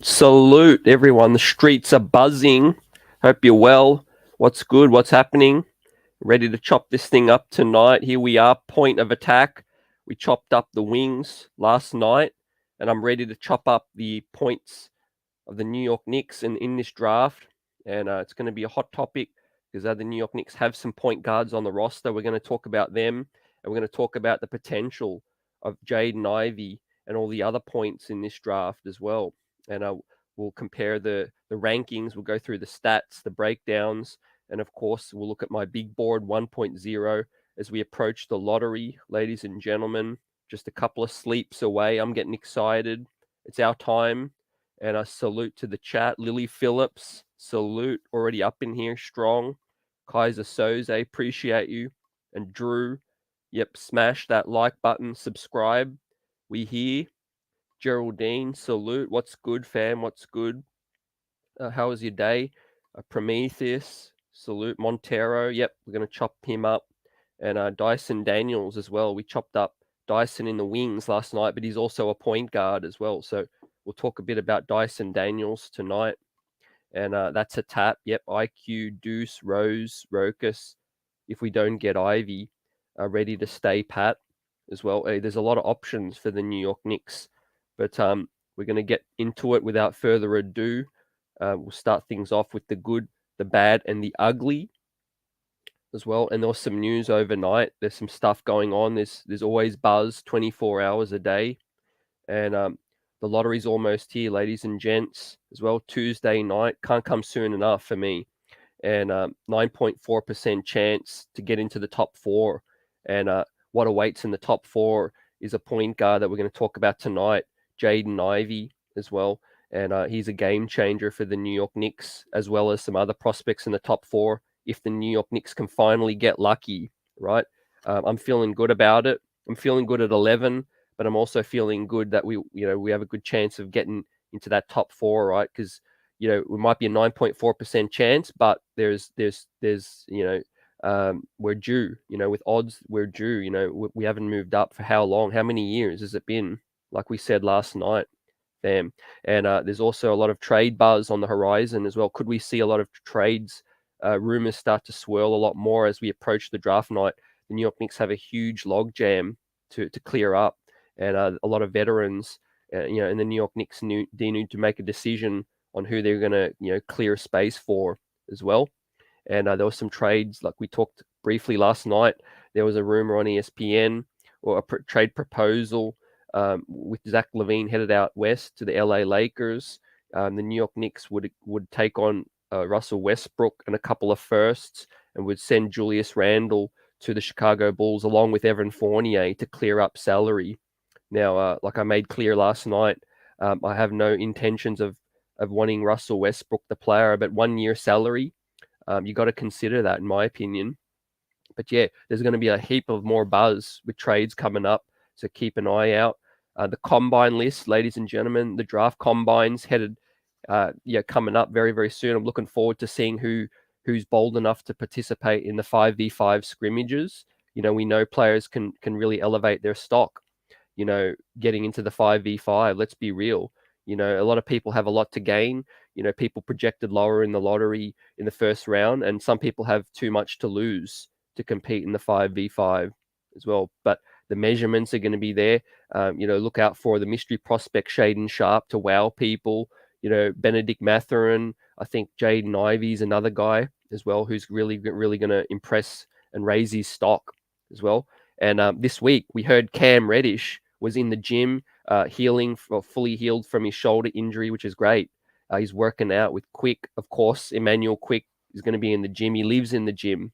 Salute, everyone. The streets are buzzing. Hope you're well. What's good? What's happening? Ready to chop this thing up tonight. Here we are, point of attack. We chopped up the wings last night, and I'm ready to chop up the points of the New York Knicks in this draft. And it's going to be a hot topic because the New York Knicks have some point guards on the roster. We're going to talk about them, and we're going to talk about the potential of Jaden Ivey and all the other points in this draft as well. And we'll compare the rankings. We'll go through the stats, the breakdowns, and of course, we'll look at my big board 1.0 as we approach the lottery, ladies and gentlemen. Just a couple of sleeps away. I'm getting excited. It's our time. And a salute to the chat. Lily Phillips, salute. Already up in here, strong. Kaiser Soze, appreciate you. And Drew, yep, smash that like button, subscribe. We here. Geraldine, salute. What's good, fam? What's good? How was your day? Prometheus, salute. Montero, yep, we're going to chop him up. And Dyson Daniels as well. We chopped up Dyson in the wings last night, but he's also a point guard as well. So we'll talk a bit about Dyson Daniels tonight. And that's a tap. Yep, IQ, Deuce, Rose, Rokas. If we don't get Ivy, ready to stay pat as well. There's a lot of options for the New York Knicks. But we're going to get into it without further ado. We'll start things off with the good, the bad, and the ugly as well. And there was some news overnight. There's some stuff going on. There's always buzz 24 hours a day. And the lottery's almost here, ladies and gents, as well. Tuesday night. Can't come soon enough for me. And 9.4% chance to get into the top four. And what awaits in the top four is a point guard that we're going to talk about tonight, Jaden Ivey as well. And he's a game changer for the New York Knicks, as well as some other prospects in the top four. If the New York Knicks can finally get lucky, right? I'm feeling good about it. I'm feeling good at 11, but I'm also feeling good that we have a good chance of getting into that top four, right? Because we might be a 9.4% chance, but there's we're due. With odds, we're due. We haven't moved up for how long? How many years has it been? Like we said last night. And there's also a lot of trade buzz on the horizon as well. Could we see a lot of trades, rumors start to swirl a lot more as we approach the draft night? The New York Knicks have a huge logjam to clear up, and a lot of veterans, and the New York Knicks need to make a decision on who they're going to, clear a space for as well. And there was some trades, like we talked briefly last night. There was a rumor on ESPN or a trade proposal with Zach LaVine headed out west to the LA Lakers. The New York Knicks would take on Russell Westbrook and a couple of firsts, and would send Julius Randle to the Chicago Bulls along with Evan Fournier to clear up salary. Now, like I made clear last night, I have no intentions of wanting Russell Westbrook, the player, but 1 year salary, you got to consider that, in my opinion. But yeah, there's going to be a heap of more buzz with trades coming up, so keep an eye out. The combine list, ladies and gentlemen, the draft combines headed, coming up very, very soon. I'm looking forward to seeing who's bold enough to participate in the 5v5 scrimmages. We know players can really elevate their stock. Getting into the 5v5, let's be real. A lot of people have a lot to gain. People projected lower in the lottery in the first round, and some people have too much to lose to compete in the 5v5 as well. But the measurements are going to be there. Look out for the mystery prospect Shaden Sharp to wow people. Benedict Mathurin. I think Jaden Ivey is another guy as well who's really, really going to impress and raise his stock as well. And this week we heard Cam Reddish was in the gym, fully healed from his shoulder injury, which is great. He's working out with Quick, of course. Emmanuel Quick is going to be in the gym. He lives in the gym,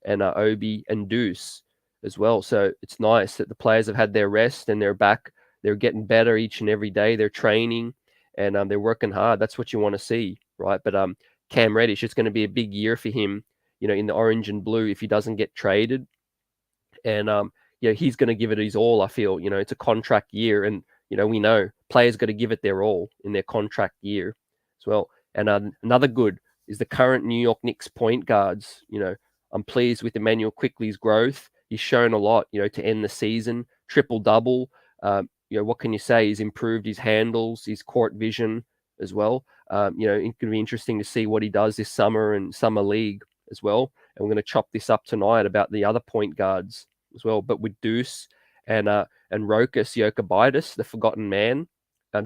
and Obi and Deuce as well. So it's nice that the players have had their rest and they're back. They're getting better each and every day. They're training and they're working hard. That's what you want to see, right? But Cam Reddish, it's going to be a big year for him, in the orange and blue if he doesn't get traded. And he's going to give it his all. I feel, it's a contract year, and we know players got to give it their all in their contract year as well. And another good is the current New York Knicks point guards. I'm pleased with Emmanuel Quickley's growth. He's shown a lot, to end the season, triple double. What can you say? He's improved his handles, his court vision as well. It's going to be interesting to see what he does this summer and summer league as well. And we're going to chop this up tonight about the other point guards as well. But with Deuce and Rokas Jokibitis, the forgotten man,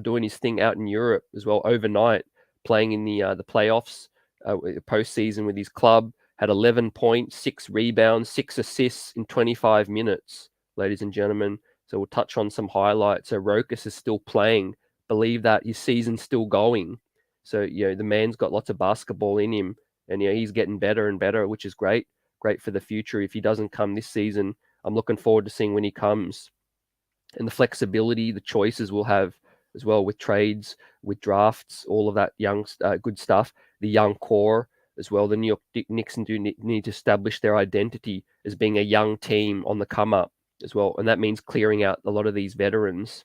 doing his thing out in Europe as well overnight, playing in the playoffs, postseason with his club, had 11 points, 6 rebounds, 6 assists in 25 minutes, ladies and gentlemen. So we'll touch on some highlights. So Rokas is still playing. Believe that his season's still going. So, the man's got lots of basketball in him, and he's getting better and better, which is great. Great for the future. If he doesn't come this season, I'm looking forward to seeing when he comes. And the flexibility, the choices we'll have as well with trades, with drafts, all of that young good stuff. The young core as well. The New York Knicks do need to establish their identity as being a young team on the come up as well. And that means clearing out a lot of these veterans.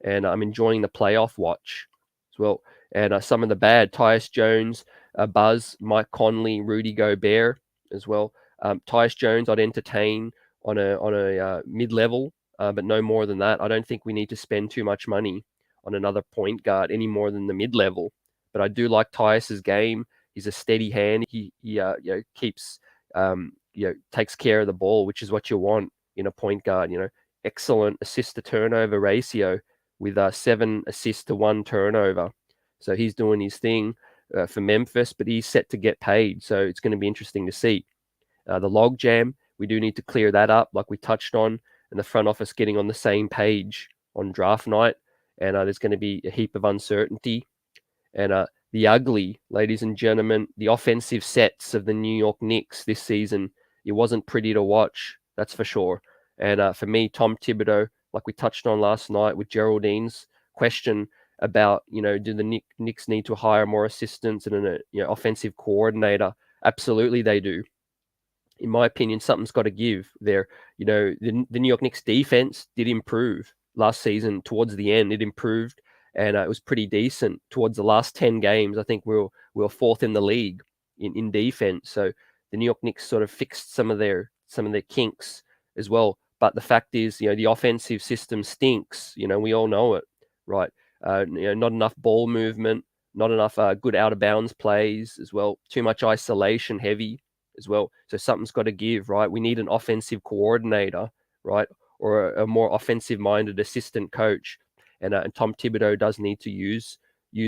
And I'm enjoying the playoff watch as well. And some of the bad, Tyus Jones, Buzz, Mike Conley, Rudy Gobert as well. Tyus Jones, I'd entertain on a mid-level, but no more than that. I don't think we need to spend too much money on another point guard any more than the mid-level. But I do like Tyus's game. He's a steady hand. He keeps takes care of the ball, which is what you want in a point guard. Excellent assist to turnover ratio with 7 assists to 1 turnover. So he's doing his thing for Memphis, but he's set to get paid. So it's going to be interesting to see. The log jam, we do need to clear that up, like we touched on, and the front office getting on the same page on draft night. And there's going to be a heap of uncertainty. And the ugly, ladies and gentlemen, the offensive sets of the New York Knicks this season, it wasn't pretty to watch, that's for sure. And for me, Tom Thibodeau, like we touched on last night with Geraldine's question about, do the Knicks need to hire more assistants and an offensive coordinator? Absolutely, they do. In my opinion, something's got to give there. The New York Knicks defense did improve last season. Towards the end, it improved, and it was pretty decent. Towards the last 10 games, I think we were 4th in the league in defense. So the New York Knicks sort of fixed some of their kinks as well. But the fact is, the offensive system stinks. We all know it, right? Not enough ball movement, not enough good out of bounds plays as well. Too much isolation heavy as well. So something's got to give, right? We need an offensive coordinator, right? Or a more offensive minded assistant coach. And Tom Thibodeau does need to use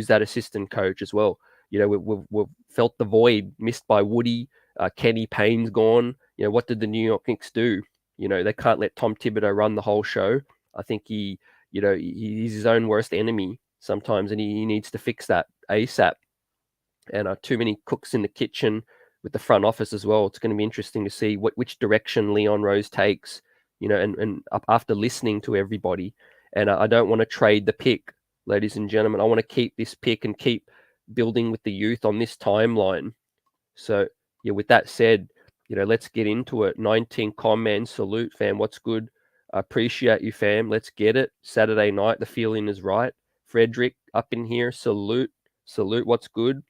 that assistant coach as well. We've felt the void missed by Woody. Kenny Payne's gone. What did the New York Knicks do? They can't let Tom Thibodeau run the whole show. I think he's his own worst enemy sometimes, and he needs to fix that ASAP. And too many cooks in the kitchen with the front office as well. It's going to be interesting to see which direction Leon Rose takes, and after listening to everybody. And I don't want to trade the pick, ladies and gentlemen. I want to keep this pick and keep building with the youth on this timeline. So, yeah, with that said, let's get into it. 19 man, salute, fam. What's good? I appreciate you, fam. Let's get it. Saturday night, the feeling is right. Frederick up in here, salute, salute. What's good?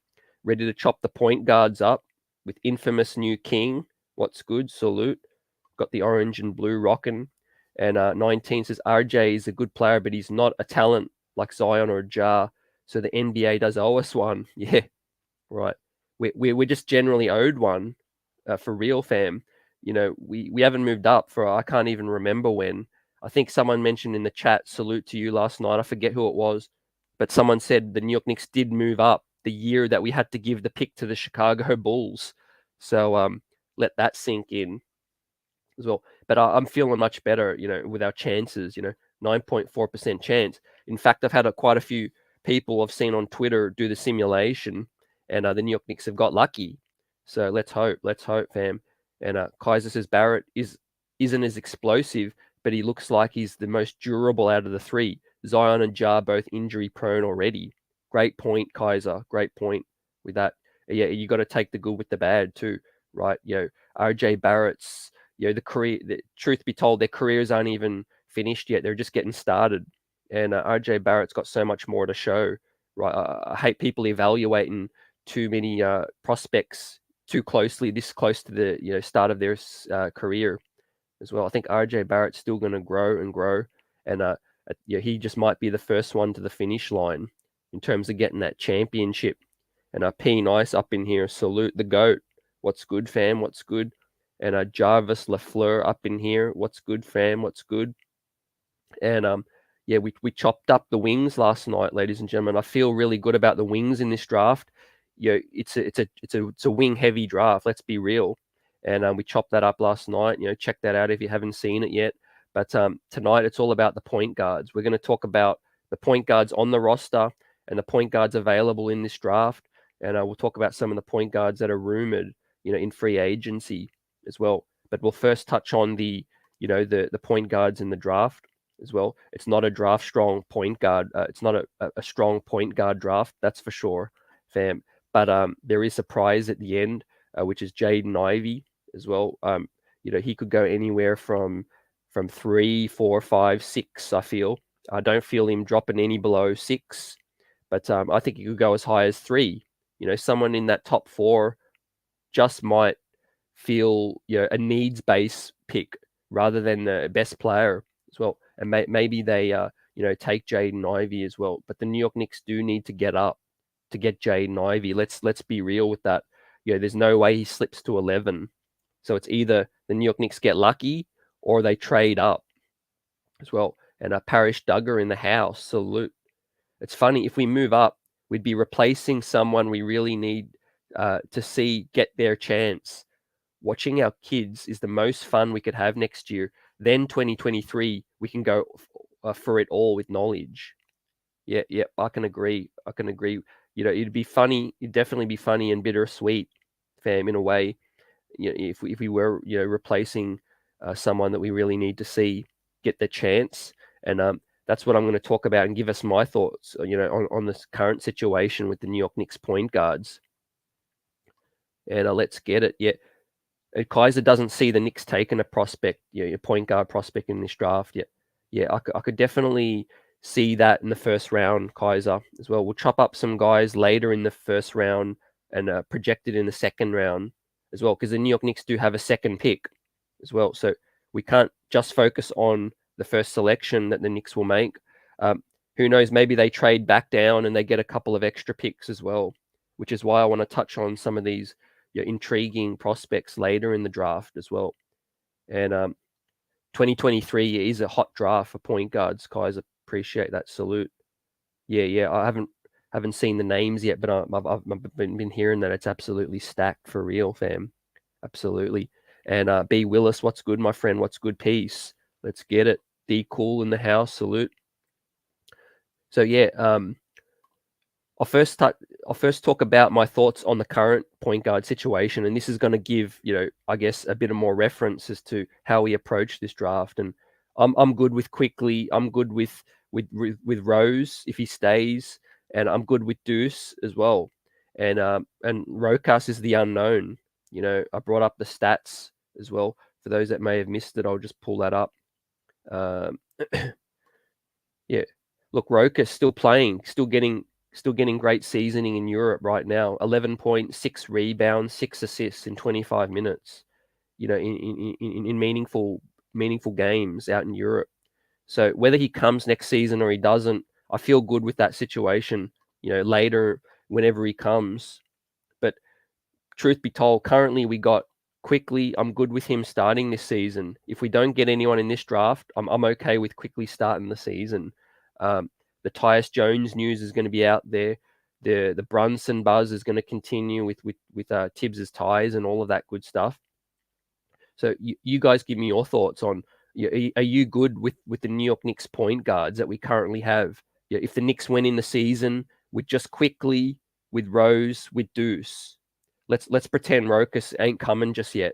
Ready to chop the point guards up with infamous new king. What's good? Salute. Got the orange and blue rocking. And 19 says RJ is a good player, but he's not a talent like Zion or Ja. So the NBA does owe us one. Yeah, right. We're just generally owed one for real, fam. We haven't moved up for I can't even remember when. I think someone mentioned in the chat, salute to you last night. I forget who it was, but someone said the New York Knicks did move up the year that we had to give the pick to the Chicago Bulls. So let that sink in as well. But I'm feeling much better, with our chances, 9.4% chance. In fact, I've had quite a few people I've seen on Twitter do the simulation, and the New York Knicks have got lucky. So let's hope, fam. And Kaiser says Barrett isn't as explosive, but he looks like he's the most durable out of the three. Zion and Ja both injury prone already. Great point, Kaiser. Great point with that. Yeah, you got to take the good with the bad too, right? RJ Barrett's, the truth be told, their careers aren't even finished yet. They're just getting started. And RJ Barrett's got so much more to show, right? I hate people evaluating too many prospects too closely, this close to the start of their career as well. I think RJ Barrett's still going to grow and grow, and he just might be the first one to the finish line in terms of getting that championship. And P Nice up in here, salute the GOAT. What's good, fam? What's good? And Jarvis LaFleur up in here. What's good, fam? What's good? And we chopped up the wings last night, ladies and gentlemen. I feel really good about the wings in this draft. It's a wing heavy draft. Let's be real. And we chopped that up last night. Check that out if you haven't seen it yet. But tonight it's all about the point guards. We're going to talk about the point guards on the roster and the point guards available in this draft. And we'll talk about some of the point guards that are rumored, in free agency as well. But we'll first touch on the point guards in the draft as well. It's not a draft strong point guard. It's not a strong point guard draft, that's for sure, fam. But there is a prize at the end, which is Jaden Ivey as well. He could go anywhere from 3, 4, 5, 6. I feel. I don't feel him dropping any below 6, but I think he could go as high as 3. Someone in that top 4 just might feel a needs-based pick rather than the best player as well. And maybe they take Jaden Ivey as well. But the New York Knicks do need to get up to get Jaden Ivey. Let's be real with that. There's no way he slips to 11. So it's either the New York Knicks get lucky or they trade up as well. And Parish Duggar in the house, salute. It's funny, if we move up, we'd be replacing someone we really need to see get their chance. Watching our kids is the most fun we could have next year. Then 2023, we can go for it all with knowledge. Yeah, I can agree. It'd be funny. It'd definitely be funny and bittersweet, fam, in a way. If we were replacing someone that we really need to see get the chance, and that's what I'm going to talk about and give us my thoughts, on this current situation with the New York Knicks point guards. And let's get it. Yeah. Kaiser doesn't see the Knicks taking a prospect, a point guard prospect in this draft yet. Yeah, I could definitely see that in the first round, Kaiser, as well. We'll chop up some guys later in the first round and projected in the second round as well, because the New York Knicks do have a second pick as well. So we can't just focus on the first selection that the Knicks will make. Who knows, maybe they trade back down and they get a couple of extra picks as well, which is why I want to touch on some of these intriguing prospects later in the draft as well. And 2023 is a hot draft for point guards, guys. Appreciate that. Salute. Yeah. I haven't seen the names yet, but I've been hearing that it's absolutely stacked for real, fam. Absolutely. And B Willis, what's good, my friend? What's good? Peace. Let's get it. D Cool in the house. Salute. So yeah, I'll first talk about my thoughts on the current point guard situation, and this is going to give, I guess, a bit of more reference as to how we approach this draft. And I'm good with Quickly. I'm good with Rose if he stays, and I'm good with Deuce as well. And Rokas is the unknown. I brought up the stats as well. For those that may have missed it, I'll just pull that up. Um, yeah, look, Rokas still playing, still getting great seasoning in Europe right now. 11.6 rebounds, 6 assists in 25 minutes. In meaningful games out in Europe. So whether he comes next season or he doesn't, I feel good with that situation. Later whenever he comes. But truth be told, currently we got Quickly. I'm good with him starting this season. If we don't get anyone in this draft, I'm okay with Quickly starting the season. The Tyus Jones news is going to be out there. The Brunson buzz is going to continue with Tibbs's ties and all of that good stuff. So you guys give me your thoughts on, are you good with the New York Knicks point guards that we currently have? If the Knicks went in the season with just Quickly, with Rose, with Deuce, let's pretend Rokas ain't coming just yet.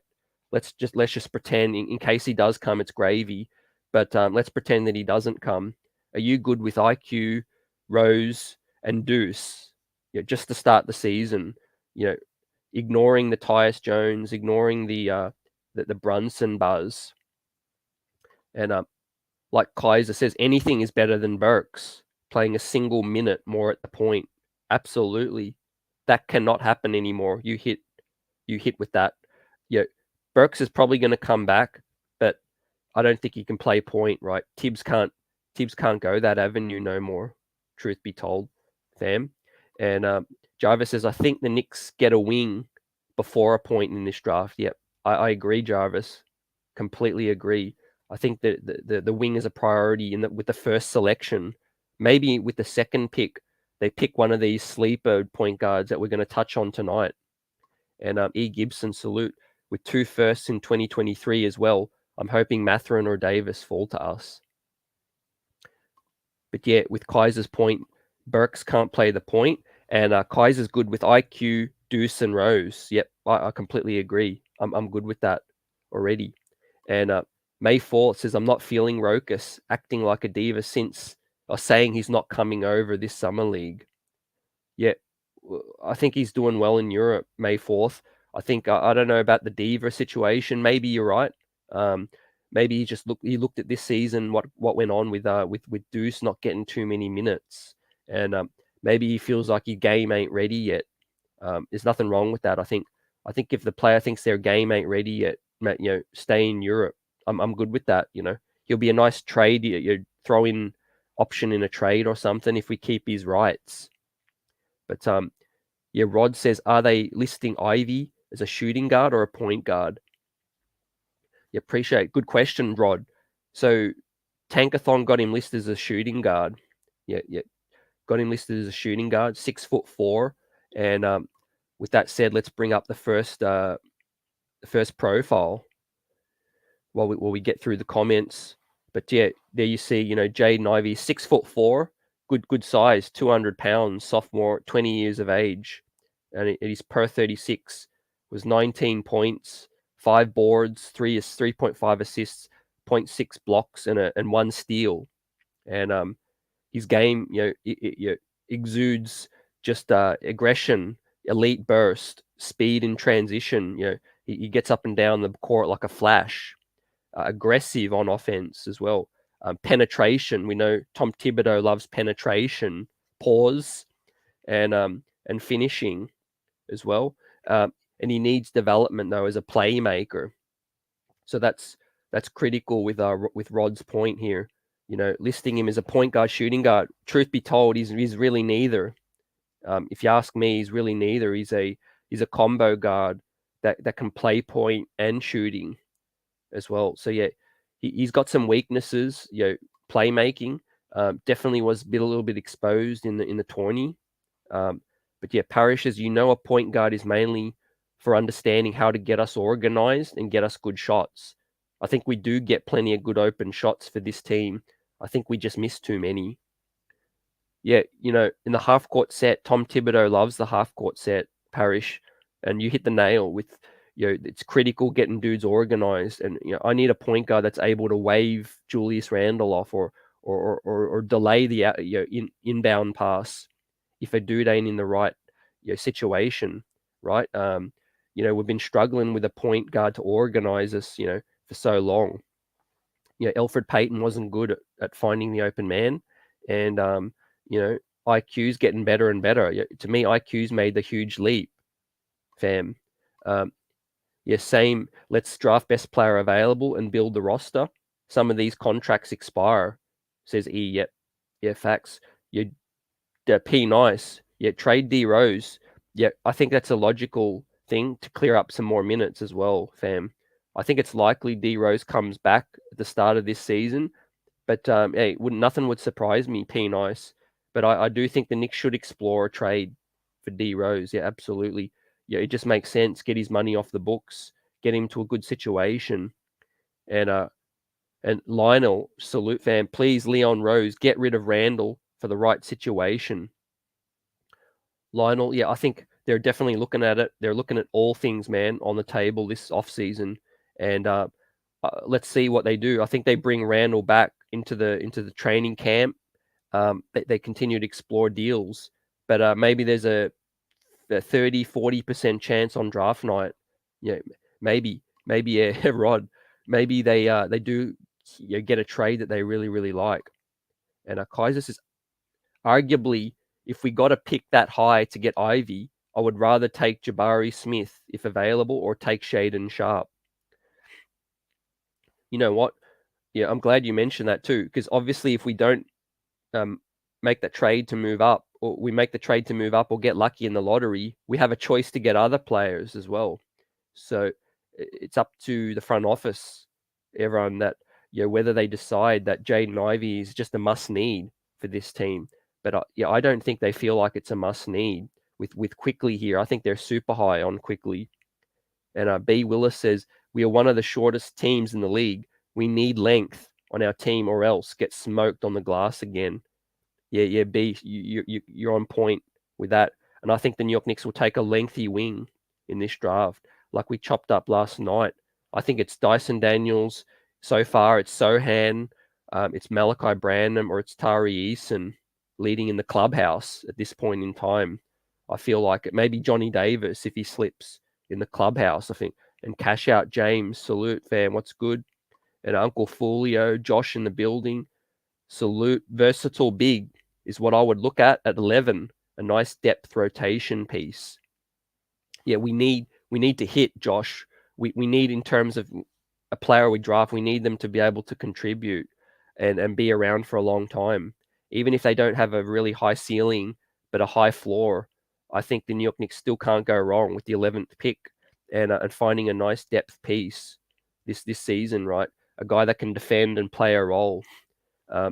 Let's just pretend in case he does come, it's gravy. But let's pretend that he doesn't come. Are you good with IQ, Rose, and Deuce? Just to start the season. Ignoring the Tyus Jones, ignoring the Brunson buzz. And like Kaiser says, anything is better than Burks playing a single minute more at the point. Absolutely. That cannot happen anymore. You hit with that. Burks is probably going to come back, but I don't think he can play point, right? Tibbs can't go that avenue no more, truth be told, fam. And Jarvis says, I think the Knicks get a wing before a point in this draft. Yep, I agree, Jarvis. Completely agree. I think that the wing is a priority with the first selection. Maybe with the second pick, they pick one of these sleeper point guards that we're going to touch on tonight. And E. Gibson, salute. With 2 firsts in 2023 as well. I'm hoping Mathurin or Davis fall to us. But yeah, with Kaiser's point, Burks can't play the point. And Kaiser's good with IQ, Deuce, and Rose. Yep, I completely agree. I'm good with that already. And May 4th says, I'm not feeling Rokas acting like a diva since, or saying he's not coming over this summer league. Yeah, I think he's doing well in Europe, May 4th. I think, I don't know about the diva situation. Maybe you're right. Maybe he looked at this season, what went on with Deuce not getting too many minutes. And maybe he feels like his game ain't ready yet. There's nothing wrong with that. I think if the player thinks their game ain't ready yet, stay in Europe. I'm good with that. He'll be a nice trade. You throw in option in a trade or something if we keep his rights. But yeah, Rod says, are they listing Ivey as a shooting guard or a point guard? Yeah, appreciate it. Good question, Rod. So Tankathon got him listed as a shooting guard. Yeah, got him listed as a shooting guard, 6'4". And with that said, let's bring up the first profile while we get through the comments. But yeah, there you see, Jaden Ivey, 6'4", good size, 200 pounds, sophomore, 20 years of age, and he's per 36, was 19 points, 5 boards, 3.5 assists, 0.6 blocks, and 1 steal. And his game, it exudes just aggression, elite burst, speed in transition. He gets up and down the court like a flash. Aggressive on offense as well. Penetration. We know Tom Thibodeau loves penetration, pause, and finishing as well. And he needs development though as a playmaker. So that's critical with Rod's point here. Listing him as a point guard, shooting guard. Truth be told, he's really neither. If you ask me, he's really neither. He's a combo guard that can play point and shooting as well. So yeah, he's got some weaknesses. Playmaking definitely was a little bit exposed in the tourney. But yeah, Parrish, as a point guard is mainly for understanding how to get us organized and get us good shots. I think we do get plenty of good open shots for this team. I think we just miss too many. Yeah, in the half court set, Tom Thibodeau loves the half court set, Parrish, and you hit the nail with, it's critical getting dudes organized, and I need a point guard that's able to wave Julius Randle off or delay the inbound pass if a dude ain't in the right situation, right? We've been struggling with a point guard to organize us, for so long. Elfrid Payton wasn't good at finding the open man, and IQ's getting better and better. To me, IQ's made the huge leap, fam. Same. Let's draft best player available and build the roster. Some of these contracts expire, says E. Yep. Yeah, facts. P nice. Trade D Rose. I think that's a logical thing to clear up some more minutes as well, fam. I think it's likely D Rose comes back at the start of this season, but hey, nothing would surprise me. P nice, but I do think the Knicks should explore a trade for D Rose. Yeah, absolutely. It just makes sense. Get his money off the books, get him to a good situation, and Lionel, salute, fam. Please, Leon Rose, get rid of Randall for the right situation. Lionel, I think they're definitely looking at it. They're looking at all things, man, on the table this offseason. And let's see what they do. I think they bring Randall back into the training camp. They continue to explore deals. But maybe there's a 30, 40% chance on draft night. Maybe, Rod. Maybe they do get a trade that they really, really like. And Kaiser says, arguably, if we got to pick that high to get Ivy, I would rather take Jabari Smith if available or take Shaden Sharp. You know what? I'm glad you mentioned that too, because obviously if we don't make that trade to move up, or we make the trade to move up or get lucky in the lottery, we have a choice to get other players as well. So it's up to the front office, everyone, that whether they decide that Jaden Ivey is just a must need for this team. But I don't think they feel like it's a must need with Quickly here. I think they're super high on Quickly. And B Willis says, we are one of the shortest teams in the league. We need length on our team or else get smoked on the glass again. Yeah, B, you're on point with that. And I think the New York Knicks will take a lengthy wing in this draft, like we chopped up last night. I think it's Dyson Daniels. So far, it's Sohan, it's Malachi Branham, or it's Tari Eason leading in the clubhouse at this point in time. I feel like it. Maybe Johnny Davis if he slips in the clubhouse, I think. And Cash Out James, salute, fam. What's good? And Uncle Folio, Josh in the building. Salute. Versatile big is what I would look at 11. A nice depth rotation piece. We need to hit, Josh. We need, in terms of a player we draft, we need them to be able to contribute and be around for a long time. Even if they don't have a really high ceiling but a high floor, I think the New York Knicks still can't go wrong with the 11th pick and finding a nice depth piece this season, right? A guy that can defend and play a role. A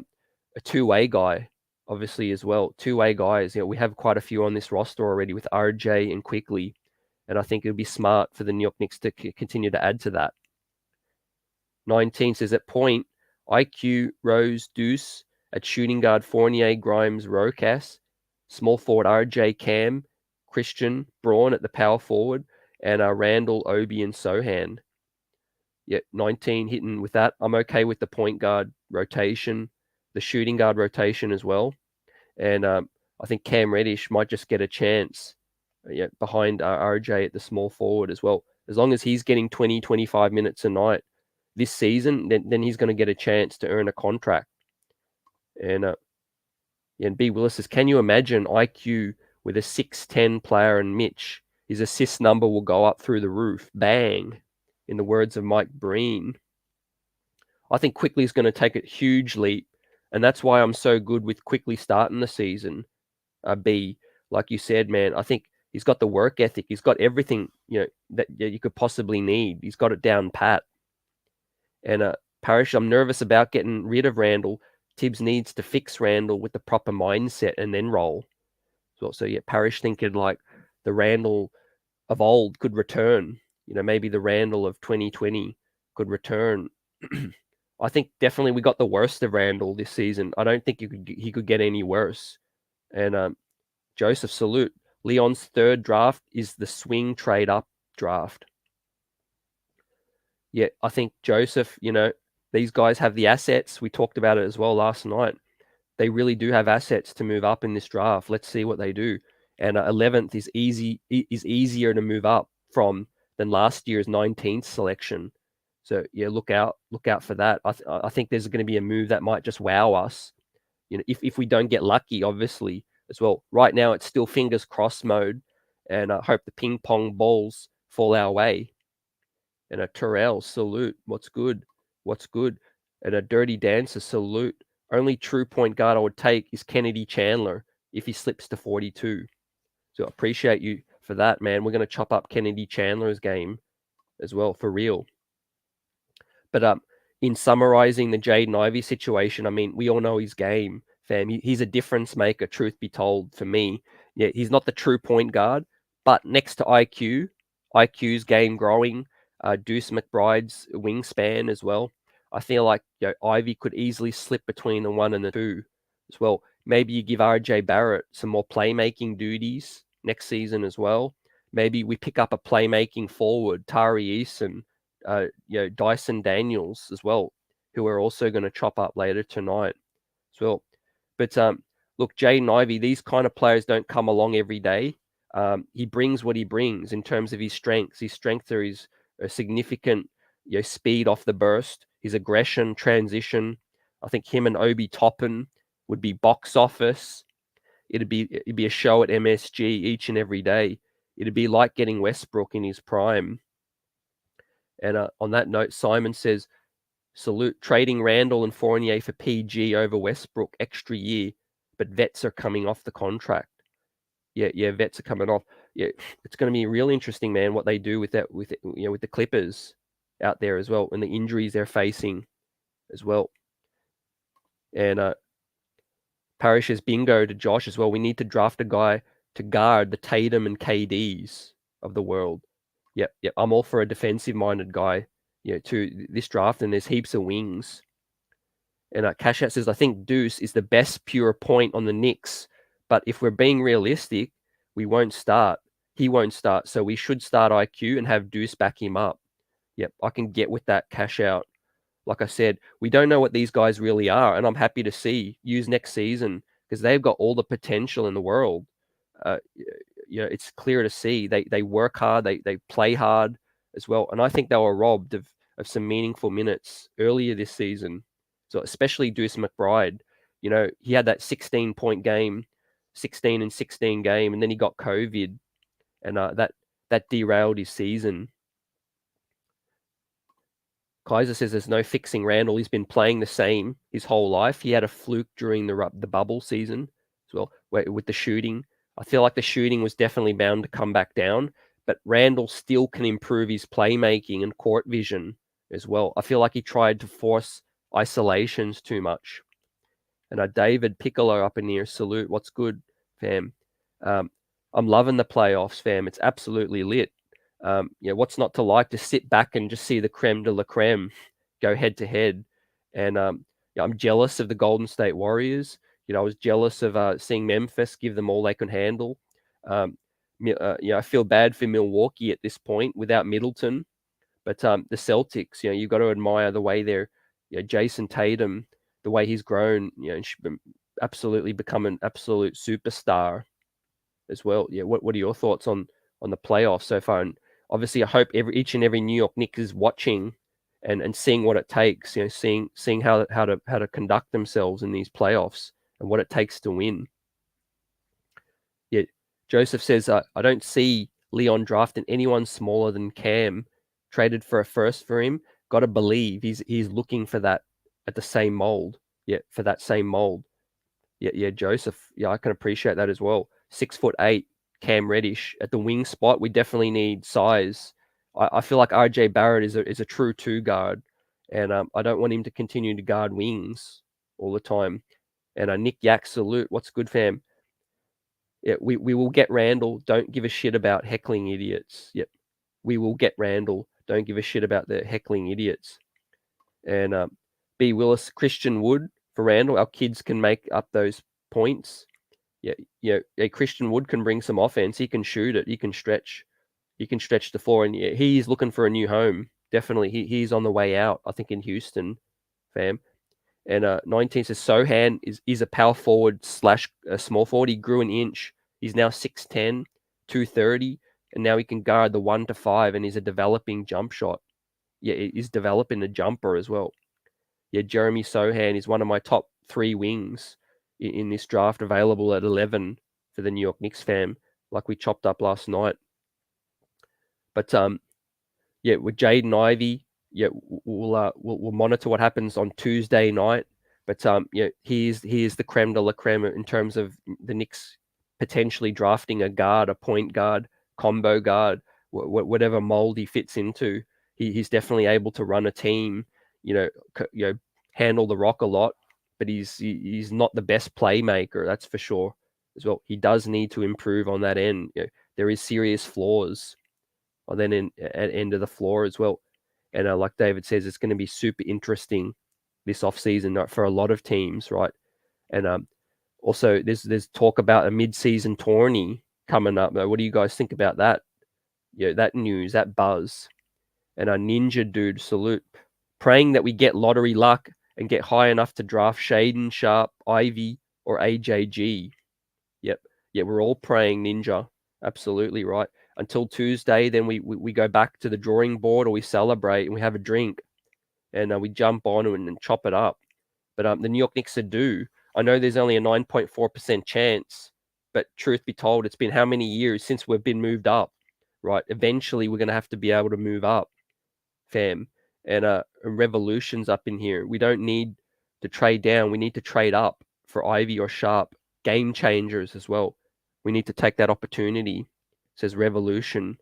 two-way guy, obviously, as well. Two-way guys. We have quite a few on this roster already with RJ and Quickly. And I think it would be smart for the New York Knicks to continue to add to that. 19 says at point, IQ, Rose, Deuce. At shooting guard, Fournier, Grimes, Rocas. Small forward, RJ, Cam, Christian, Braun at the power forward. And Randall, Obi, and Sohan. 19 hitting with that. I'm okay with the point guard rotation, the shooting guard rotation as well. And I think Cam Reddish might just get a chance behind RJ at the small forward as well. As long as he's getting 20, 25 minutes a night this season, then he's going to get a chance to earn a contract. And B Willis says, can you imagine IQ with a 6'10 player and Mitch? His assist number will go up through the roof. Bang, in the words of Mike Breen. I think Quickly is going to take a huge leap, and that's why I'm so good with Quickly starting the season. B, like you said, man, I think he's got the work ethic. He's got everything that you could possibly need. He's got it down pat. And Parrish, I'm nervous about getting rid of Randall. Tibbs needs to fix Randall with the proper mindset and then roll. So Parrish thinking like the Randall of old could return. Maybe the Randall of 2020 could return. I think definitely we got the worst of Randall this season. I don't think he could get any worse. And Joseph, salute. Leon's third draft is the swing trade up draft. yeah, I think Joseph, these guys have the assets. We talked about it as well last night. They really do have assets to move up in this draft. Let's see what they do. And 11th is easier to move up from than last year's 19th selection. So yeah, look out for that. I think there's going to be a move that might just wow us. If we don't get lucky, obviously as well. Right now, it's still fingers crossed mode, and I hope the ping pong balls fall our way. And a Terrell salute. What's good? And a Dirty Dancer salute. Only true point guard I would take is Kennedy Chandler if he slips to 42. So I appreciate you for that, man. We're going to chop up Kennedy Chandler's game as well, for real. But in summarizing the Jaden Ivey situation, I mean, we all know his game, fam. He's a difference maker, truth be told, for me. Yeah, he's not the true point guard, but next to IQ's game growing, Deuce McBride's wingspan as well. I feel like Ivy could easily slip between the 1 and the 2 as well. Maybe you give RJ Barrett some more playmaking duties next season as well. Maybe we pick up a playmaking forward, Tari Eason, Dyson Daniels as well, who we're also going to chop up later tonight as well. But look, Jaden Ivey, these kind of players don't come along every day. He brings what he brings in terms of his strengths. His strengths are his significant speed off the burst, his aggression, transition. I think him and Obi Toppin would be box office. It'd be a show at MSG each and every day. It'd be like getting Westbrook in his prime. And on that note, Simon says, salute trading Randall and Fournier for PG over Westbrook extra year, but vets are coming off the contract. Yeah, vets are coming off. Yeah, it's going to be real interesting, man, what they do with that, with the Clippers out there as well, and the injuries they're facing as well. And Parrish's bingo to Josh as well. We need to draft a guy to guard the Tatum and KDs of the world. Yep. I'm all for a defensive-minded guy, to this draft, and there's heaps of wings. And Cashat says, I think Deuce is the best pure point on the Knicks, but if we're being realistic, we won't start. He won't start, so we should start IQ and have Deuce back him up. Yep, I can get with that cash out. Like I said, we don't know what these guys really are, and I'm happy to use next season because they've got all the potential in the world. It's clear to see they work hard, they play hard as well, and I think they were robbed of some meaningful minutes earlier this season. So especially Deuce McBride, he had that 16-point game, 16 and 16 game, and then he got COVID, and that derailed his season. Kaiser says there's no fixing Randall. He's been playing the same his whole life. He had a fluke during the bubble season as well with the shooting. I feel like the shooting was definitely bound to come back down, but Randall still can improve his playmaking and court vision as well. I feel like he tried to force isolations too much. And David Piccolo up in here, salute. What's good, fam? I'm loving the playoffs, fam. It's absolutely lit. What's not to like? To sit back and just see the creme de la creme go head to head. And I'm jealous of the Golden State Warriors. I was jealous of seeing Memphis give them all they can handle. I feel bad for Milwaukee at this point without Middleton. But the Celtics, you've got to admire the way they're, Jason Tatum, the way he's grown, absolutely become an absolute superstar as well. Yeah, what are your thoughts on the playoffs so far? And obviously, I hope each and every New York Knicks is watching and seeing what it takes. Seeing how to conduct themselves in these playoffs and what it takes to win. Yeah, Joseph says I don't see Leon drafting anyone smaller than Cam. Traded for a first for him. Got to believe he's looking for that at the same mold. Yeah, for that same mold. Yeah, Joseph. Yeah, I can appreciate that as well. 6'8", Cam Reddish at the wing spot. We definitely need size. I feel like RJ Barrett is a true 2 guard, and I don't want him to continue to guard wings all the time. And Nick Yak, salute. What's good, fam? Yeah, we will get Randall. Don't give a shit about heckling idiots. Yep, we will get Randall. Don't give a shit about the heckling idiots. And B. Willis, Christian Wood for Randall. Our kids can make up those points. Yeah, Christian Wood can bring some offense. He can shoot it. He can stretch the floor, and he's looking for a new home. definitely. He's on the way out, I think, in Houston, fam. And 19 says Sohan is a power forward slash a small forward. He grew an inch. He's now 6'10", 230, and now he can guard the 1 to 5, and he's a developing jump shot. Yeah, he's developing a jumper as well. Yeah, Jeremy Sohan is one of my top 3 wings in this draft, available at 11 for the New York Knicks, fam, like we chopped up last night. But yeah, with Jaden Ivey, yeah, we'll monitor what happens on Tuesday night. But yeah, he is the creme de la creme in terms of the Knicks potentially drafting a guard, a point guard, combo guard, whatever mold he fits into. He's definitely able to run a team. Handle the rock a lot, but he's not the best playmaker, that's for sure. As well, he does need to improve on that end. There is serious flaws on that end of the floor as well. And like David says, it's going to be super interesting this offseason for a lot of teams, right? And also, there's talk about a mid-season tourney coming up. What do you guys think about that? Yeah, that news, that buzz. And a Ninja dude, salute. Praying that we get lottery luck and get high enough to draft Shaden Sharp, Ivy, or AJG. Yep. Yeah, we're all praying, Ninja. Absolutely right. Until Tuesday, then we go back to the drawing board, or we celebrate and we have a drink, and we jump on and chop it up. But the New York Knicks are due. I know there's only a 9.4% chance, but truth be told, it's been how many years since we've been moved up, right? Eventually, we're going to have to be able to move up, fam. And Revolution's up in here. We don't need to trade down. We need to trade up for Ivy or Sharp. Game changers as well. We need to take that opportunity, says Revolution.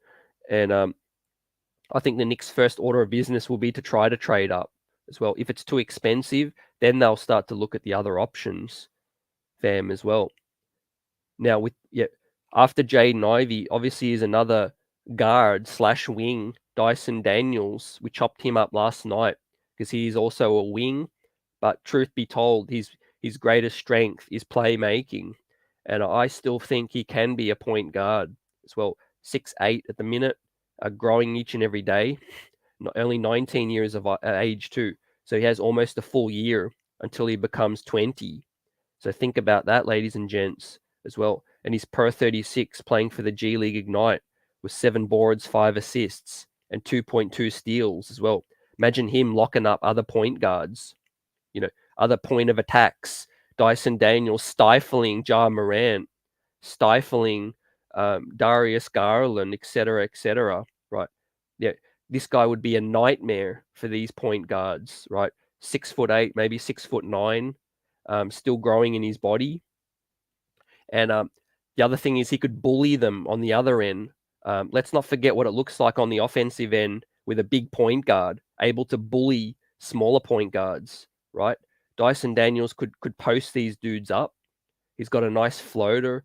And I think the Knicks' first order of business will be to try to trade up as well. If it's too expensive, then they'll start to look at the other options, fam, as well. Now, after Jaden Ivey, obviously is another guard slash wing, Dyson Daniels. We chopped him up last night because he's also a wing. But truth be told, his greatest strength is playmaking. And I still think he can be a point guard as well. 6'8" at the minute, growing each and every day. Only 19 years of age too. So he has almost a full year until he becomes 20. So think about that, ladies and gents, as well. And he's per 36 playing for the G League Ignite with 7 boards, 5 assists, and 2.2 steals as well. Imagine him locking up other point guards, other point of attacks. Dyson Daniels stifling Ja Morant, stifling Darius Garland, etc., right? Yeah, this guy would be a nightmare for these point guards, right? 6'8", maybe 6'9", still growing in his body. And the other thing is he could bully them on the other end. Let's not forget what it looks like on the offensive end with a big point guard able to bully smaller point guards, right? Dyson Daniels could post these dudes up. He's got a nice floater.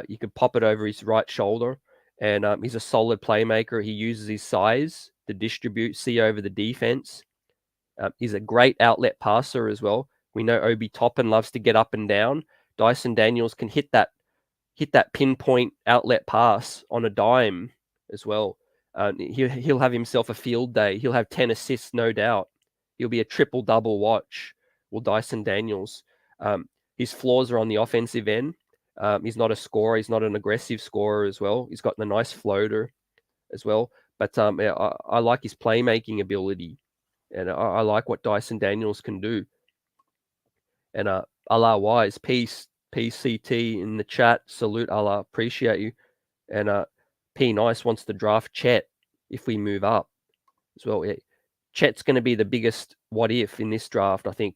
You could pop it over his right shoulder. And he's a solid playmaker. He uses his size to distribute, see over the defense. He's a great outlet passer as well. We know Obi Toppin loves to get up and down. Dyson Daniels can hit that pinpoint outlet pass on a dime as well. He'll have himself a field day. He'll have 10 assists, no doubt. He'll be a triple-double watch. Well, Dyson Daniels. His flaws are on the offensive end. He's not a scorer. He's not an aggressive scorer as well. He's got the nice floater as well. But I like his playmaking ability. And I like what Dyson Daniels can do. And Allah Wise, peace, PCT in the chat. Salute Allah. Appreciate you. And P Nice wants to draft Chet if we move up as well. Yeah. Chet's going to be the biggest what if in this draft. I think,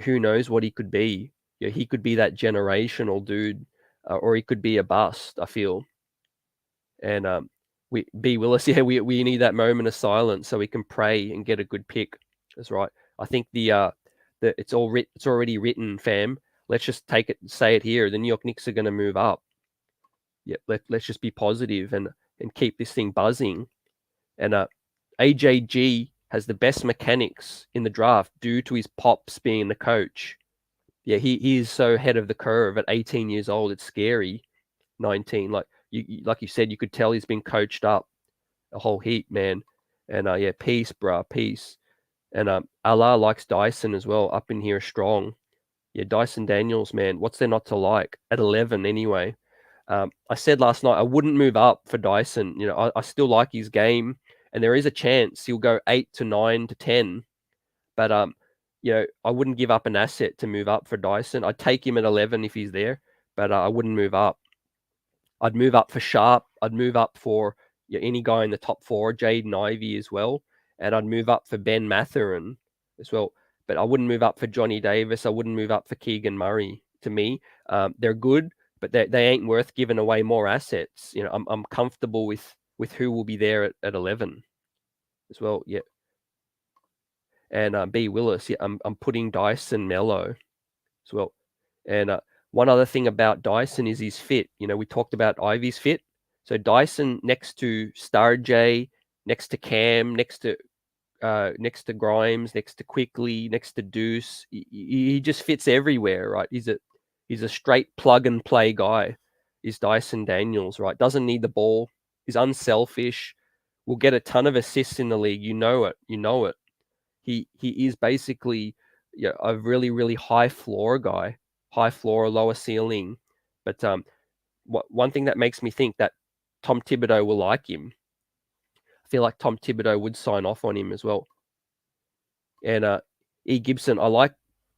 who knows what he could be. He could be that generational dude, or he could be a bust, I feel. And B. Willis, we need that moment of silence so we can pray and get a good pick. That's right. I think it's already written, fam. Let's just say it here. The New York Knicks are going to move up. Yeah, let's just be positive and keep this thing buzzing. And AJG has the best mechanics in the draft due to his pops being the coach. Yeah, he is so ahead of the curve at 18 years old. It's scary. 19, like you said, you could tell he's been coached up a whole heap, man. And yeah, peace, bruh, peace. And Allah likes Dyson as well. Up in here strong. Yeah, Dyson Daniels, man. What's there not to like? At 11 anyway. I said last night I wouldn't move up for Dyson. You know, I still like his game, and there is a chance he'll go 8 to 9 to 10. But you know, I wouldn't give up an asset to move up for Dyson. I'd take him at 11 if he's there, but I wouldn't move up. I'd move up for Sharp. I'd move up for any guy in the top 4, Jaden Ivey as well, and I'd move up for Ben Mathurin as well. But I wouldn't move up for Johnny Davis. I wouldn't move up for Keegan Murray. To me, they're good, but they ain't worth giving away more assets. You know, I'm comfortable with who will be there at 11 as well. Yeah, and B Willis. Yeah, I'm putting Dyson Mello as well. And one other thing about Dyson is his fit. You know, we talked about Ivy's fit. So Dyson next to Star J, next to Cam, next to Grimes, next to Quickly, next to Deuce. He just fits everywhere, right? He's a straight plug and play guy. Is Dyson Daniels, right? Doesn't need the ball. He's unselfish. Will get a ton of assists in the league. You know it. You know it. He is basically a really, really high floor guy, high floor, lower ceiling. But one thing that makes me think that Tom Thibodeau will like him. I feel like Tom Thibodeau would sign off on him as well. And E. Gibson, I like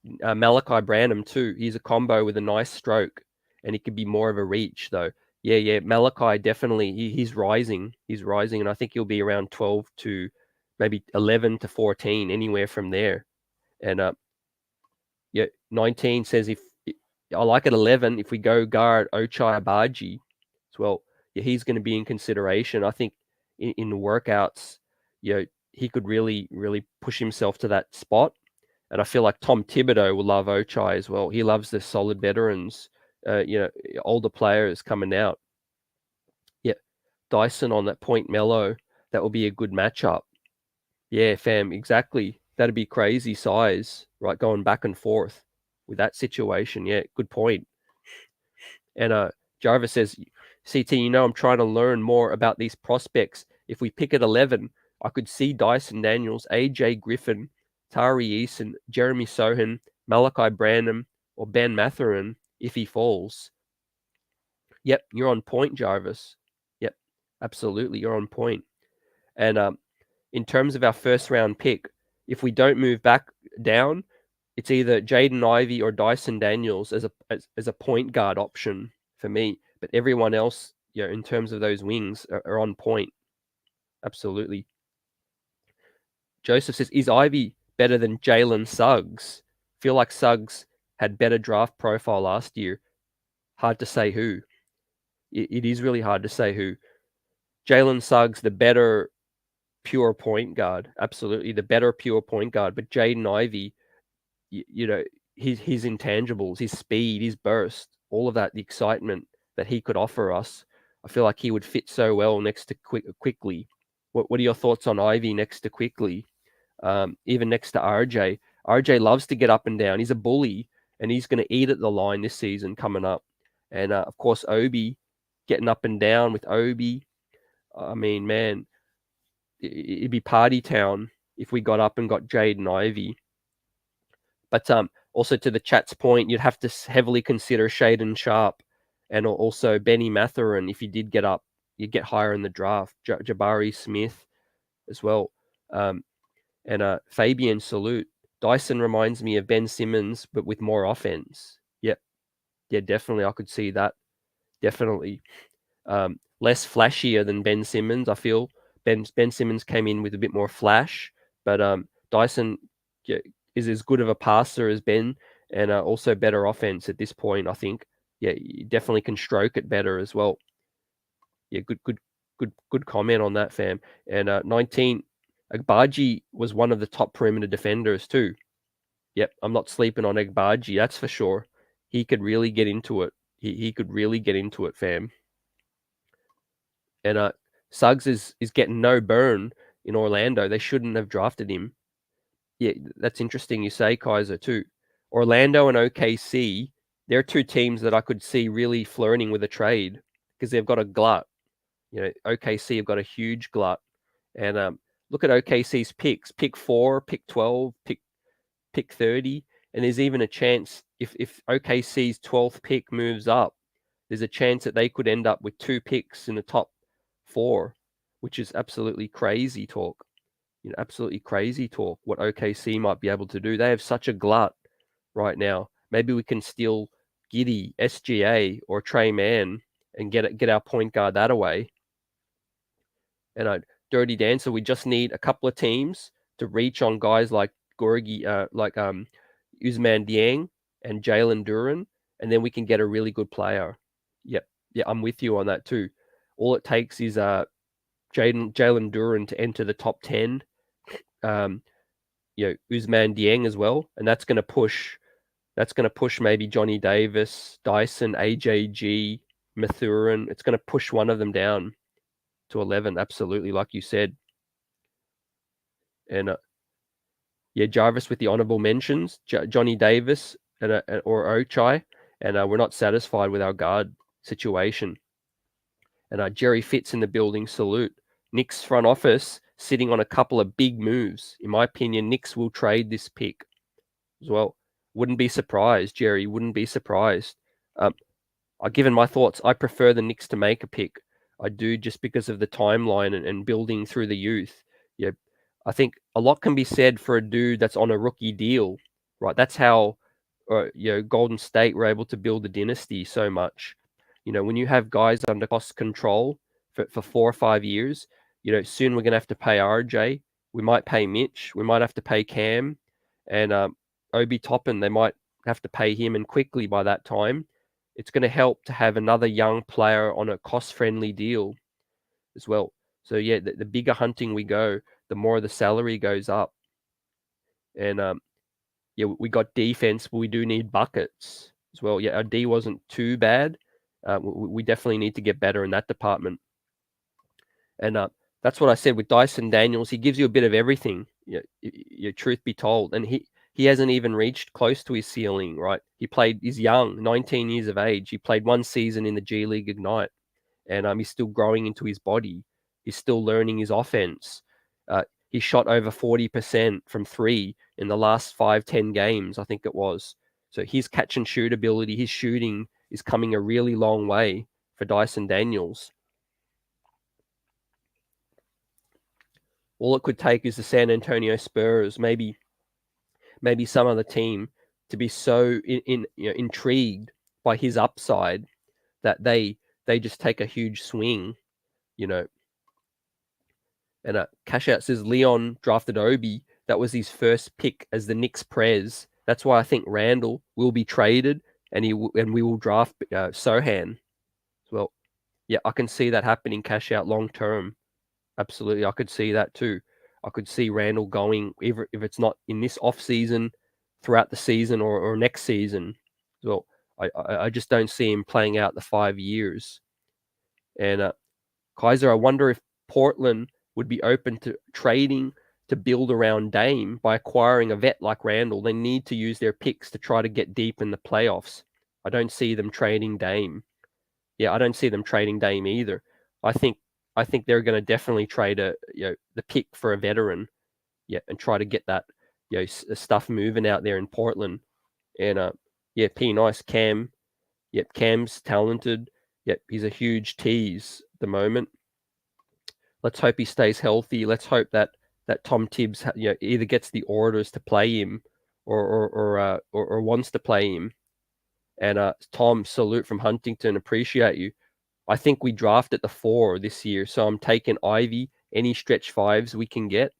Malachi Branham too. He's a combo with a nice stroke, and he could be more of a reach though. Yeah. Malachi definitely he's rising. He's rising, and I think he'll be around 12 to maybe 11 to 14, anywhere from there. And 19 says if I like at 11 if we go guard Ochai Abaji as well. Yeah, he's going to be in consideration. I think in the workouts, he could really, really push himself to that spot. And I feel like Tom Thibodeau will love Ochai as well. He loves the solid veterans, older players coming out. Yeah, Dyson on that point mellow, that will be a good matchup. Yeah, fam, exactly. That'd be crazy size, right? Going back and forth with that situation. Yeah, good point. And Jarvis says, CT, I'm trying to learn more about these prospects. If we pick at 11, I could see Dyson Daniels, AJ Griffin, Tari Eason, Jeremy Sohan, Malachi Branham, or Ben Mathurin if he falls. Yep, you're on point, Jarvis. Yep, absolutely, you're on point. And in terms of our first round pick, if we don't move back down, it's either Jaden Ivey or Dyson Daniels as a point guard option for me. But everyone else, in terms of those wings, are on point. Absolutely. Joseph says, is Ivey better than Jalen Suggs? Feel like Suggs had better draft profile last year. Hard to say who. It is really hard to say who. Jalen Suggs, the better pure point guard. Absolutely, the better pure point guard. But Jaden Ivey, his intangibles, his speed, his burst, all of that, the excitement that he could offer us, I feel like he would fit so well next to Quickly. What are your thoughts on Ivey next to Quickly? Even next to RJ. RJ loves to get up and down. He's a bully, and he's going to eat at the line this season coming up. And of course, Obi, getting up and down with Obi. I mean, man, it'd be party town if we got up and got Jaden Ivey. But also to the chat's point, you'd have to heavily consider Shaden Sharp and also Benny Mathurin if you did get up. You'd get higher in the draft. Jabari Smith as well. And Fabian Salute. Dyson reminds me of Ben Simmons, but with more offense. Yep. Yeah, definitely. I could see that. Definitely. Less flashier than Ben Simmons, I feel. Ben Simmons came in with a bit more flash, but Dyson is as good of a passer as Ben, and also better offense at this point, I think. Yeah, you definitely can stroke it better as well. Yeah, good comment on that, fam. And 19, Agbaji was one of the top perimeter defenders too. Yep, I'm not sleeping on Agbaji, that's for sure. He could really get into it. He could really get into it, fam. And Suggs is getting no burn in Orlando. They shouldn't have drafted him. Yeah, that's interesting you say, Kaiser, too. Orlando and OKC, they're two teams that I could see really flirting with a trade because they've got a glut. OKC have got a huge glut. And Look at OKC's picks: pick 4, pick 12, pick 30, and there's even a chance if OKC's 12th pick moves up, there's a chance that they could end up with 2 picks in the top 4, which is absolutely crazy talk. Absolutely crazy talk. What OKC might be able to do. They have such a glut right now. Maybe we can steal Giddy, SGA, or Trey Mann and get our point guard that away. And Dirty Dancer, we just need a couple of teams to reach on guys like Gorgie, Usman Dieng and Jalen Duren, and then we can get a really good player. Yep, yeah, I'm with you on that too. All it takes is Jalen Duren to enter the top 10. Usman Dieng as well, and that's going to push maybe Johnny Davis, Dyson, AJG, Mathurin. It's going to push one of them down to 11, absolutely, like you said. And Jarvis with the honorable mentions, Johnny Davis or Ochai, and we're not satisfied with our guard situation. And Jerry Fitz in the building, salute. Knicks front office sitting on a couple of big moves. In my opinion, Knicks will trade this pick as well. Wouldn't be surprised, Jerry. Wouldn't be surprised. Given my thoughts, I prefer the Knicks to make a pick. I do, just because of the timeline and building through the youth. Yeah, I think a lot can be said for a dude that's on a rookie deal, right? That's how Golden State were able to build a dynasty so much. When you have guys under cost control for 4 or 5 years, soon we're going to have to pay RJ. We might pay Mitch. We might have to pay Cam. And Obi Toppin, they might have to pay him, and quickly by that time. It's going to help to have another young player on a cost-friendly deal as well. So, yeah, the bigger hunting we go, the more the salary goes up. And, we got defense, but we do need buckets as well. Yeah, our D wasn't too bad. We definitely need to get better in that department. And that's what I said with Dyson Daniels. He gives you a bit of everything, truth be told. And he hasn't even reached close to his ceiling, right? He's young, 19 years of age. He played 1 season in the G League Ignite, and he's still growing into his body. He's still learning his offense. He shot over 40% from 3 in the last 5-10 games, I think it was. So his catch and shoot ability, his shooting is coming a really long way for Dyson Daniels. All it could take is the San Antonio Spurs, maybe some other team, to be so intrigued by his upside that they just take a huge swing, And Cash Out says Leon drafted Obi. That was his first pick as the Knicks prez. That's why I think Randall will be traded, and we will draft Sohan. Well, yeah, I can see that happening. Cash Out long term. Absolutely, I could see that too. I could see Randall going, if it's not in this off season, throughout the season or next season. Well, I just don't see him playing out the 5 years. And Kaiser, I wonder if Portland would be open to trading to build around Dame by acquiring a vet like Randall. They need to use their picks to try to get deep in the playoffs. I don't see them trading Dame. Yeah, I don't see them trading Dame either. I think they're going to definitely trade the pick for a veteran, and try to get that stuff moving out there in Portland. And P nice Cam. Yep, Cam's talented. Yep, he's a huge tease at the moment. Let's hope he stays healthy. Let's hope that Tom Tibbs either gets the orders to play him or wants to play him. And Tom, salute from Huntington. Appreciate you. I think we drafted the 4 this year, so I'm taking Ivy, any stretch 5s we can get.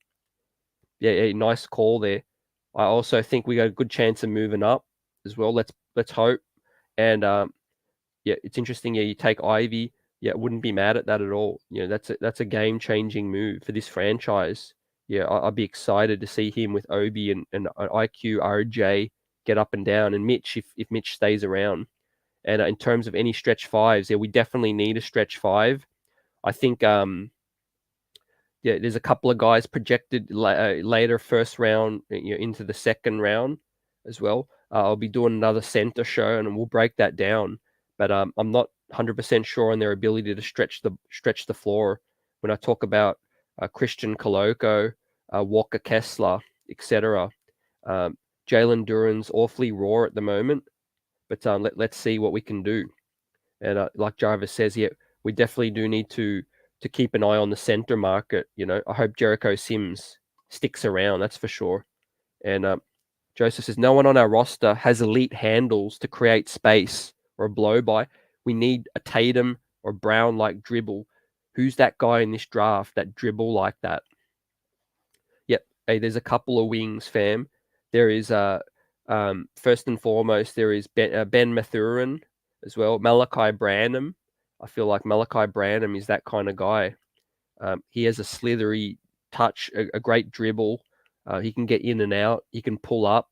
Yeah, nice call there. I also think we got a good chance of moving up as well. Let's hope. And it's interesting. Yeah, you take Ivy. Yeah, wouldn't be mad at that at all. That's a game-changing move for this franchise. Yeah, I'd be excited to see him with Obi and IQ, RJ get up and down, and Mitch if Mitch stays around. And in terms of any stretch 5s, we definitely need a stretch 5. I think there's a couple of guys projected later first round, into the second round as well. I'll be doing another center show, and we'll break that down. But I'm not 100% sure on their ability to stretch the floor. When I talk about Christian Koloko, Walker Kessler, etc. Jalen Duran's awfully raw at the moment, but let's see what we can do. And like Jarvis says, yeah, we definitely do need to keep an eye on the center market. I hope Jericho Sims sticks around. That's for sure. And Joseph says no one on our roster has elite handles to create space or a blow by. We need a Tatum or Brown like dribble. Who's that guy in this draft that dribble like that? Yep. Hey, there's a couple of wings, fam. There is first and foremost there is Ben Mathurin as well. Malachi Branham. I feel like Malachi Branham is that kind of guy. He has a slithery touch, a great dribble. He can get in and out. He can pull up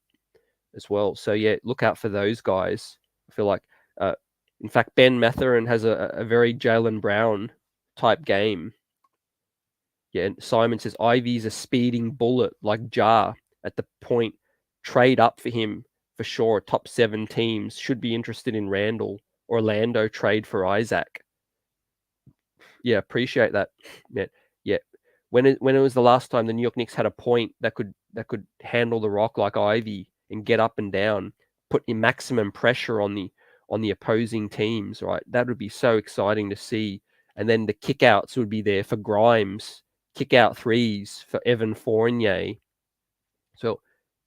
as well. So yeah, look out for those guys. I feel like, in fact, Ben Mathurin has a very Jaylen Brown type game. Yeah, and Simon says Ivey's a speeding bullet like Jar at the point. Trade up for him for sure. Top 7 teams should be interested in Randall. Orlando trade for Isaac. Yeah, appreciate that. Yeah. When it was the last time the New York Knicks had a point that could handle the rock like Ivey and get up and down, put in maximum pressure on the opposing teams, right? That would be so exciting to see. And then the kickouts would be there for Grimes, kick out threes for Evan Fournier. So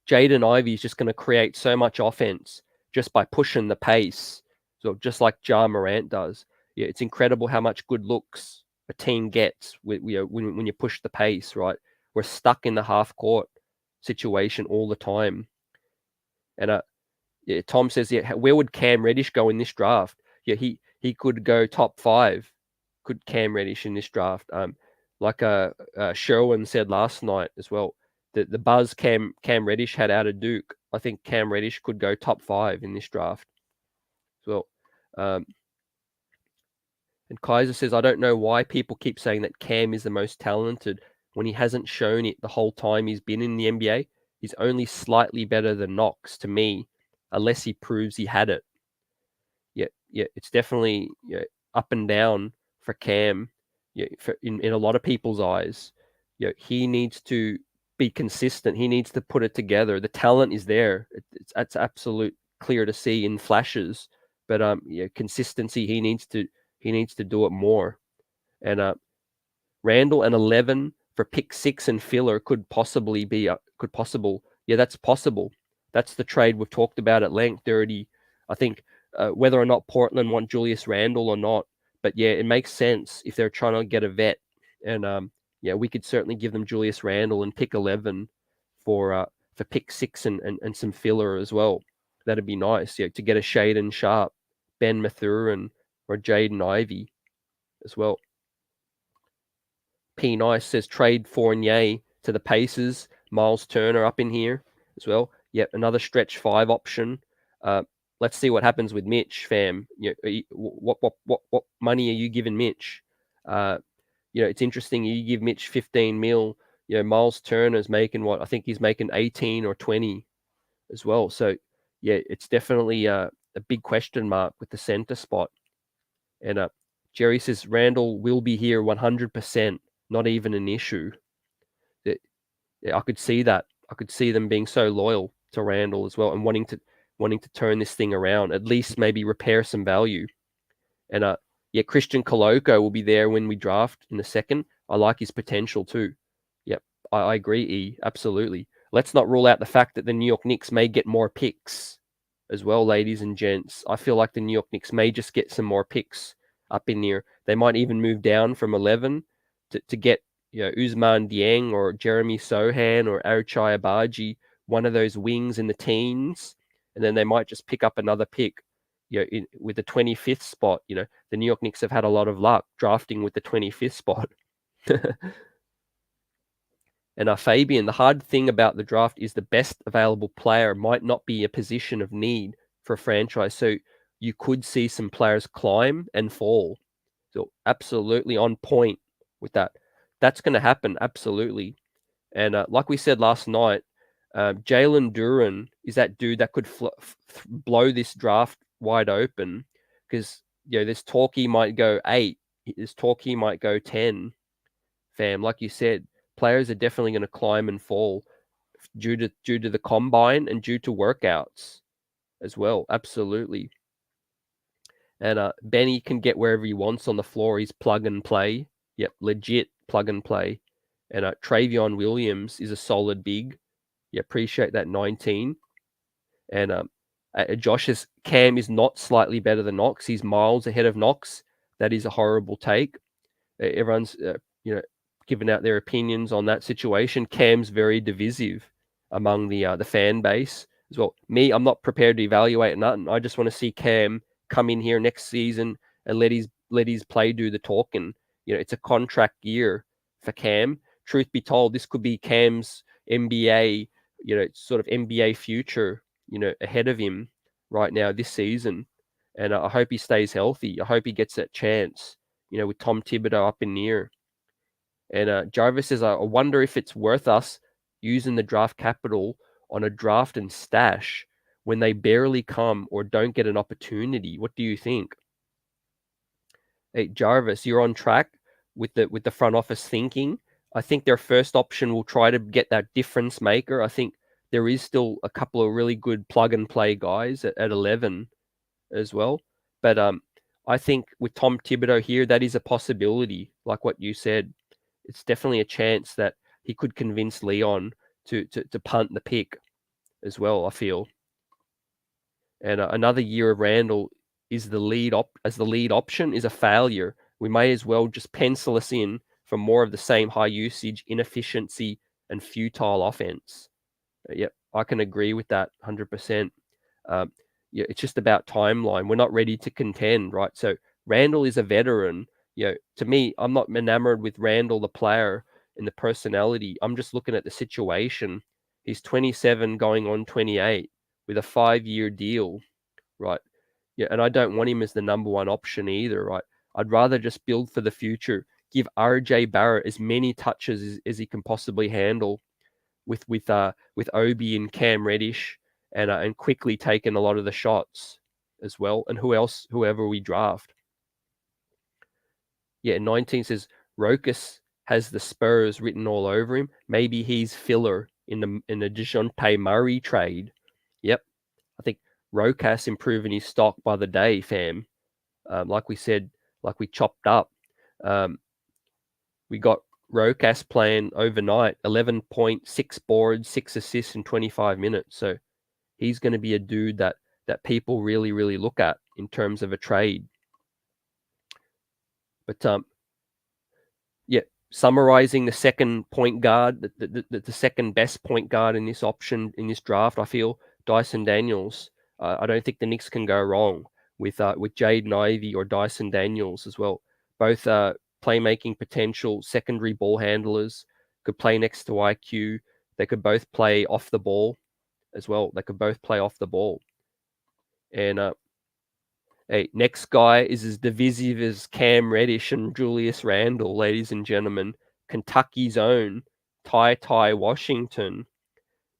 Jaden Ivey is just going to create so much offense just by pushing the pace. So just like Ja Morant does. Yeah, it's incredible how much good looks a team gets when you push the pace, right? We're stuck in the half court situation all the time. And yeah, Tom says, yeah, where would Cam Reddish go in this draft? Yeah, he could go top 5. Could Cam Reddish in this draft? Like Sherwin said last night as well. The buzz Cam Reddish had out of Duke. I think Cam Reddish could go top 5 in this draft as well. And Kaiser says, I don't know why people keep saying that Cam is the most talented when he hasn't shown it the whole time he's been in the NBA. He's only slightly better than Knox to me, unless he proves he had it. Yeah, it's definitely up and down for Cam. Yeah, in a lot of people's eyes, he needs to be consistent. He needs to put it together. The talent is there. It's absolute clear to see in flashes, but consistency. He needs to do it more. And Randall and 11 for pick 6 and filler could possibly be Yeah, that's possible. That's the trade we've talked about at length, Dirty. I think whether or not Portland want Julius Randle or not, but yeah, it makes sense if they're trying to get a vet. And yeah, we could certainly give them Julius Randle and pick 11 for pick 6 and some filler as well. That'd be nice, to get a Shaedon Sharpe, Ben Mathurin, or Jaden Ivey as well. P Nice says trade Fournier to the Pacers. Miles Turner up in here as well. Yep, another stretch 5 option. Let's see what happens with Mitch, fam. What money are you giving Mitch? It's interesting. You give Mitch 15 mil. Miles Turner's making what? I think he's making 18 or 20 as well. So yeah, it's definitely a big question mark with the center spot. And Jerry says Randall will be here 100%. Not even an issue. Yeah, I could see that. I could see them being so loyal to Randall as well and wanting to turn this thing around, at least maybe repair some value. And yeah, Christian Koloko will be there when we draft in a second. I like his potential too. Yep, I agree, E. Absolutely. Let's not rule out the fact that the New York Knicks may get more picks as well, ladies and gents. I feel like the New York Knicks may just get some more picks up in there. They might even move down from 11 to get Ousmane Dieng or Jeremy Sohan or Ochai Agbaji, one of those wings in the teens, and then they might just pick up another pick with the 25th spot. The New York Knicks have had a lot of luck drafting with the 25th spot. And Fabian, the hard thing about the draft is the best available player might not be a position of need for a franchise. So you could see some players climb and fall. So absolutely on point with that. That's going to happen, absolutely. And like we said last night, Jalen Duran is that dude that could blow this draft wide open because there's talk he might go 8. There's talk he might go 10 fam. Like you said, players are definitely going to climb and fall due to the combine and due to workouts as well. Absolutely. And Benny can get wherever he wants on the floor. He's plug and play. Yep, legit plug and play. And Travion Williams is a solid big. Yeah, appreciate that 19. And Josh's Cam is not slightly better than Knox. He's miles ahead of Knox. That is a horrible take. Everyone's giving out their opinions on that situation. Cam's very divisive among the fan base as well. Me, I'm not prepared to evaluate nothing. I just want to see Cam come in here next season and let his play do the talking. It's a contract year for Cam. Truth be told, this could be Cam's NBA, sort of NBA future, ahead of him right now this season. And I hope he stays healthy. I hope he gets that chance, with Tom Thibodeau up in near. And Jarvis says, I wonder if it's worth us using the draft capital on a draft and stash when they barely come or don't get an opportunity. What do you think? Hey, Jarvis, you're on track with the front office thinking. I think their first option will try to get that difference maker. I think there is still a couple of really good plug and play guys at 11 as well. But I think with Tom Thibodeau here, that is a possibility. Like what you said, it's definitely a chance that he could convince Leon to punt the pick as well, I feel. And another year of Randall is the lead option is a failure. We may as well just pencil us in for more of the same high usage, inefficiency, and futile offense. Yep, I can agree with that 100%. It's just about timeline. We're not ready to contend, right? So Randall is a veteran. To me, I'm not enamored with Randall, the player, and the personality. I'm just looking at the situation. He's 27 going on 28 with a 5-year deal, right? Yeah, and I don't want him as the number one option either, right? I'd rather just build for the future, give RJ Barrett as many touches as he can possibly handle with Obi and Cam Reddish, and quickly taking a lot of the shots as well. And whoever we draft. Yeah, 19 says Rokas has the Spurs written all over him. Maybe he's filler in the DeJounte Murray trade. Yep, I think Rokas improving his stock by the day, fam. Like we said, like we chopped up. We got Rokas playing overnight, 11.6 boards, 6 assists in 25 minutes. So he's going to be a dude that people really, really look at in terms of a trade. But yeah, summarizing the second point guard, the second best point guard in this option in this draft, I feel Dyson Daniels. I don't think the Knicks can go wrong with Jaden Ivey or Dyson Daniels as well. Both playmaking potential, secondary ball handlers, could play next to IQ. They could both play off the ball as well. They could both play off the ball. And hey, next guy is as divisive as Cam Reddish and Julius Randle, ladies and gentlemen. Kentucky's own TyTy Washington.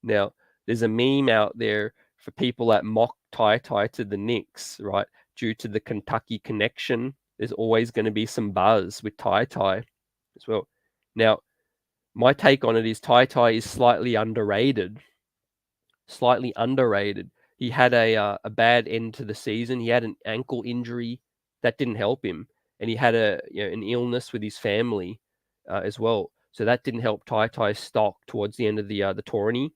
Now, there's a meme out there for people that mock TyTy to the Knicks, right? Due to the Kentucky connection, there's always going to be some buzz with TyTy as well. Now, my take on it is TyTy is slightly underrated. Slightly underrated. He had a bad end to the season. He had an ankle injury that didn't help him, and he had an illness with his family as well. So that didn't help TyTy's stock towards the end of the tourney,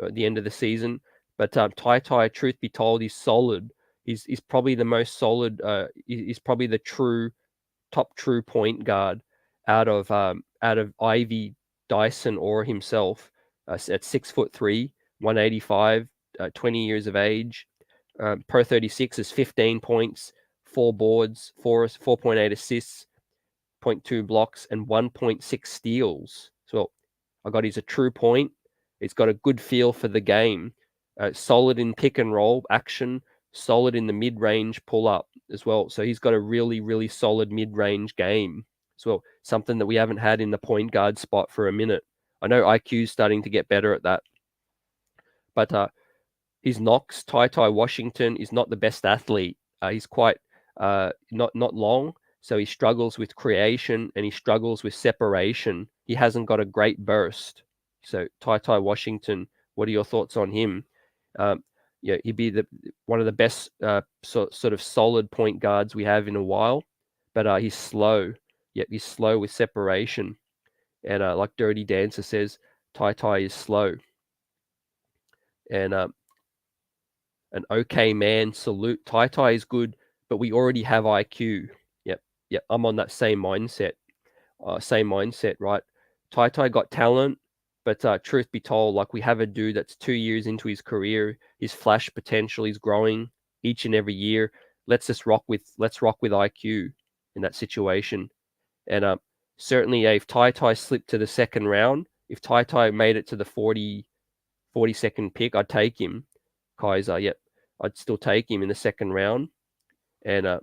at the end of the season. But TyTy, truth be told, he's solid. He's probably the most solid. He's probably the top true point guard out of Ivy, Dyson, or himself at 6'3", 185. 20 years of age. Per 36 is 15 points, 4 boards, 4.8 assists, 0.2 blocks, and 1.6 steals. So I got he's a true point. He's got a good feel for the game. Solid in pick and roll action, solid in the mid-range pull-up as well. So he's got a really, really solid mid-range game as well. Something that we haven't had in the point guard spot for a minute. I know IQ's starting to get better at that. But his Knox, TyTy Washington, is not the best athlete. He's quite not long, So he struggles with creation and he struggles with separation. He hasn't got a great burst. So TyTy Washington, what are your thoughts on him? Yeah, he'd be one of the best sort of solid point guards we have in a while, but he's slow. Yep, he's slow with separation. And like Dirty Dancer says, TyTy is slow. And an okay man, salute. TyTy is good, but we already have IQ. Yep, I'm on that same mindset. Right? TyTy got talent, but truth be told, like we have a dude that's 2 years into his career, his flash potential is growing each and every year. Let's rock with IQ in that situation. And certainly, if TyTy slipped to the second round, if TyTy made it to the 42nd pick, I'd take him. Kaiser, yep, I'd still take him in the second round. And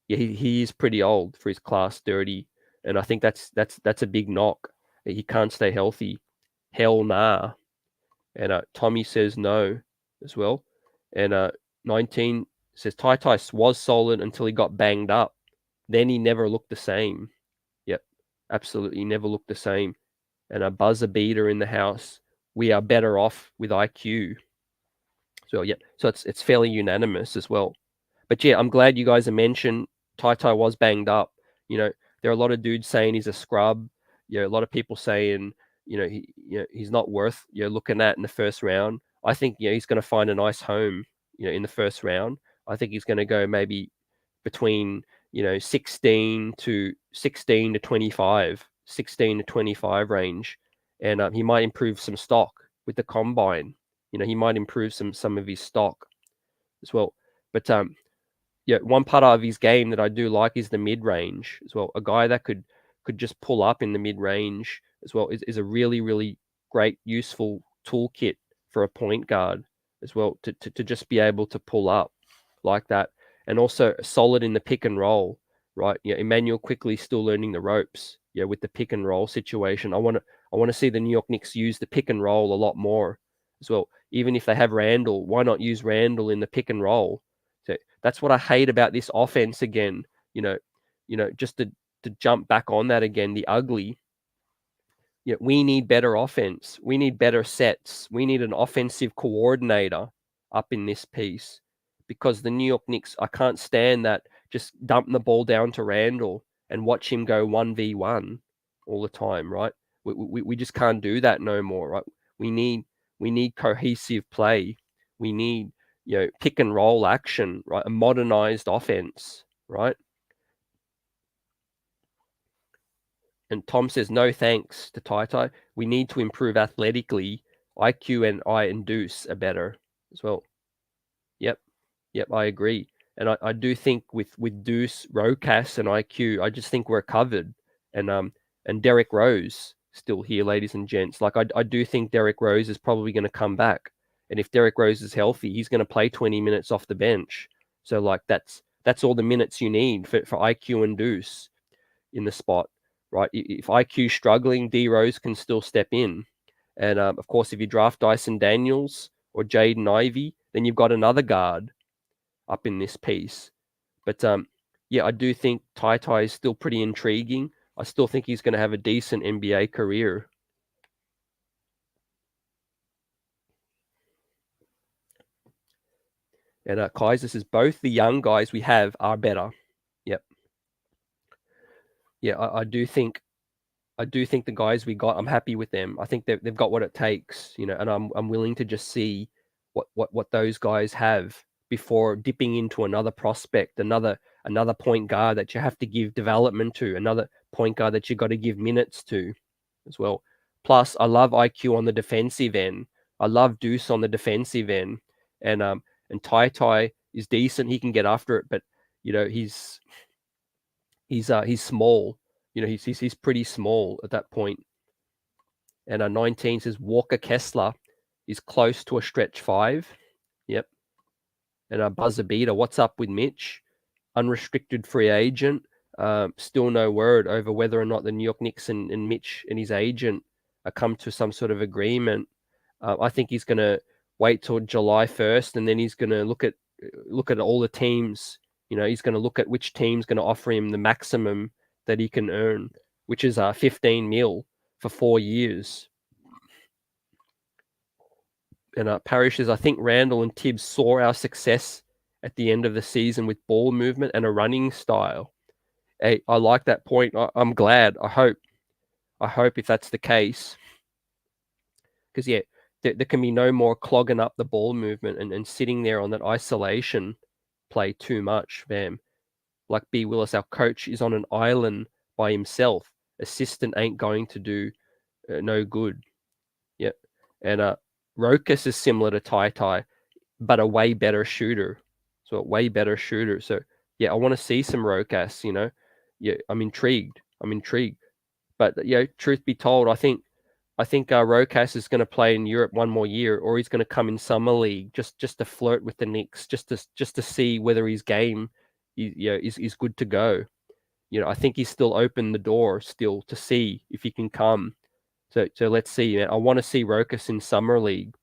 yeah, he is pretty old for his class 30, and I think that's a big knock. He can't stay healthy. Hell nah. And Tommy says no as well. And 19 says TyTy was solid until he got banged up. Then he never looked the same. Yep, absolutely never looked the same. And a buzzer beater in the house. We are better off with IQ. So yeah, so it's fairly unanimous as well. But yeah, I'm glad you guys have mentioned TyTy was banged up. There are a lot of dudes saying he's a scrub. A lot of people saying, he's not worth looking at in the first round. I think he's going to find a nice home, in the first round. I think he's going to go maybe between 16 to 25, 16 to 25 range, and he might improve some stock with the combine. He might improve some of his stock as well. But one part of his game that I do like is the mid range as well. A guy that could just pull up in the mid range as well is a really, really great, useful toolkit for a point guard as well to just be able to pull up like that. And also solid in the pick and roll, right? Emmanuel quickly still learning the ropes. With the pick and roll situation, I want to see the New York Knicks use the pick and roll a lot more as well. Even if they have Randall, why not use Randall in the pick and roll? So that's what I hate about this offense again. Just to jump back on that again, the ugly. We need better offense. We need better sets. We need an offensive coordinator up in this piece, because the New York Knicks, I can't stand that. Just dump the ball down to Randall and watch him go 1v1 all the time, right? We just can't do that no more, right? We need cohesive play. We need pick and roll action, right? A modernized offense, right? And Tom says, no thanks to TyTy. We need to improve athletically. IQ and I and Deuce are better as well. Yep, I agree. And I do think with Deuce, Rocas, and IQ, I just think we're covered. And Derrick Rose still here, ladies and gents. Like I do think Derrick Rose is probably going to come back. And if Derrick Rose is healthy, he's going to play 20 minutes off the bench. So like that's all the minutes you need for IQ and Deuce in the spot, right? If IQ's struggling, D Rose can still step in. And of course, if you draft Dyson Daniels or Jaden Ivey, then you've got another guard up in this piece. But yeah, I do think TyTy is still pretty intriguing. I still think he's going to have a decent NBA career. And Kaiser says both the young guys we have are better. Yep. Yeah, I do think the guys we got, I'm happy with them. I think they've got what it takes, and I'm willing to just see what those guys have before dipping into another prospect, another point guard that you have to give development to, another point guard that you got to give minutes to as well. Plus, I love IQ on the defensive end. I love Deuce on the defensive end, and TyTy is decent. He can get after it, but he's small. He's pretty small at that point. And 19 says Walker Kessler is close to a stretch 5. Yep. And buzzer beater, what's up with Mitch? Unrestricted free agent. Still no word over whether or not the New York Knicks and Mitch and his agent come to some sort of agreement. I think he's going to wait till July 1st, and then he's going to look at all the teams He's going to look at which team's going to offer him the maximum that he can earn, which is 15 mil for 4 years. And Parrish says, I think Randall and Tibbs saw our success at the end of the season with ball movement and a running style. Hey, I like that point. I'm glad. I hope if that's the case. Because, yeah, there can be no more clogging up the ball movement and sitting there on that isolation play too much, fam. Like B. Willis, our coach, is on an island by himself. Assistant ain't going to do no good. Yeah. And Rokas is similar to TyTy, but a way better shooter. So a way better shooter. So, yeah, I want to see some Rokas, Yeah, I'm intrigued. But, truth be told, I think Rokas is going to play in Europe one more year, or he's going to come in summer league just to flirt with the Knicks, just to see whether his game is good to go. I think he's still open the door still to see if he can come. So let's see. Man. I want to see Rokas in summer league.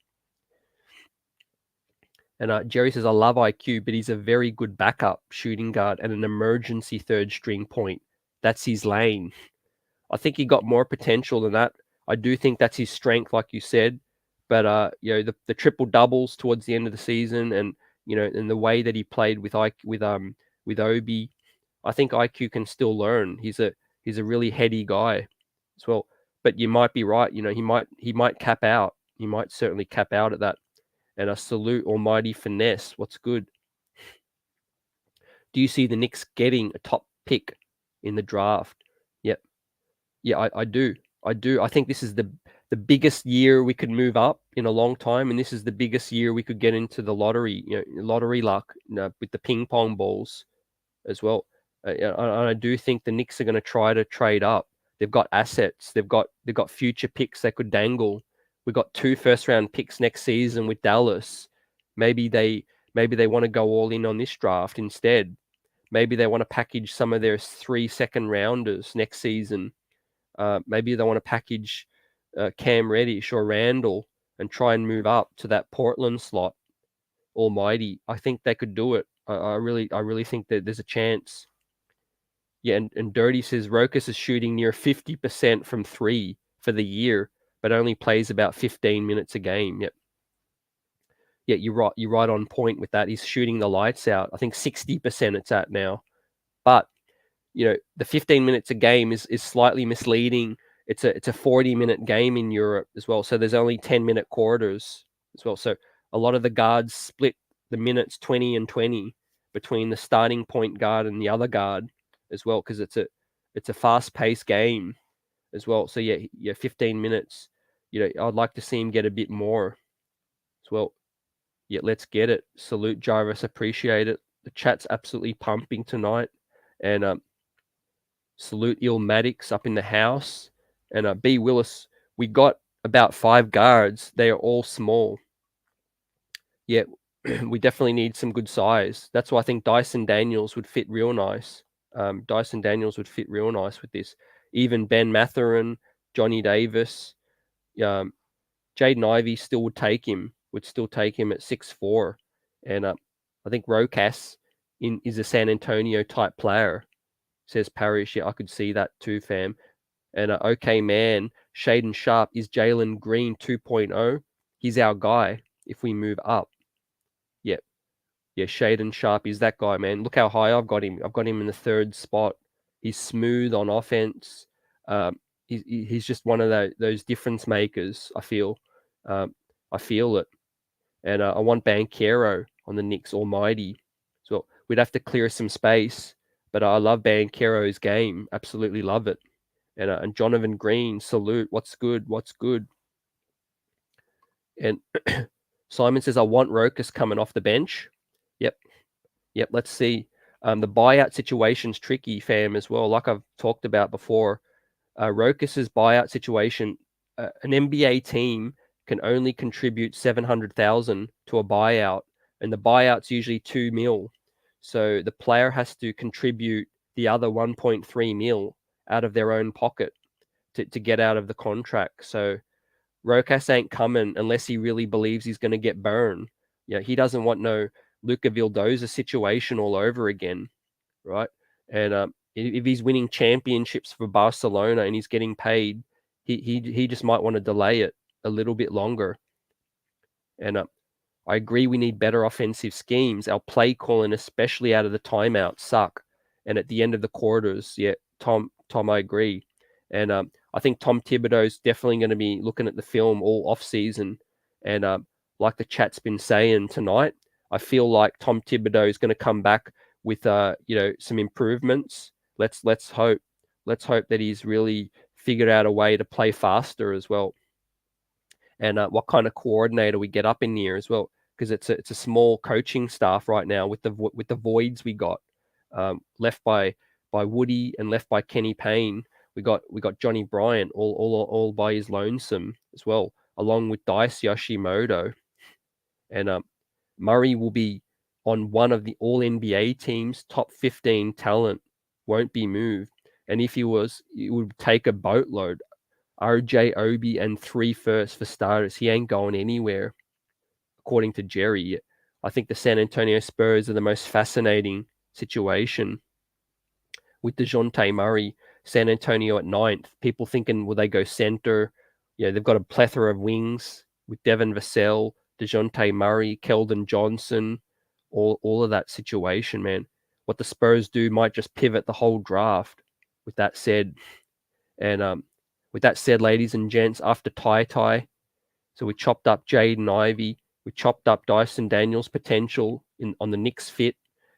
And Jerry says, I love IQ, but he's a very good backup shooting guard and an emergency third string point. That's his lane. I think he got more potential than that. I do think that's his strength, like you said. But the triple doubles towards the end of the season, and and the way that he played with Obi, I think IQ can still learn. He's a really heady guy as well. But you might be right. He might cap out. He might certainly cap out at that. And I salute Almighty Finesse. What's good? Do you see the Knicks getting a top pick in the draft? Yep. Yeah, I do. I think this is the biggest year we could move up in a long time, and this is the biggest year we could get into the lottery. Lottery luck with the ping pong balls as well. And I do think the Knicks are going to try to trade up. They've got assets. They've got future picks they could dangle. We've got 2 first-round picks next season with Dallas. Maybe they want to go all in on this draft instead. Maybe they want to package some of their 3 second-rounders next season. Maybe they want to package Cam Reddish or Randall and try and move up to that Portland slot. Almighty, I think they could do it. I really think that there's a chance. Yeah, and Dirty says Rokas is shooting near 50% from 3 for the year, but only plays about 15 minutes a game. Yep. Yeah, you're right on point with that. He's shooting the lights out. I think 60% it's at now. But the 15 minutes a game is slightly misleading. It's a 40-minute game in Europe as well. So there's only 10-minute quarters as well. So a lot of the guards split the minutes 20 and 20 between the starting point guard and the other guard as well, because it's a fast-paced game as well. So yeah, 15 minutes. I'd like to see him get a bit more as well. Yeah, let's get it. Salute Jarvis, appreciate it. The chat's absolutely pumping tonight, and salute Ilmatics up in the house, and B Willis. We got about 5 guards. They are all small. Yeah, we definitely need some good size. That's why I think Dyson Daniels would fit real nice. Dyson Daniels would fit real nice with this. Even Ben Mathurin, Johnny Davis, Jaden Ivey still would still take him at 6'4", and I think Rokas is a San Antonio type player. Says Parrish. Yeah, I could see that too, fam. And okay, man, Shaden Sharp is Jalen Green 2.0. He's our guy if we move up. Yeah, Shaden Sharp is that guy, man. Look how high I've got him. I've got him in the 3rd spot. He's smooth on offense. He's just one of those difference makers, I feel. I feel it. And I want Banchero on the Knicks Almighty. So we'd have to clear some space. But I love Banchero's game. Absolutely love it. And Jonathan Green, salute. What's good? And Simon says, I want Rokas coming off the bench. Yep. Let's see. The buyout situation's tricky, fam, as well. Like I've talked about before, Rokas's buyout situation, an NBA team can only contribute 700,000 to a buyout, and the buyout's usually 2 mil. So the player has to contribute the other 1.3 mil out of their own pocket to get out of the contract. So Rokas ain't coming unless he really believes he's going to get burned. He doesn't want no Luca Vildoza situation all over again, right? And if he's winning championships for Barcelona and he's getting paid, he just might want to delay it a little bit longer. And I agree we need better offensive schemes. Our play calling, especially out of the timeout, suck. And at the end of the quarters, yeah, Tom, I agree. And I think Tom Thibodeau's definitely going to be looking at the film all off season. And like the chat's been saying tonight, I feel like Tom Thibodeau is going to come back with some improvements. Let's hope that he's really figured out a way to play faster as well. And what kind of coordinator we get up in here as well, because it's a small coaching staff right now with the voids we got, left by Woody and left by Kenny Payne. We got Johnny Bryant all by his lonesome as well, along with Dice Yoshimoto, and Murray will be on one of the All NBA teams, top 15 talent, won't be moved, and if he was, it would take a boatload. RJ Obi and 3 firsts for starters. He ain't going anywhere, according to Jerry. I think the San Antonio Spurs are the most fascinating situation with DeJounte Murray. San Antonio at 9th. People thinking, will they go center? Yeah, they've got a plethora of wings with Devin Vassell, DeJounte Murray, Keldon Johnson, all of that situation, man. What the Spurs do might just pivot the whole draft. With that said, and ladies and gents, after TyTy, so we chopped up Jaden Ivey, we chopped up Dyson Daniels' potential on the Knicks fit,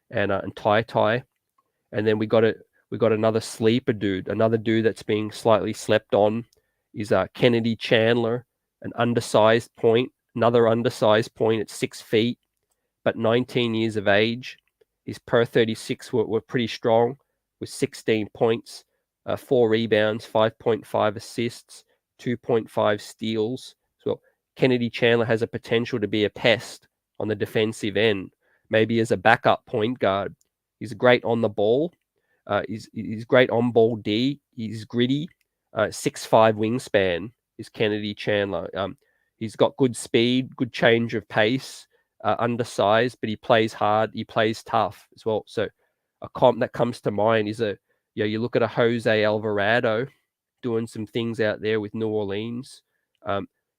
and TyTy, and then we got another sleeper dude, another dude that's being slightly slept on, is Kennedy Chandler, an undersized point, another undersized point at 6 feet, but 19 years of age. His per 36 were pretty strong, with 16 points, 4 rebounds, 5.5 assists, 2.5 steals. So Kennedy Chandler has a potential to be a pest on the defensive end, maybe as a backup point guard. He's great on the ball. He's great on ball D. He's gritty. 6'5" wingspan is Kennedy Chandler. He's got good speed, good change of pace, undersized, but he plays hard. He plays tough as well. So a comp that comes to mind is you look at a Jose Alvarado doing some things out there with New Orleans.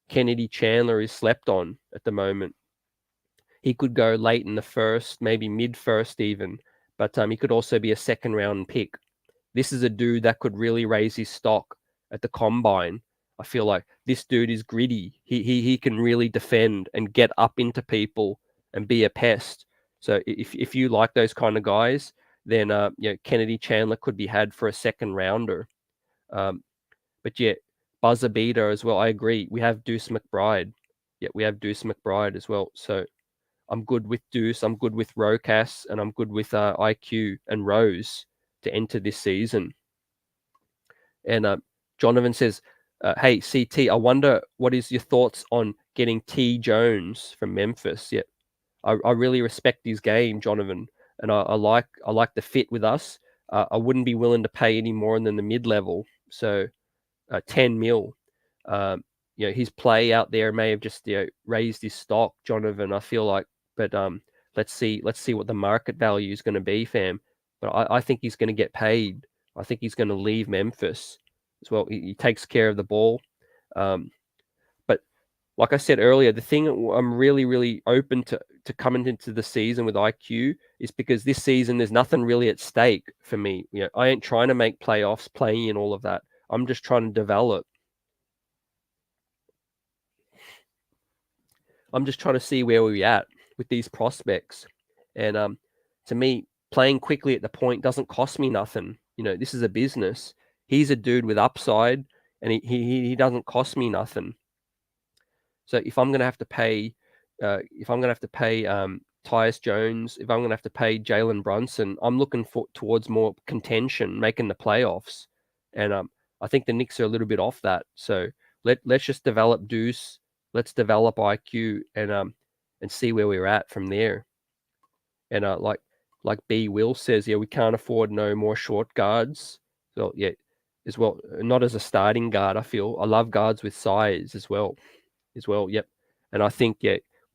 Kennedy Chandler is slept on at the moment. He could go late in the first, maybe mid-first even, but he could also be a second-round pick. This is a dude that could really raise his stock at the combine. I feel like this dude is gritty. He can really defend and get up into people and be a pest. So if you like those kind of guys, then Kennedy Chandler could be had for a second rounder. But yeah, buzzer beater as well. I agree. We have Deuce McBride. Yeah, we have Deuce McBride as well. So I'm good with Deuce. I'm good with Rocas, and I'm good with IQ and Rose to enter this season. And Jonathan says, hey, CT, I wonder what is your thoughts on getting T. Jones from Memphis? Yeah, I really respect his game, Jonathan, and I like the fit with us. I wouldn't be willing to pay any more than the mid-level, so 10 mil. His play out there may have just raised his stock, Jonathan. I feel like, but let's see what the market value is going to be, fam. But I think he's going to get paid. I think he's going to leave Memphis as well. He takes care of the ball. But like I said earlier, the thing I'm really, really open to coming into the season with IQ is because this season there's nothing really at stake for me. I ain't trying to make playoffs, playing in all of that. I'm just trying to develop. I'm just trying to see where we're at with these prospects. And to me, playing quickly at the point doesn't cost me nothing. This is a business. He's a dude with upside, and he doesn't cost me nothing. So if I'm going to have to pay, Tyus Jones, if I'm going to have to pay Jalen Brunson, I'm looking towards more contention, making the playoffs. And I think the Knicks are a little bit off that. So let's just develop Deuce. Let's develop IQ and see where we're at from there. And like B Will says, yeah, we can't afford no more short guards. So yeah, as well, not as a starting guard. I love guards with size as well. Yep. And I think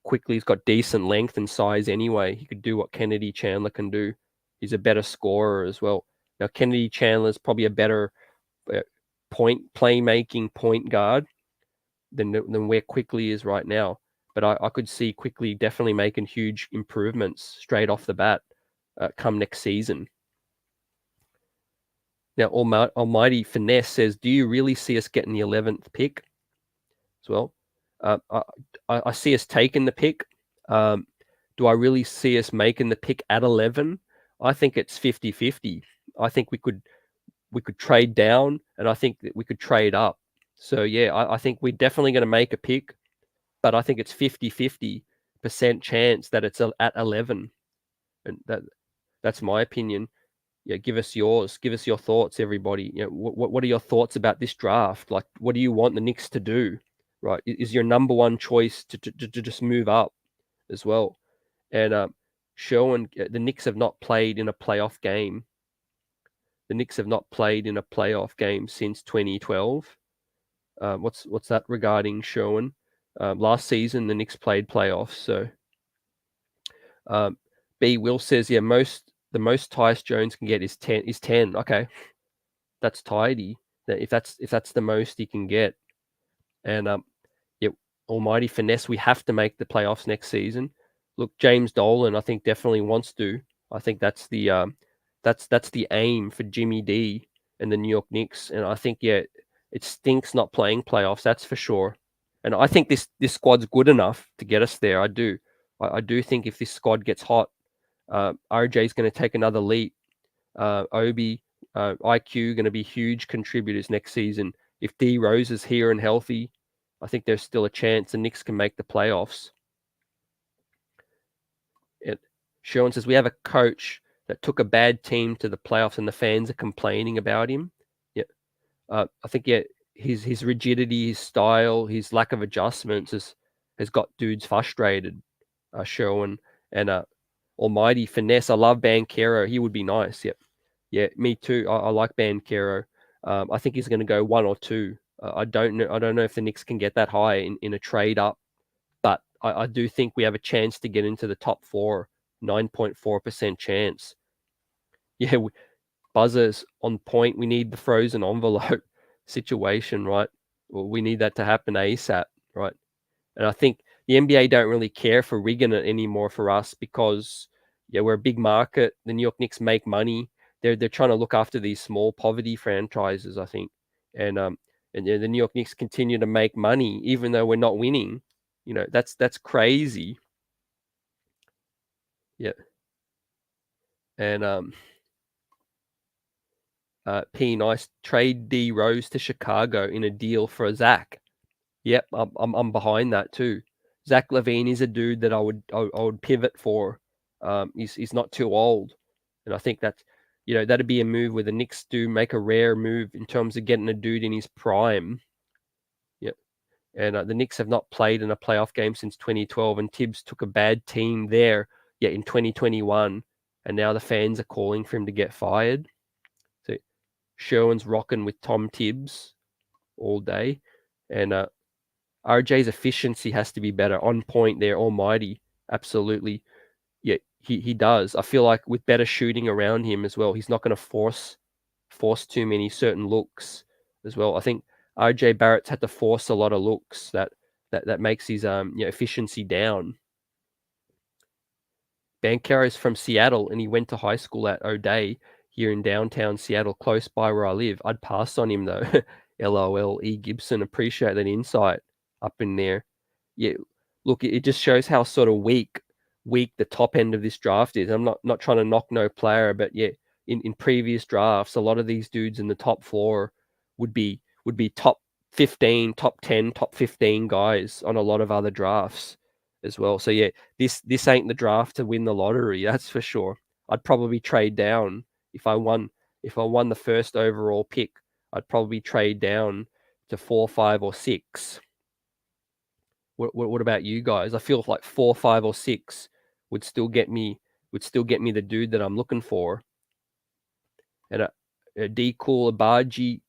Quickly's got decent length and size anyway. He could do what Kennedy Chandler can do. He's a better scorer as well. Now, Kennedy Chandler's probably a better playmaking point guard than where Quickly is right now. But I could see Quickly definitely making huge improvements straight off the bat come next season. Now, Almighty Finesse says, do you really see us getting the 11th pick as well? I see us taking the pick. Do I really see us making the pick at 11? I think it's 50-50. I think we could trade down, and I think that we could trade up. So, yeah, I think we're definitely going to make a pick, but I think it's 50-50% chance that it's at 11. And that's my opinion. Yeah, give us yours. Give us your thoughts, everybody. You know, what are your thoughts about this draft? Like, what do you want the Knicks to do? Right? Is your number one choice to just move up as well? And Sherwin, the Knicks have not played in a playoff game. The Knicks have not played in a playoff game since 2012. What's that regarding, Sherwin? Last season, the Knicks played playoffs. So, B. Will says, yeah, the most Tyus Jones can get is 10. Okay, that's tidy. If that's the most he can get, and yeah, Almighty Finesse, we have to make the playoffs next season. Look, James Dolan, I think definitely wants to. I think that's the aim for Jimmy D and the New York Knicks, and I think it stinks not playing playoffs. That's for sure. And I think this squad's good enough to get us there. I do. I do think if this squad gets hot, RJ is going to take another leap. Obi, IQ going to be huge contributors next season. If D Rose is here and healthy, I think there's still a chance the Knicks can make the playoffs. Sherwin says, we have a coach that took a bad team to the playoffs and the fans are complaining about him. Yeah, I think his rigidity, his style, his lack of adjustments has got dudes frustrated. Sherwin and Almighty Finesse. I love Banchero. He would be nice. Yep. Yeah, me too. I like Banchero. I think he's going to go 1 or 2. I don't know if the Knicks can get that high in a trade up, but I do think we have a chance to get into the top 4. 9.4% chance. Yeah, Buzzers on point. We need the frozen envelope situation, right? Well, we need that to happen ASAP, right? And I think the NBA don't really care for rigging it anymore for us because, yeah, we're a big market. The New York Knicks make money. They're trying to look after these small poverty franchises, I think. And the New York Knicks continue to make money even though we're not winning. You know, that's crazy. Yeah. And P nice trade D Rose to Chicago in a deal for a Zach. Yep, I'm behind that too. Zach LaVine is a dude that I would pivot for. He's not too old, and I think that's that'd be a move where the Knicks do make a rare move in terms of getting a dude in his prime. Yep, and the Knicks have not played in a playoff game since 2012, and Tibbs took a bad team there. Yet in 2021, and now the fans are calling for him to get fired. So Sherwin's rocking with Tom Tibbs all day, and RJ's efficiency has to be better. On point there, Almighty. Absolutely. Yeah, he does. I feel like with better shooting around him as well, he's not going to force too many certain looks as well. I think RJ Barrett's had to force a lot of looks that makes his efficiency down. Banchero is from Seattle and he went to high school at O'Day here in downtown Seattle, close by where I live. I'd pass on him though. LOL. E. Gibson, appreciate that insight up in there. Yeah, look, it just shows how sort of weak the top end of this draft is. I'm not trying to knock no player, but yeah, in previous drafts, a lot of these dudes in the top 4 would be top 15, top 10, top 15 guys on a lot of other drafts as well. So yeah, this ain't the draft to win the lottery, that's for sure. I'd probably trade down if I won the first overall pick. I'd probably trade down to 4, 5, or 6. What about you guys? I feel like 4, 5, or 6 would still get me the dude that I'm looking for. And a D Cool, Abaji,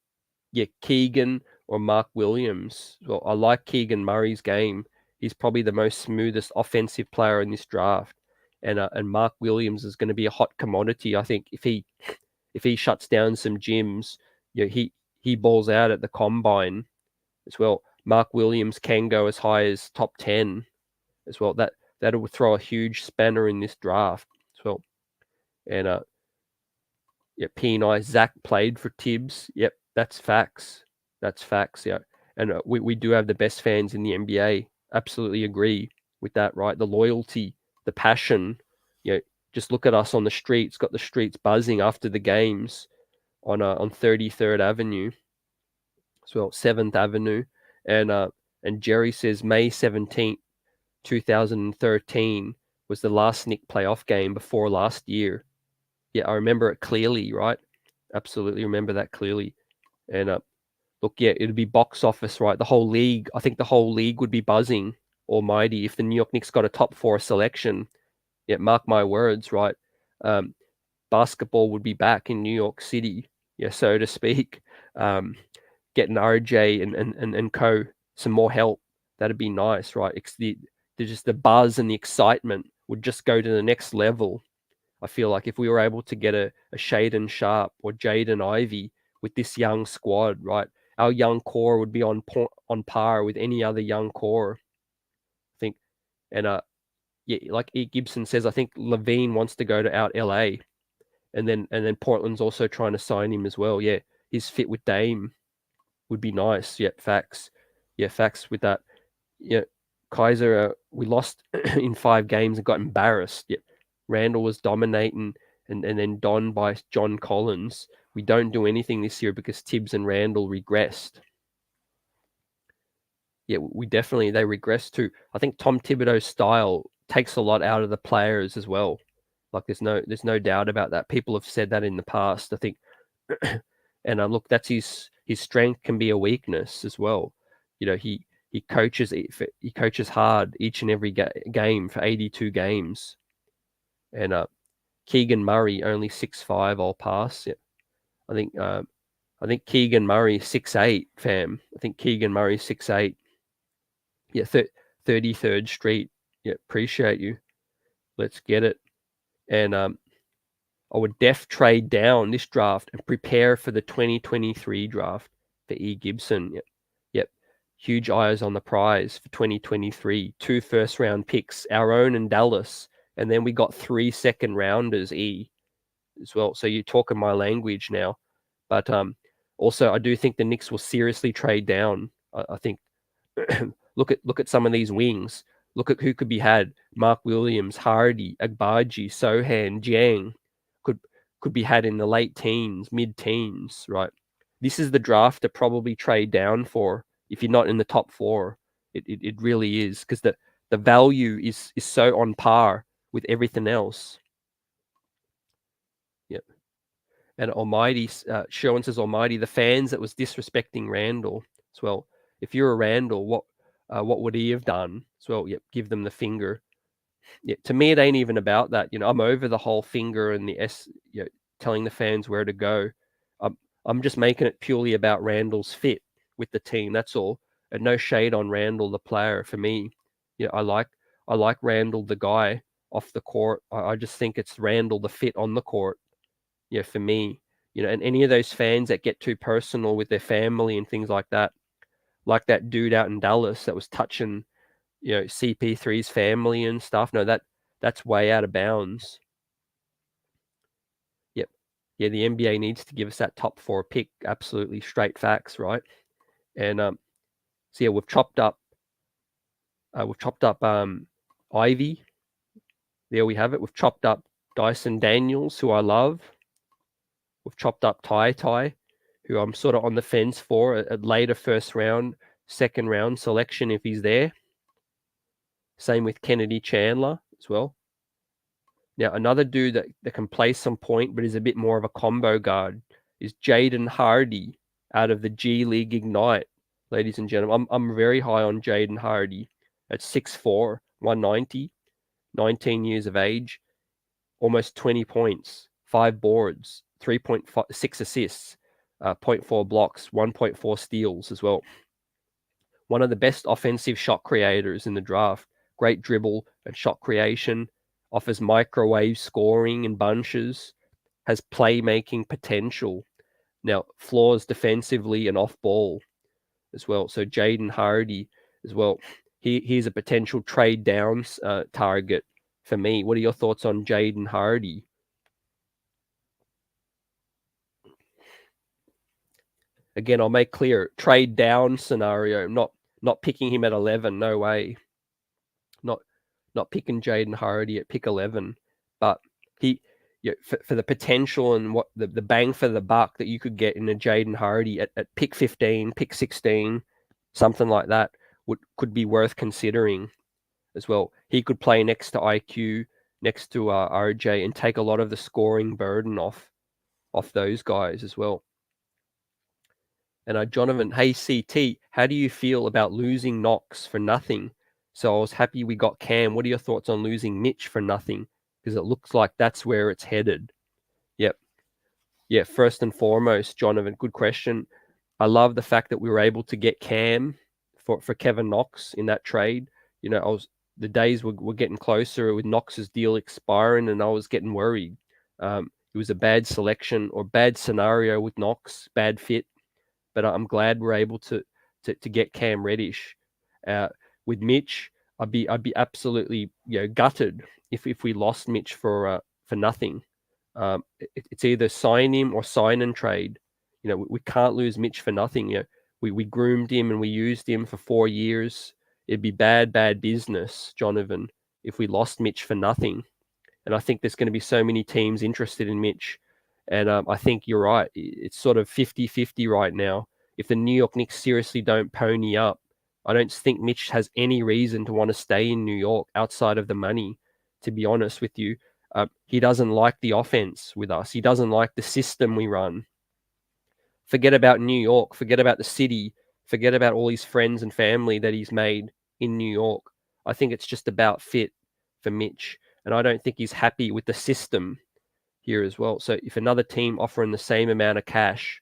yeah, Keegan or Mark Williams. Well, I like Keegan Murray's game. he's probably the most smoothest offensive player in this draft. And Mark Williams is going to be a hot commodity. I think if he shuts down some gyms, he balls out at the combine as well. Mark Williams can go as high as top 10 as well. That will throw a huge spanner in this draft as well. And P&I, Zach played for Tibbs. Yep, that's facts. That's facts. Yeah, and we do have the best fans in the NBA. Absolutely agree with that. Right, the loyalty, the passion. Just look at us on the streets. Got the streets buzzing after the games on 33rd Avenue as well, 7th Avenue, and Jerry says May 17th, 2013 was the last Knicks playoff game before last year. Yeah, I remember it clearly, right? Absolutely remember that clearly. And look, yeah, it'd be box office, right? The whole league, I think the whole league would be buzzing almighty if the New York Knicks got a top 4 selection. Yeah, mark my words, right? Basketball would be back in New York City, yeah, so to speak. Getting RJ and co some more help, that'd be nice, right? Just the buzz and the excitement would just go to the next level. I feel like if we were able to get a Shaden Sharp or Jaden Ivey with this young squad, right, our young core would be on par with any other young core, I think. And yeah, like E. Gibson says, I think Levine wants to go to out LA, and then Portland's also trying to sign him as well. Yeah, his fit with Dame would be nice. Yeah, facts. Yeah, facts with that. Yeah, Kaiser, we lost in 5 games and got embarrassed. Yeah, Randall was dominating and then donned by John Collins. We don't do anything this year because Tibbs and Randall regressed. Yeah, they regressed too. I think Tom Thibodeau's style takes a lot out of the players as well. Like there's no doubt about that. People have said that in the past, I think. And look, that's his strength can be a weakness as well. He coaches hard each and every game for 82 games. And Keegan Murray only 6'5", all pass. Yeah. I think Keegan Murray 6'8", fam. I think Keegan Murray 6'8". Yeah, 33rd Street. Yeah, appreciate you. Let's get it. And I would trade down this draft and prepare for the 2023 draft for E. Gibson. Yep. Huge eyes on the prize for 2023. 2 first-round picks, our own and Dallas. And then we got 3 second-rounders, E, as well. So you're talking my language now. But also, I do think the Knicks will seriously trade down. I think look at some of these wings. Look at who could be had. Mark Williams, Hardy, Agbaji, Sohan, Jiang could be had in the late teens, mid-teens, right? This is the draft to probably trade down for if you're not in the top 4. It really is, because the value is so on par with everything else. Yep. And Almighty, Sherwin says, Almighty, the fans that was disrespecting Randall as well. If you're a Randall, what would he have done? So, well, yep, give them the finger. Yeah, to me, it ain't even about that. I'm over the whole finger and the telling the fans where to go. I'm just making it purely about Randall's fit with the team. That's all. And no shade on Randall, the player. For me, I like Randall, the guy off the court. I just think it's Randall, the fit on the court. Yeah, for me, and any of those fans that get too personal with their family and things like that dude out in Dallas that was touching, CP3's family and stuff. No, that's way out of bounds. Yep. Yeah, the NBA needs to give us that top 4 pick. Absolutely straight facts, right? And so yeah, we've chopped up Ivy. There we have it. We've chopped up Dyson Daniels, who I love. We've chopped up TyTy, who I'm sort of on the fence for a later first round, second round selection if he's there. Same with Kennedy Chandler as well. Now, another dude that can play some point but is a bit more of a combo guard is Jaden Hardy out of the G League Ignite, ladies and gentlemen. I'm very high on Jaden Hardy at 6'4", 190, 19 years of age, almost 20 points, 5 boards, 3.6 assists, 0.4 blocks, 1.4 steals as well. one of the best offensive shot creators in the draft. Great dribble and shot creation, offers microwave scoring in bunches, has playmaking potential. Now, flaws defensively and off ball as well. So Jaden Hardy as well. He's a potential trade downs target for me. What are your thoughts on Jaden Hardy? Again, I'll make clear, trade down scenario, not picking him at 11. No way. Not picking Jaden Hardy at pick 11, but he, for the potential and what the bang for the buck that you could get in a Jaden Hardy at pick 15, pick 16, something like that could be worth considering as well. He could play next to IQ, next to RJ, and take a lot of the scoring burden off those guys as well. And Jonathan, hey CT, how do you feel about losing Knox for nothing? So I was happy we got Cam. What are your thoughts on losing Mitch for nothing? Because it looks like that's where it's headed. Yep. Yeah, first and foremost, Jonathan, good question. I love the fact that we were able to get Cam for Kevin Knox in that trade. The days were getting closer with Knox's deal expiring, and I was getting worried. It was a bad selection or bad scenario with Knox, bad fit. But I'm glad we're able to get Cam Reddish. With Mitch, I'd be absolutely gutted if we lost Mitch for nothing. It's either sign him or sign and trade. We can't lose Mitch for nothing. We groomed him and we used him for 4 years. It'd be bad business, Jonathan, if we lost Mitch for nothing. And I think there's going to be so many teams interested in Mitch. And I think you're right. It's sort of 50-50 right now. If the New York Knicks seriously don't pony up, I don't think Mitch has any reason to want to stay in New York outside of the money, to be honest with you. He doesn't like the offense with us. He doesn't like the system we run. Forget about New York. Forget about the city. Forget about all his friends and family that he's made in New York. I think it's just about fit for Mitch. And I don't think he's happy with the system here as well. So if another team offering the same amount of cash,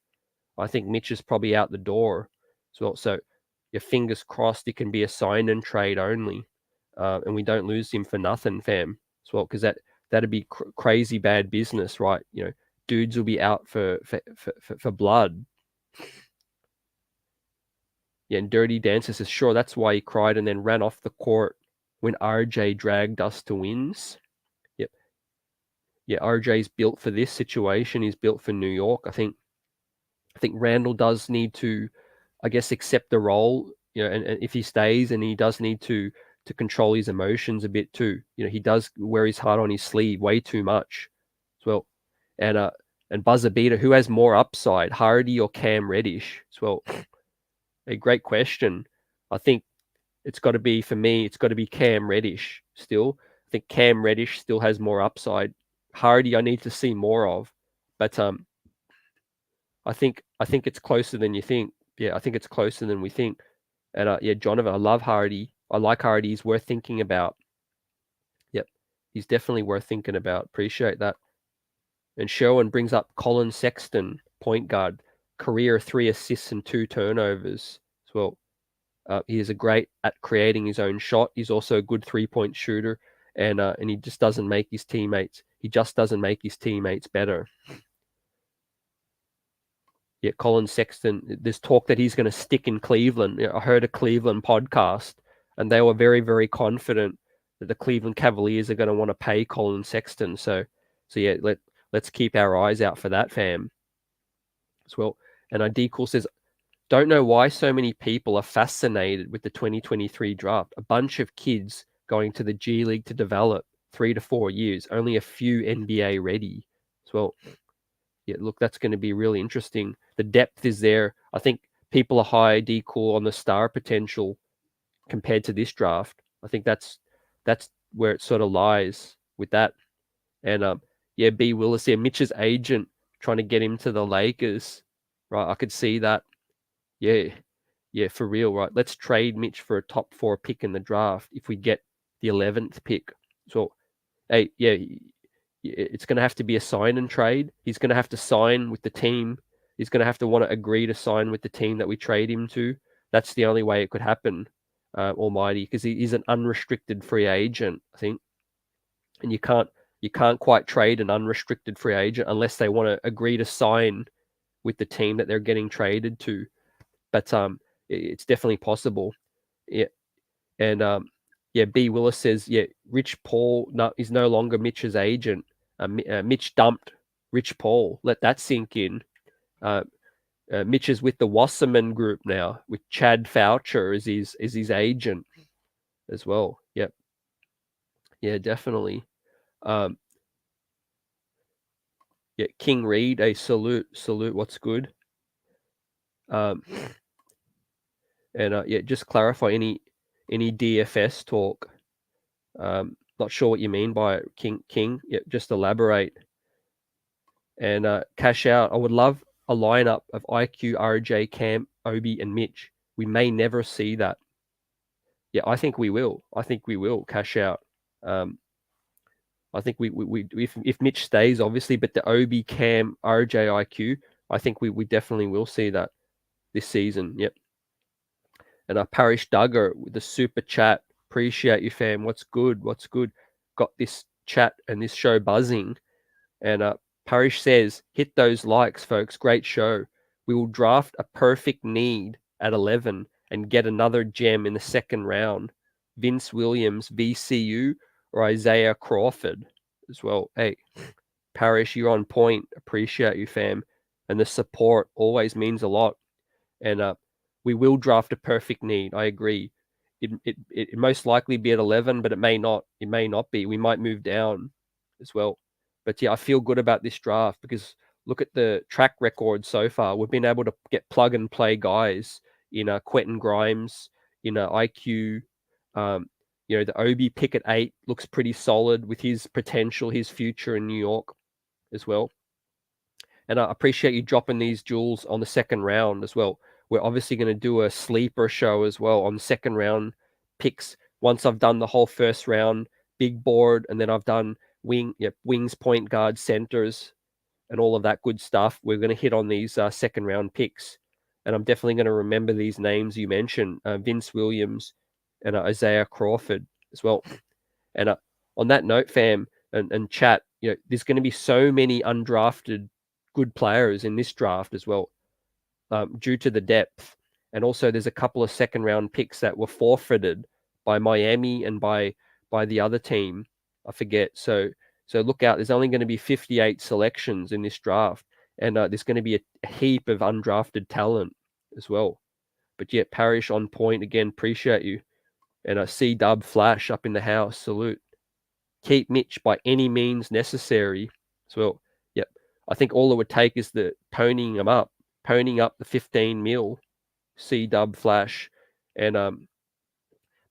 I think Mitch is probably out the door as well. So your fingers crossed it can be a sign and trade only, and we don't lose him for nothing, fam, as well, because that'd be crazy bad business, right? Dudes will be out for blood. Yeah, and Dirty Dancer says, sure, that's why he cried and then ran off the court when RJ dragged us to wins. Yep. Yeah, RJ's built for this situation. He's built for New York. I think Randall does need to, I guess, accept the role, and if he stays, and he does need to control his emotions a bit too. He does wear his heart on his sleeve way too much as well. And buzzer beater, who has more upside, Hardy or Cam Reddish as well? A great question. I think it's got to be, for me, it's got to be Cam Reddish still. I think Cam Reddish still has more upside. Hardy, I need to see more of, but I think it's closer than you think. Yeah, I think it's closer than we think. And yeah, Jonathan, I love Hardy. I like Hardy. He's worth thinking about. Yep, he's definitely worth thinking about. Appreciate that. And Sherwin brings up Colin Sexton, point guard, career 3 assists and 2 turnovers as well. He is great at creating his own shot. He's also a good 3-point shooter, and he just doesn't make his teammates. He just doesn't make his teammates better. Yeah, Colin Sexton, there's talk that he's going to stick in Cleveland. I heard a Cleveland podcast, and they were very, very confident that the Cleveland Cavaliers are going to want to pay Colin Sexton. So yeah, let's keep our eyes out for that, fam, as well. And Cool says, don't know why so many people are fascinated with the 2023 draft. A bunch of kids going to the G League to develop 3 to 4 years, only a few NBA ready as well. Yeah, look, that's going to be really interesting. The depth is there. I think people are high Cool on the star potential compared to this draft. I think that's where it sort of lies with that. And yeah, B Willis here, Mitch's agent trying to get him to the Lakers. Right, I could see that. Yeah, for real, right? Let's trade Mitch for a top 4 pick in the draft if we get the 11th pick. So, hey, yeah, it's going to have to be a sign and trade. He's going to have to sign with the team. He's going to have to want to agree to sign with the team that we trade him to. that's the only way it could happen, Almighty, because he's an unrestricted free agent, I think, and you can't quite trade an unrestricted free agent unless they want to agree to sign with the team that they're getting traded to. But it's definitely possible. Yeah, and yeah, B Willis says, yeah, Rich Paul is no longer Mitch's agent. Mitch dumped Rich Paul. Let that sink in. Mitch is with the Wasserman Group now, with Chad Foucher as his agent as well. Yep. Yeah, definitely. Yeah, King Reed, a salute. What's good? And yeah, just clarify any DFS talk. Not sure what you mean by it, King. Yeah, just elaborate. And cash out. I would love a lineup of IQ, RJ, Cam, Obi, and Mitch. We may never see that. Yeah, I think we will. Cash out. I think we if Mitch stays, obviously, but the Obi, Cam, RJ, IQ, I think we definitely will see that this season. Yep. And Parish Duggar with the super chat. Appreciate you, fam. What's good? Got this chat and this show buzzing. And Parish says, hit those likes, folks. Great show. We will draft a perfect need at 11 and get another gem in the second round. Vince Williams, VCU, or Isaiah Crawford as well. Hey, Parish, you're on point. Appreciate you, fam. And the support always means a lot. And we will draft a perfect need. I agree. It most likely be at 11, but it may not. It may not be. We might move down as well. But yeah, I feel good about this draft because look at the track record so far. We've been able to get plug and play guys in Quentin Grimes, in IQ. The Obi pick at 8 looks pretty solid with his potential, his future in New York as well. And I appreciate you dropping these jewels on the second round as well. We're obviously going to do a sleeper show as well on the second round picks. Once I've done the whole first round big board, and then I've done wings, point guard, centers, and all of that good stuff, we're going to hit on these second round picks. And I'm definitely going to remember these names you mentioned, Vince Williams and Isaiah Crawford as well. And on that note, fam, and chat, there's going to be so many undrafted good players in this draft as well, due to the depth. And also there's a couple of second round picks that were forfeited by Miami and by the other team. I forget. So look out. There's only going to be 58 selections in this draft. And there's going to be a heap of undrafted talent as well. But yeah, Parish on point again. Appreciate you. And C-Dub Flash up in the house. Salute. Keep Mitch by any means necessary as well. Yep. I think all it would take is the ponying up the 15 mil, C-Dub Flash, and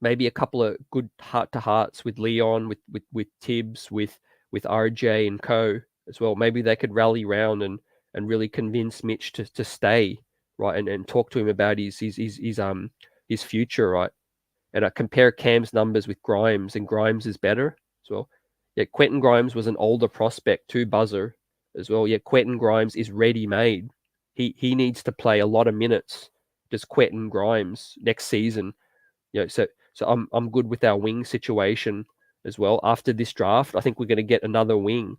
maybe a couple of good heart-to-hearts with Leon, with Tibbs, with RJ and co as well. Maybe they could rally round and really convince Mitch to stay, right, and talk to him about his future, right, and compare Cam's numbers with Grimes, and Grimes is better as well. Yeah, Quentin Grimes was an older prospect too, buzzer as well. Yeah, Quentin Grimes is ready-made. He needs to play a lot of minutes, just Quentin Grimes next season. So I'm good with our wing situation as well. After this draft, I think we're going to get another wing.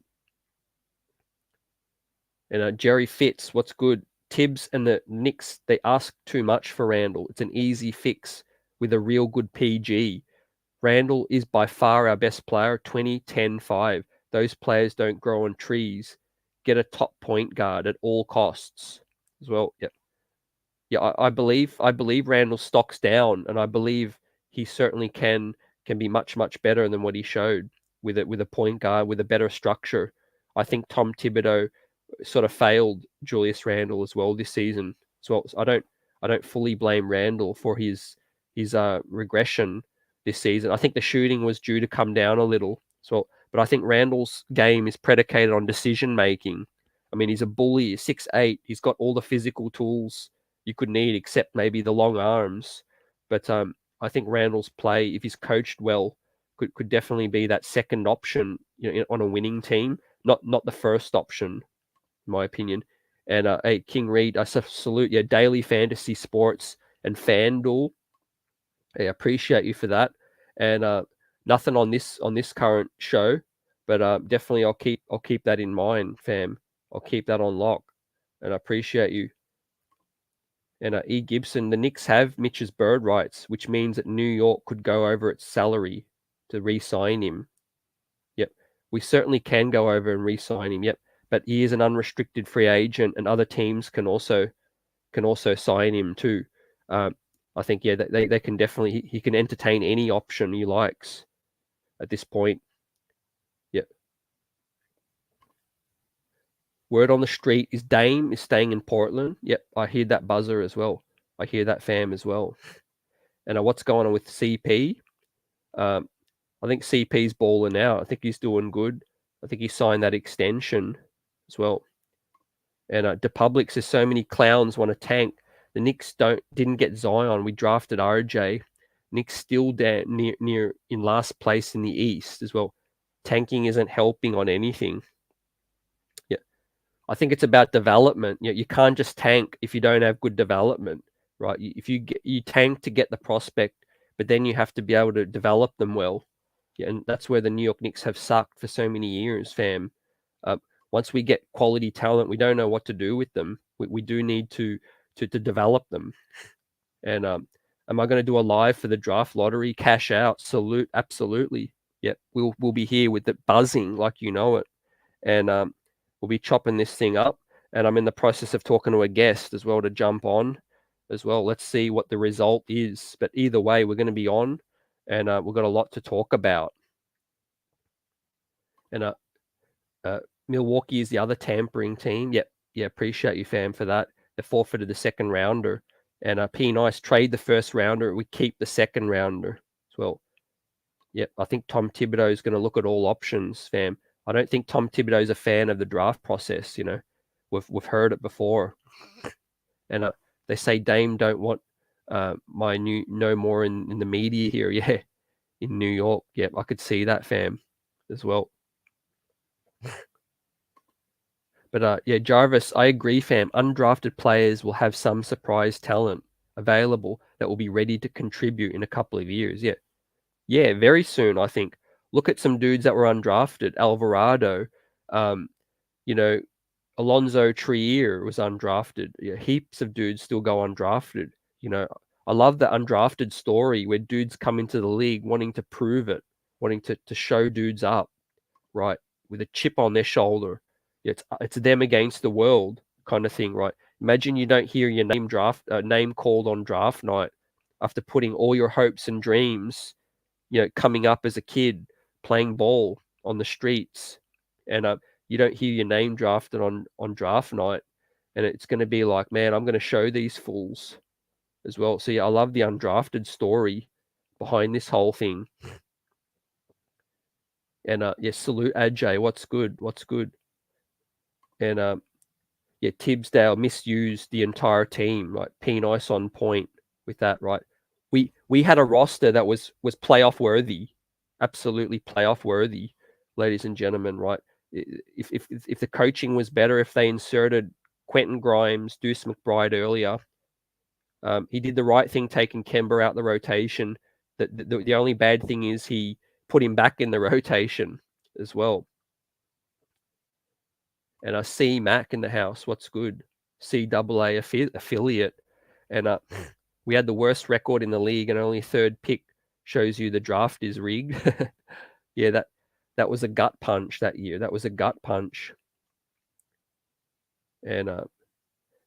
And Jerry Fitz, what's good? Tibbs and the Knicks, they ask too much for Randall. It's an easy fix with a real good PG. Randall is by far our best player, 20, 10, 5. Those players don't grow on trees. Get a top point guard at all costs as well. Yep. Yeah, I believe Randall's stock's down, and I believe he certainly can be much better than what he showed with a point guard with a better structure. I think Tom Thibodeau sort of failed Julius Randle as well this season. So I don't fully blame Randle for his regression this season. I think the shooting was due to come down a little. But I think Randle's game is predicated on decision making. I mean, he's a bully, 6'8". He's got all the physical tools you could need, except maybe the long arms. But I think Randle's play, if he's coached well, could definitely be that second option, on a winning team, not the first option, in my opinion. And hey, King Reed, I salute you. Daily Fantasy Sports and FanDuel. I appreciate you for that. And nothing on this current show, but definitely I'll keep that in mind, fam. I'll keep that on lock, and I appreciate you. And E. Gibson, the Knicks have Mitch's bird rights, which means that New York could go over its salary to re-sign him. Yep, we certainly can go over and re-sign him. Yep, but he is an unrestricted free agent, and other teams can also sign him too. I think they can definitely he can entertain any option he likes at this point. Yep. Word on the street is Dame is staying in Portland. Yep, I hear that buzzer as well. I hear that fam as well. And what's going on with CP? I think CP's balling out. I think he's doing good. I think he signed that extension as well. And DePublic says so many clowns want to tank. The Knicks didn't get Zion. We drafted RJ. Knicks still near in last place in the East as well. Tanking isn't helping on anything. Yeah, I think it's about development. You can't just tank if you don't have good development, right? If you tank to get the prospect, but then you have to be able to develop them well. Yeah, and that's where the New York Knicks have sucked for so many years, fam. Once we get quality talent, we don't know what to do with them. We do need to develop them. And am I going to do a live for the draft lottery? Cash out, salute, absolutely. Yep, we'll be here with it buzzing like you know it, and we'll be chopping this thing up. And I'm in the process of talking to a guest as well to jump on as well. Let's see what the result is. But either way, we're going to be on, and we've got a lot to talk about. And Milwaukee is the other tampering team. Yep. Yeah, appreciate you, fam, for that. They forfeited the second rounder. And P. Nice trade the first rounder. We keep the second rounder as well. Yep, I think Tom Thibodeau is going to look at all options, fam. I don't think Tom Thibodeau is a fan of the draft process. We've heard it before. And they say Dame don't want no more in the media here. Yeah, in New York. Yep, I could see that, fam, as well. But yeah, Jarvis, I agree, fam. Undrafted players will have some surprise talent available that will be ready to contribute in a couple of years. Yeah, very soon, I think. Look at some dudes that were undrafted. Alvarado, Alonzo Trier was undrafted. Yeah, heaps of dudes still go undrafted. I love the undrafted story where dudes come into the league wanting to prove it, wanting to show dudes up, right, with a chip on their shoulder. It's them against the world kind of thing, right? Imagine you don't hear your name called on draft night after putting all your hopes and dreams, coming up as a kid playing ball on the streets, and you don't hear your name drafted on draft night, and it's going to be like, man, I'm going to show these fools as well. So yeah, I love the undrafted story behind this whole thing. And yeah, salute Ajay. What's good? And yeah, Tibbsdale misused the entire team. Like P Nice on point with that, right? We had a roster that was playoff worthy, absolutely playoff worthy, ladies and gentlemen, right? If the coaching was better, if they inserted Quentin Grimes, Deuce McBride earlier, he did the right thing taking Kemba out the rotation. The only bad thing is he put him back in the rotation as well. And I see Mac in the house. What's good? CAA affiliate. And we had the worst record in the league and only third pick. Shows you the draft is rigged. Yeah, that was a gut punch that year. That was a gut punch. And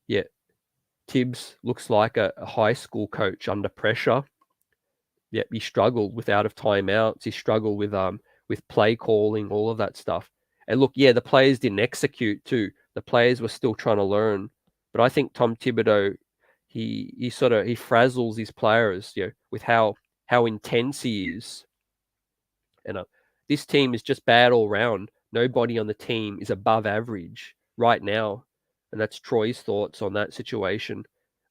yeah, Tibbs looks like a high school coach under pressure. Yeah, he struggled with out of timeouts. He struggled with play calling, all of that stuff. And look, yeah, the players didn't execute too. The players were still trying to learn. But I think Tom Thibodeau, he frazzles his players, with how intense he is. And this team is just bad all round. Nobody on the team is above average right now. And that's Troy's thoughts on that situation.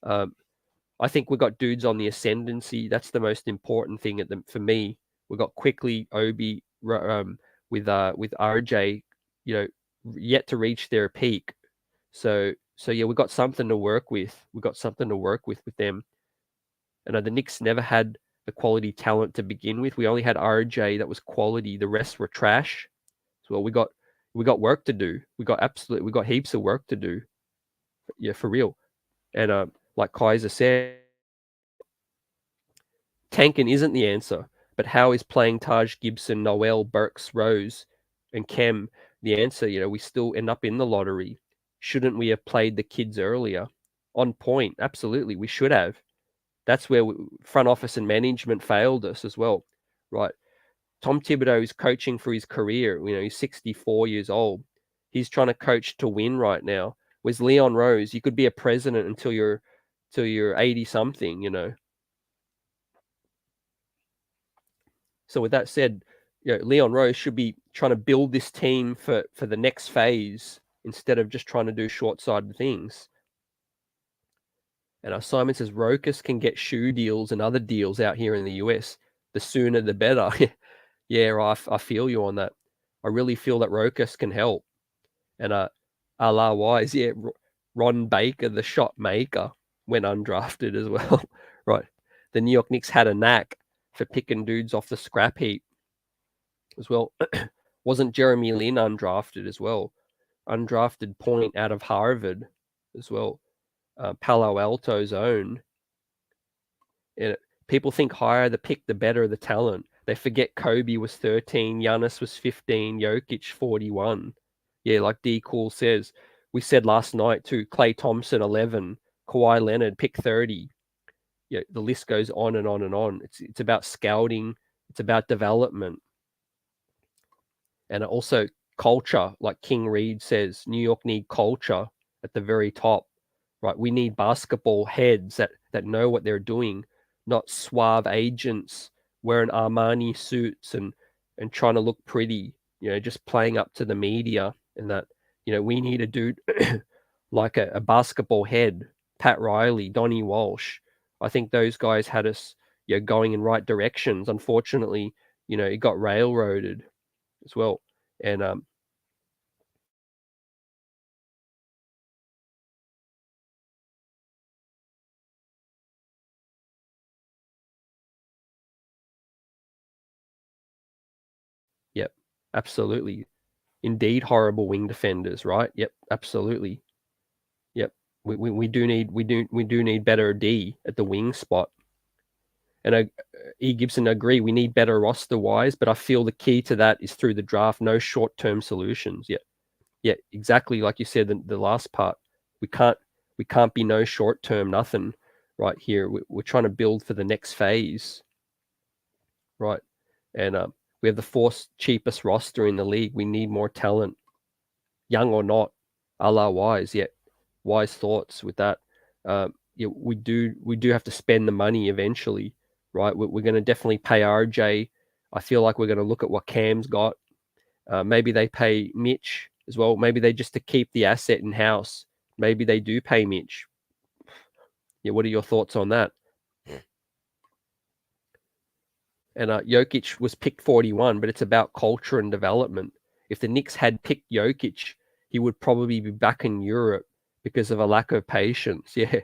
I think we've got dudes on the ascendancy. That's the most important thing for me. We've got Quickly, Obi, with RJ, yet to reach their peak. So yeah, we've got something to work with. We've got something to work with them. And the Knicks never had the quality talent to begin with. We only had RJ that was quality. The rest were trash. So we got work to do. We got heaps of work to do. Yeah, for real. And like Kaiser said, tanking isn't the answer. But how is playing Taj Gibson, Noel, Burks, Rose, and Kem the answer? We still end up in the lottery. Shouldn't we have played the kids earlier? On point, absolutely, we should have. That's where front office and management failed us as well, right? Tom Thibodeau is coaching for his career. He's 64 years old. He's trying to coach to win right now. Whereas Leon Rose, you could be a president until you're 80 something. So with that said, Leon Rose should be trying to build this team for the next phase instead of just trying to do short-sighted things. And Simon says Rokas can get shoe deals and other deals out here in the US. The sooner the better. Yeah, I feel you on that. I really feel that Rokas can help. And a la Wise, yeah, Ron Baker, the shot maker, went undrafted as well. Right. The New York Knicks had a knack for picking dudes off the scrap heap as well. Wasn't Jeremy Lin undrafted as well? Undrafted point out of Harvard as well. Palo Alto's own. And people think higher the pick, the better the talent. They forget Kobe was 13, Giannis was 15, Jokic 41. Yeah, like D Cool says. We said last night too, Klay Thompson 11, Kawhi Leonard pick 30. Yeah, the list goes on and on and on. It's about scouting, it's about development. And also culture, like King Reed says, New York need culture at the very top. Right? We need basketball heads that know what they're doing, not suave agents wearing Armani suits and trying to look pretty, just playing up to the media. And that, we need a dude like a basketball head, Pat Riley, Donnie Walsh. I think those guys had us, going in right directions. Unfortunately, it got railroaded as well. And yep, absolutely. Indeed, horrible wing defenders, right? Yep, absolutely. Yep, we do need better D at the wing spot. And E. Gibson agree we need better roster wise, but I feel the key to that is through the draft. No short term solutions. Yeah, exactly like you said the last part. We can't be no short term nothing right here. We're trying to build for the next phase, right? And we have the fourth cheapest roster in the league. We need more talent, young or not, a la Wise. Yeah, Wise thoughts with that. We do have to spend the money eventually, right? We're going to definitely pay RJ. I feel like we're going to look at what Cam's got. Maybe they pay Mitch as well. Maybe they just to keep the asset in house. Maybe they do pay Mitch. Yeah, what are your thoughts on that? And Jokic was picked 41, but it's about culture and development. If the Knicks had picked Jokic, he would probably be back in Europe because of a lack of patience. Yeah,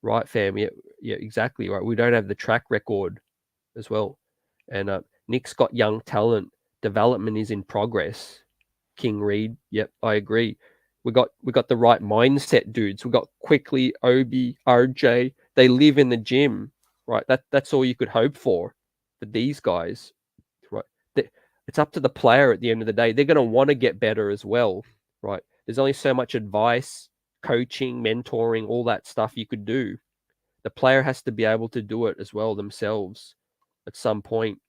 right, fam. Yeah, exactly right. We don't have the track record as well. And Knicks got young talent. Development is in progress. King Reed. Yep, I agree. We got the right mindset, dudes. We got Quickly, Obi, RJ. They live in the gym, right? That's all you could hope for these guys, right? It's up to the player at the end of the day. They're going to want to get better as well, right? There's only so much advice, coaching, mentoring, all that stuff you could do. The player has to be able to do it as well themselves at some point.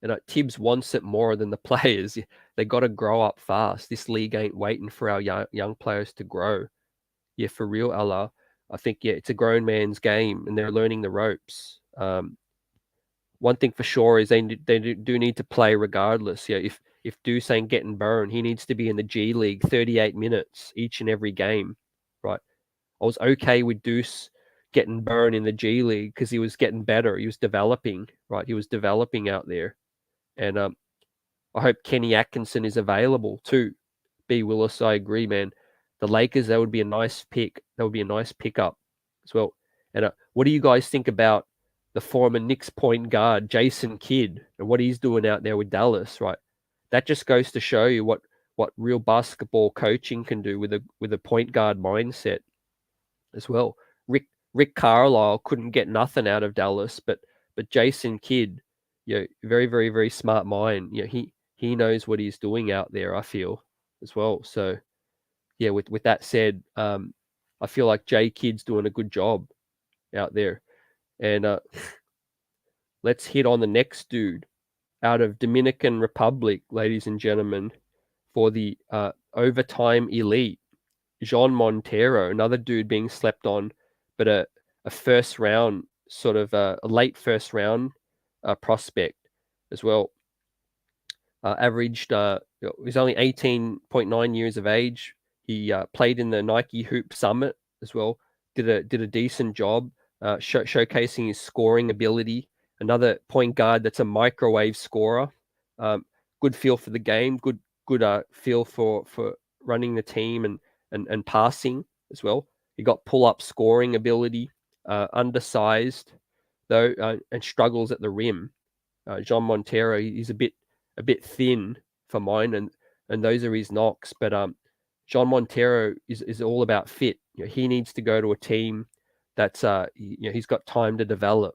And Tibbs wants it more than the players. They got to grow up fast. This league ain't waiting for our young players to grow. Yeah, for real, Allah. I think, it's a grown man's game and they're learning the ropes. One thing for sure is they do need to play regardless. Yeah, if Deuce ain't getting burned, he needs to be in the G League 38 minutes each and every game, right? I was okay with Deuce getting burned in the G League because he was getting better. He was developing, right? He was developing out there. And I hope Kenny Atkinson is available too. B. Willis, I agree, man. The Lakers, that would be a nice pick. That would be a nice pickup as well. And what do you guys think about the former Knicks point guard, Jason Kidd, and what he's doing out there with Dallas, right? That just goes to show you what real basketball coaching can do with a point guard mindset as well. Rick Carlisle couldn't get nothing out of Dallas, but Jason Kidd, very, very, very smart mind. He knows what he's doing out there, I feel, as well. So yeah, with that said, I feel like J Kidd's doing a good job out there. And let's hit on the next dude out of Dominican Republic, ladies and gentlemen, for the overtime elite, Jean Montero, another dude being slept on, but a first round, sort of a late first round prospect as well. Averaged, he's only 18.9 years of age. He played in the Nike Hoop Summit as well. Did a decent job showcasing his scoring ability. Another point guard that's a microwave scorer. Good feel for the game. Good feel for running the team and passing as well. He got pull-up scoring ability. Undersized though, and struggles at the rim. Jean Montero, he's a bit thin for mine, and those are his knocks. But Jean Montero is all about fit. He needs to go to a team that's he's got time to develop.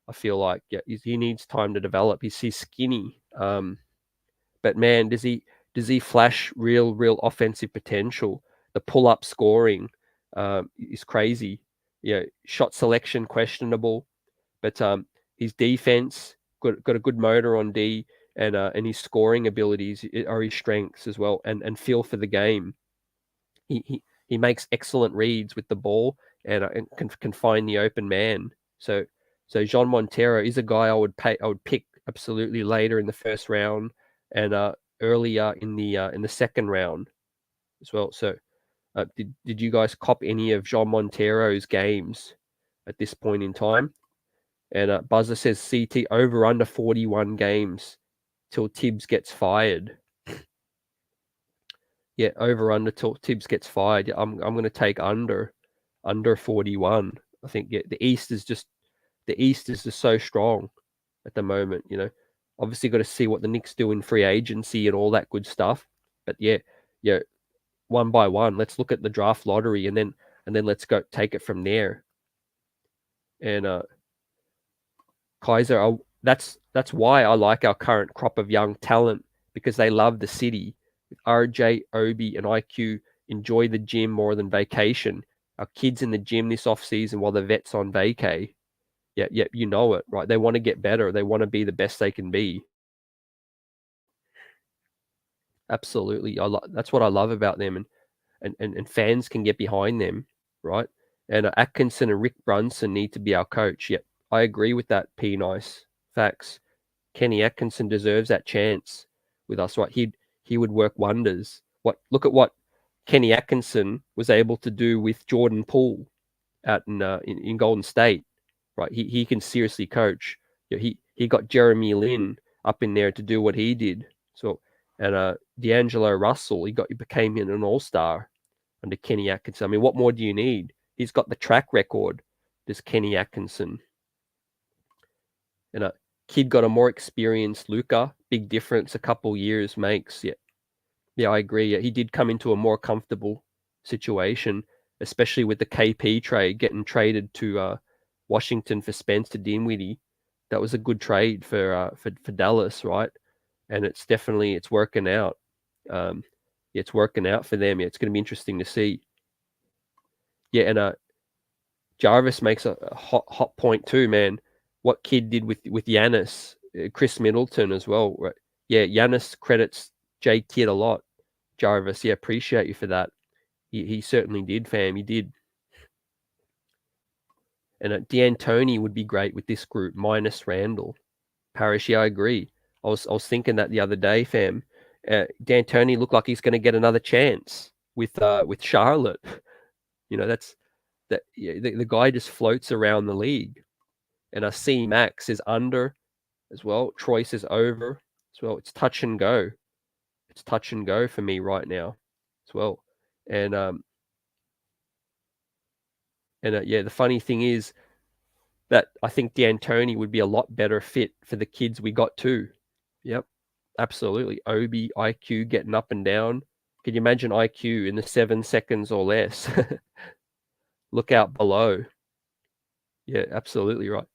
I feel like he needs time to develop. He's skinny, but man, does he flash real offensive potential? The pull up scoring is crazy. Shot selection questionable, but his defense got a good motor on D, and his scoring abilities are his strengths as well, and feel for the game. He makes excellent reads with the ball and can find the open man. So Jean Montero is a guy I would pick absolutely later in the first round and earlier in the second round as well. So did you guys cop any of Jean Montero's games at this point in time? And Buzzer says CT over under 41 games till Tibbs gets fired. Yeah, over under till Tibbs gets fired. I'm going to take under 41. I think the East is just so strong at the moment. Obviously got to see what the Knicks do in free agency and all that good stuff. But yeah, one by one, let's look at the draft lottery and then let's go take it from there. And Kaiser, that's why I like our current crop of young talent, because they love the city. RJ, Obi, and IQ enjoy the gym more than vacation. Our kids in the gym this off season while the vets on vacay. Yeah, you know it, right? They want to get better. They want to be the best they can be. Absolutely, that's what I love about them, and fans can get behind them, right? And Atkinson and Rick Brunson need to be our coach. Yep, I agree with that. P nice facts. Kenny Atkinson deserves that chance with us, right? He would work wonders. Look at what Kenny Atkinson was able to do with Jordan Poole out in Golden State, right? He can seriously coach. He got Jeremy Lin up in there to do what he did. So, and D'Angelo Russell, he became an all-star under Kenny Atkinson. I mean, what more do you need? He's got the track record, this Kenny Atkinson. And Kid got a more experienced Luka. Big difference a couple years makes. Yeah, I agree. Yeah, he did come into a more comfortable situation, especially with the KP trade, getting traded to Washington for Spencer Dinwiddie. That was a good trade for Dallas, right? And it's working out. It's working out for them. Yeah, it's going to be interesting to see. Yeah, and Jarvis makes a hot point too, man. What Kid did with Giannis, Chris Middleton as well. Right? Yeah, Giannis credits J Kidd a lot. Jarvis, yeah, appreciate you for that. He certainly did, fam. He did. And D'Antoni would be great with this group minus Randall. Parrish, yeah, I agree. I was thinking that the other day, fam. D'Antoni looked like he's going to get another chance with Charlotte. The guy just floats around the league. And I see Max is under as well. Troy says over as well. It's touch and go. It's touch and go for me right now as well. And And yeah, the funny thing is that I think D'Antoni would be a lot better fit for the kids we got too. Yep, absolutely. Obi, IQ getting up and down. Can you imagine IQ in the 7 seconds or less? Look out below. Yeah, absolutely right.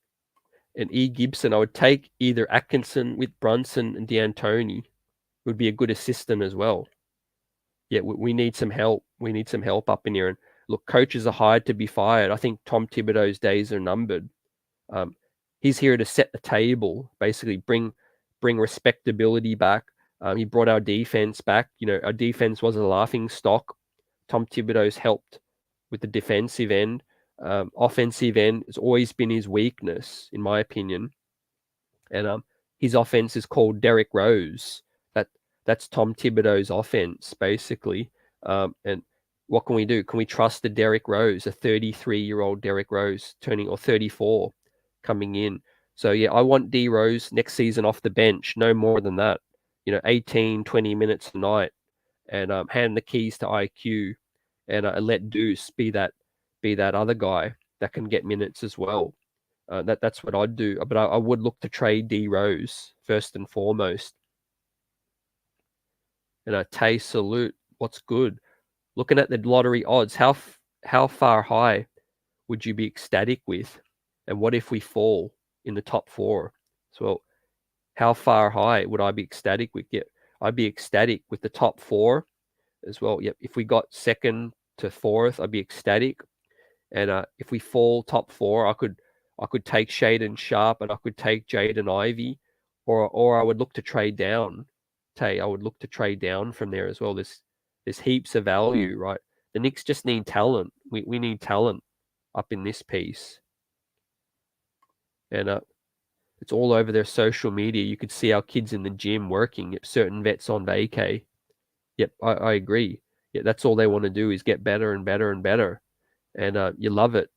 And E. Gibson, I would take either Atkinson with Brunson and D'Antoni. Would be a good assistant as well. Yeah, we need some help. We need some help up in here. And look, coaches are hired to be fired. I think Tom Thibodeau's days are numbered. Um, he's here to set the table, basically bring respectability back. He brought our defense back. You know, our defense was a laughing stock. Tom Thibodeau's helped with the defensive end. Offensive end has always been his weakness, in my opinion. And his offense is called Derrick Rose. That's Tom Thibodeau's offense, basically. And what can we do? Can we trust the Derrick Rose, a 33-year-old Derrick Rose turning, or 34, coming in? So yeah, I want D Rose next season off the bench, no more than that. 18, 20 minutes a night, and hand the keys to IQ, and let Deuce be that other guy that can get minutes as well. That's what I'd do, but I would look to trade D Rose first and foremost. And Tay, salute. What's good? Looking at the lottery odds, how far high would you be ecstatic with? And what if we fall in the top 4? So how far high would I be ecstatic with? Yeah, I'd be ecstatic with the top 4 as well. Yep. If we got 2nd to 4th, I'd be ecstatic. And if we fall top 4, I could take Shaden Sharp and I could take Jaden Ivey, or I would look to trade down. I would look to trade down from there as well. There's heaps of value, right? The Knicks just need talent. We need talent up in this piece. And it's all over their social media. You could see our kids in the gym working. Yep, certain vets on vacay. Yep, I agree. Yeah, that's all they want to do is get better and better and better. And you love it.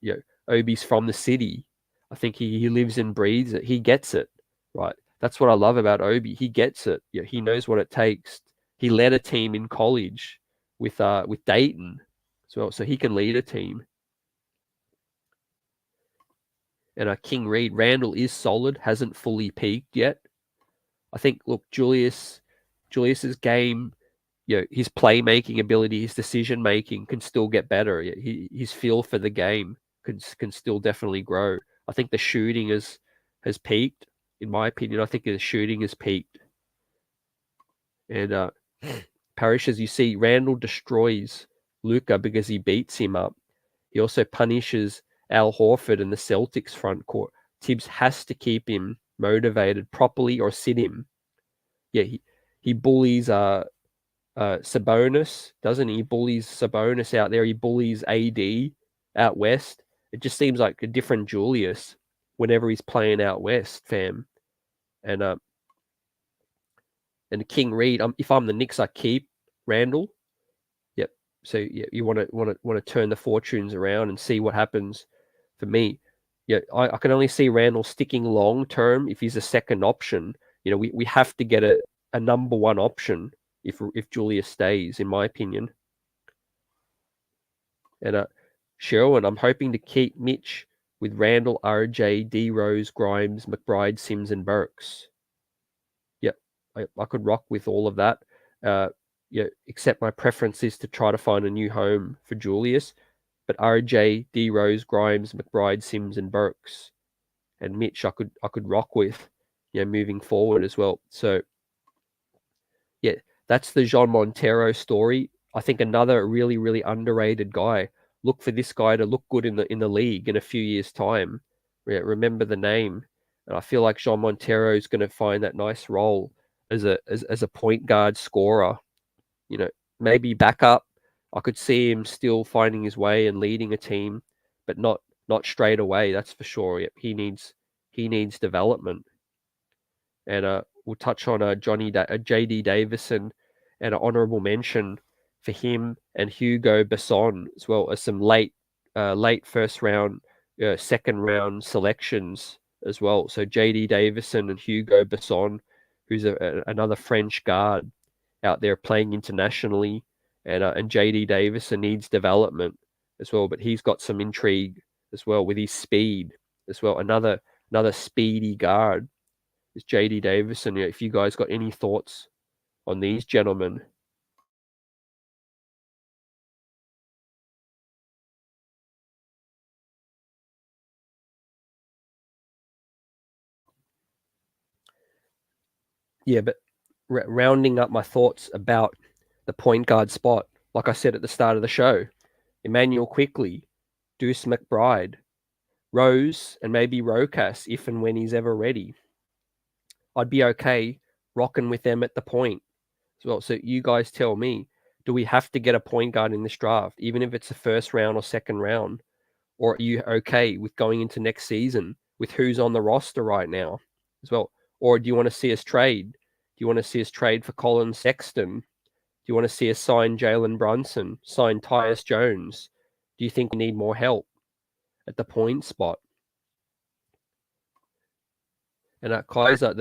Obi's from the city. I think he lives and breathes it. He gets it, right? That's what I love about Obi. He gets it. He knows what it takes. He led a team in college with Dayton as well, so he can lead a team. And King Reed, Randall is solid, hasn't fully peaked yet. I think, look, Julius's game, his playmaking ability, his decision making can still get better. His feel for the game can still definitely grow. I think the shooting has peaked. In my opinion, I think the shooting has peaked. And Parrish, as you see, Randall destroys Luka because he beats him up. He also punishes Al Horford in the Celtics front court. Tibbs has to keep him motivated properly or sit him. Yeah, he bullies Sabonis, doesn't he? He bullies Sabonis out there. He bullies AD out west. It just seems like a different Julius whenever he's playing out west, fam. And King Reed, if I'm the Knicks, I keep Randall. Yep. So yeah, you want to turn the fortunes around and see what happens. For me, yeah, I can only see Randall sticking long term if he's a second option. We have to get a number 1 option if Julius stays, in my opinion. And Sherwin, I'm hoping to keep Mitch with Randall, RJ, D Rose, Grimes, McBride, Sims, and Burks. Yep, I could rock with all of that. Except my preference is to try to find a new home for Julius. But RJ, D Rose, Grimes, McBride, Sims, and Burks, and Mitch, I could rock with, moving forward as well. So yeah, that's the Jean Montero story. I think another really, really underrated guy. Look for this guy to look good in the league in a few years' time. Yeah, remember the name. And I feel like Jean Montero is going to find that nice role as a point guard scorer. Maybe backup. I could see him still finding his way and leading a team, but not straight away. That's for sure. Yep, he needs development. And we'll touch on JD Davison, and an honourable mention for him and Hugo Besson, as well as some late first round, second round selections as well. So JD Davison and Hugo Besson, who's another French guard out there playing internationally, and JD Davison needs development. as well, but he's got some intrigue as well with his speed as well. Another speedy guard is JD Davison. If you guys got any thoughts on these gentlemen. Yeah, but rounding up my thoughts about the point guard spot, like I said at the start of the show, Emmanuel Quickly, Deuce McBride, Rose, and maybe Rocas if and when he's ever ready. I'd be okay rocking with them at the point as well. So you guys tell me, do we have to get a point guard in this draft, even if it's a first round or second round? Or are you okay with going into next season with who's on the roster right now as well? Or do you want to see us trade? Do you want to see us trade for Colin Sexton? Do you want to see us sign Jalen Brunson, sign Tyus Jones? Do you think we need more help at the point spot? And at Kaiser,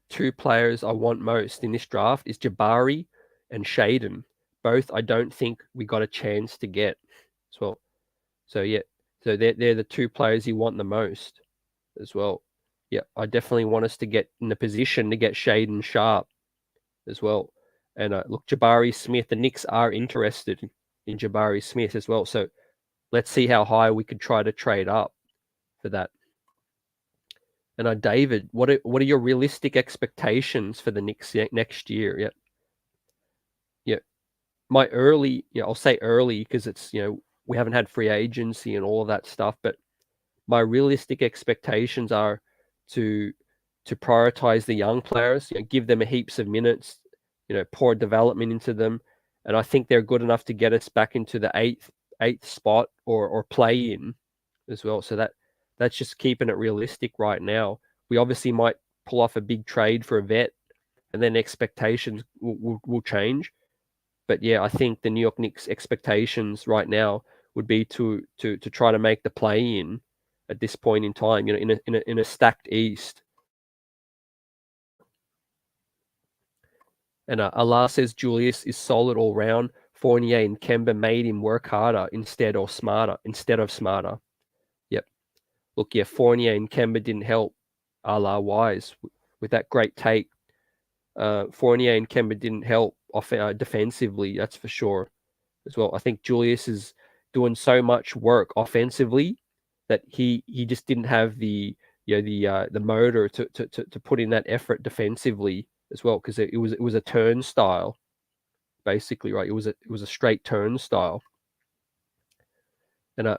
two players I want most in this draft is Jabari and Shaden. Both I don't think we got a chance to get as well. So yeah, so they're the two players you want the most as well. Yeah, I definitely want us to get in the position to get Shaden Sharp as well. And look, Jabari Smith, the Knicks are interested in Jabari Smith as well. So let's see how high we could try to trade up for that. And David, what are your realistic expectations for the Knicks next year? Yeah, yeah. I'll say early because it's we haven't had free agency and all of that stuff, but my realistic expectations are to prioritize the young players, give them heaps of minutes, pour development into them, and I think they're good enough to get us back into the eighth spot or play in as well. So that's just keeping it realistic right now. We obviously might pull off a big trade for a vet, and then expectations will change. But yeah, I think the New York Knicks expectations right now would be to try to make the play in at this point in time, in a stacked East. And Allah says Julius is solid all round. Fournier and Kemba made him work harder instead of smarter. Yep. Look, yeah, Fournier and Kemba didn't help Allah wise with that great take. Fournier and Kemba didn't help defensively, that's for sure as well. I think Julius is doing so much work offensively that he just didn't have the the motor to put in that effort defensively as well, because it was a turnstile basically, right? It was a straight turnstile. And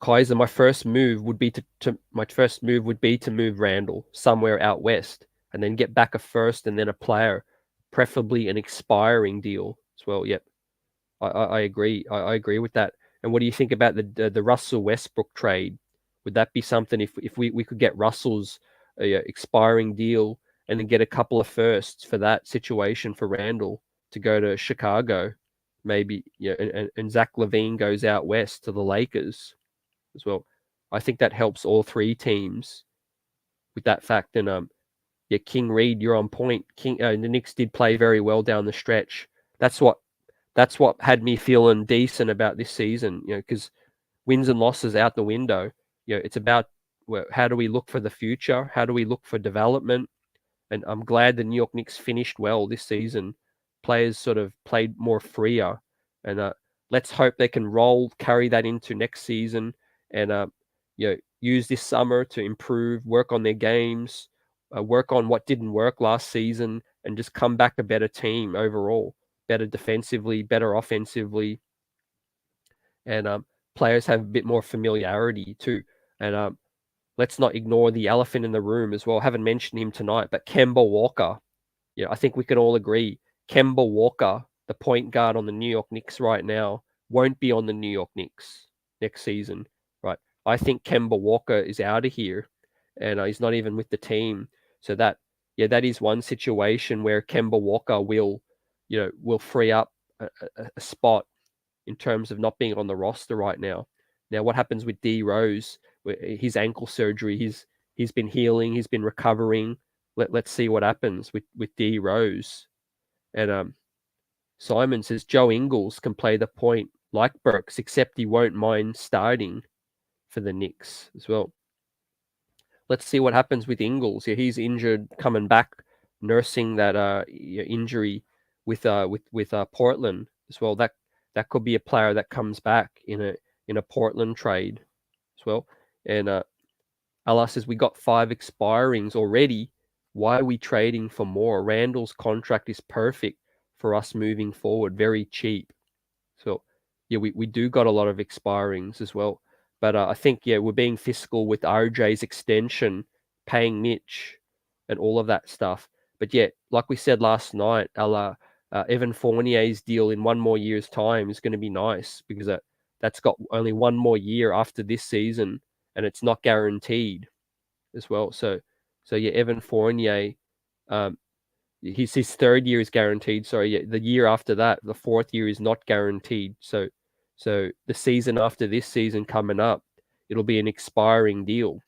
Kaiser, my first move would be to move Randall somewhere out west and then get back a first and then a player, preferably an expiring deal as well. Yep. I agree. I agree with that. And what do you think about the Russell Westbrook trade? Would that be something if we could get Russell's expiring deal and then get a couple of firsts for that situation for Randall to go to Chicago, maybe, and Zach LaVine goes out west to the Lakers as well. I think that helps all three teams with that fact. And yeah, King Reed, you're on point. The Knicks did play very well down the stretch. That's what had me feeling decent about this season, because wins and losses out the window. It's about how do we look for the future? How do we look for development? And I'm glad the New York Knicks finished well this season. Players sort of played more freer, and let's hope they can carry that into next season, and use this summer to improve, work on their games, work on what didn't work last season, and just come back a better team overall, better defensively, better offensively, and players have a bit more familiarity too. And let's not ignore the elephant in the room as well. I haven't mentioned him tonight, but Kemba Walker. I think we can all agree Kemba Walker, the point guard on the New York Knicks right now, won't be on the New York Knicks next season, right? I think Kemba Walker is out of here, and he's not even with the team. So that is one situation where Kemba Walker will free up a spot in terms of not being on the roster right now. Now, what happens with D Rose? His ankle surgery, he's been healing, he's been recovering. Let's see what happens with D Rose. And Simon says Joe Ingles can play the point like Burks, except he won't mind starting for the Knicks as well. Let's see what happens with Ingles. Yeah, he's injured, coming back, nursing that injury with Portland as well. That could be a player that comes back in a Portland trade as well. And Allah says we got 5 expirings already. Why are we trading for more? Randall's contract is perfect for us moving forward. Very cheap. So yeah, we do got a lot of expirings as well. But I think, yeah, we're being fiscal with RJ's extension, paying Mitch, and all of that stuff. But yeah, like we said last night, Evan Fournier's deal in 1 more year's time is going to be nice, because that's got only 1 more year after this season, and it's not guaranteed as well. So yeah, Evan Fournier, his 3rd year is guaranteed. Sorry, yeah, the year after that, the 4th year is not guaranteed. So the season after this season coming up, it'll be an expiring deal.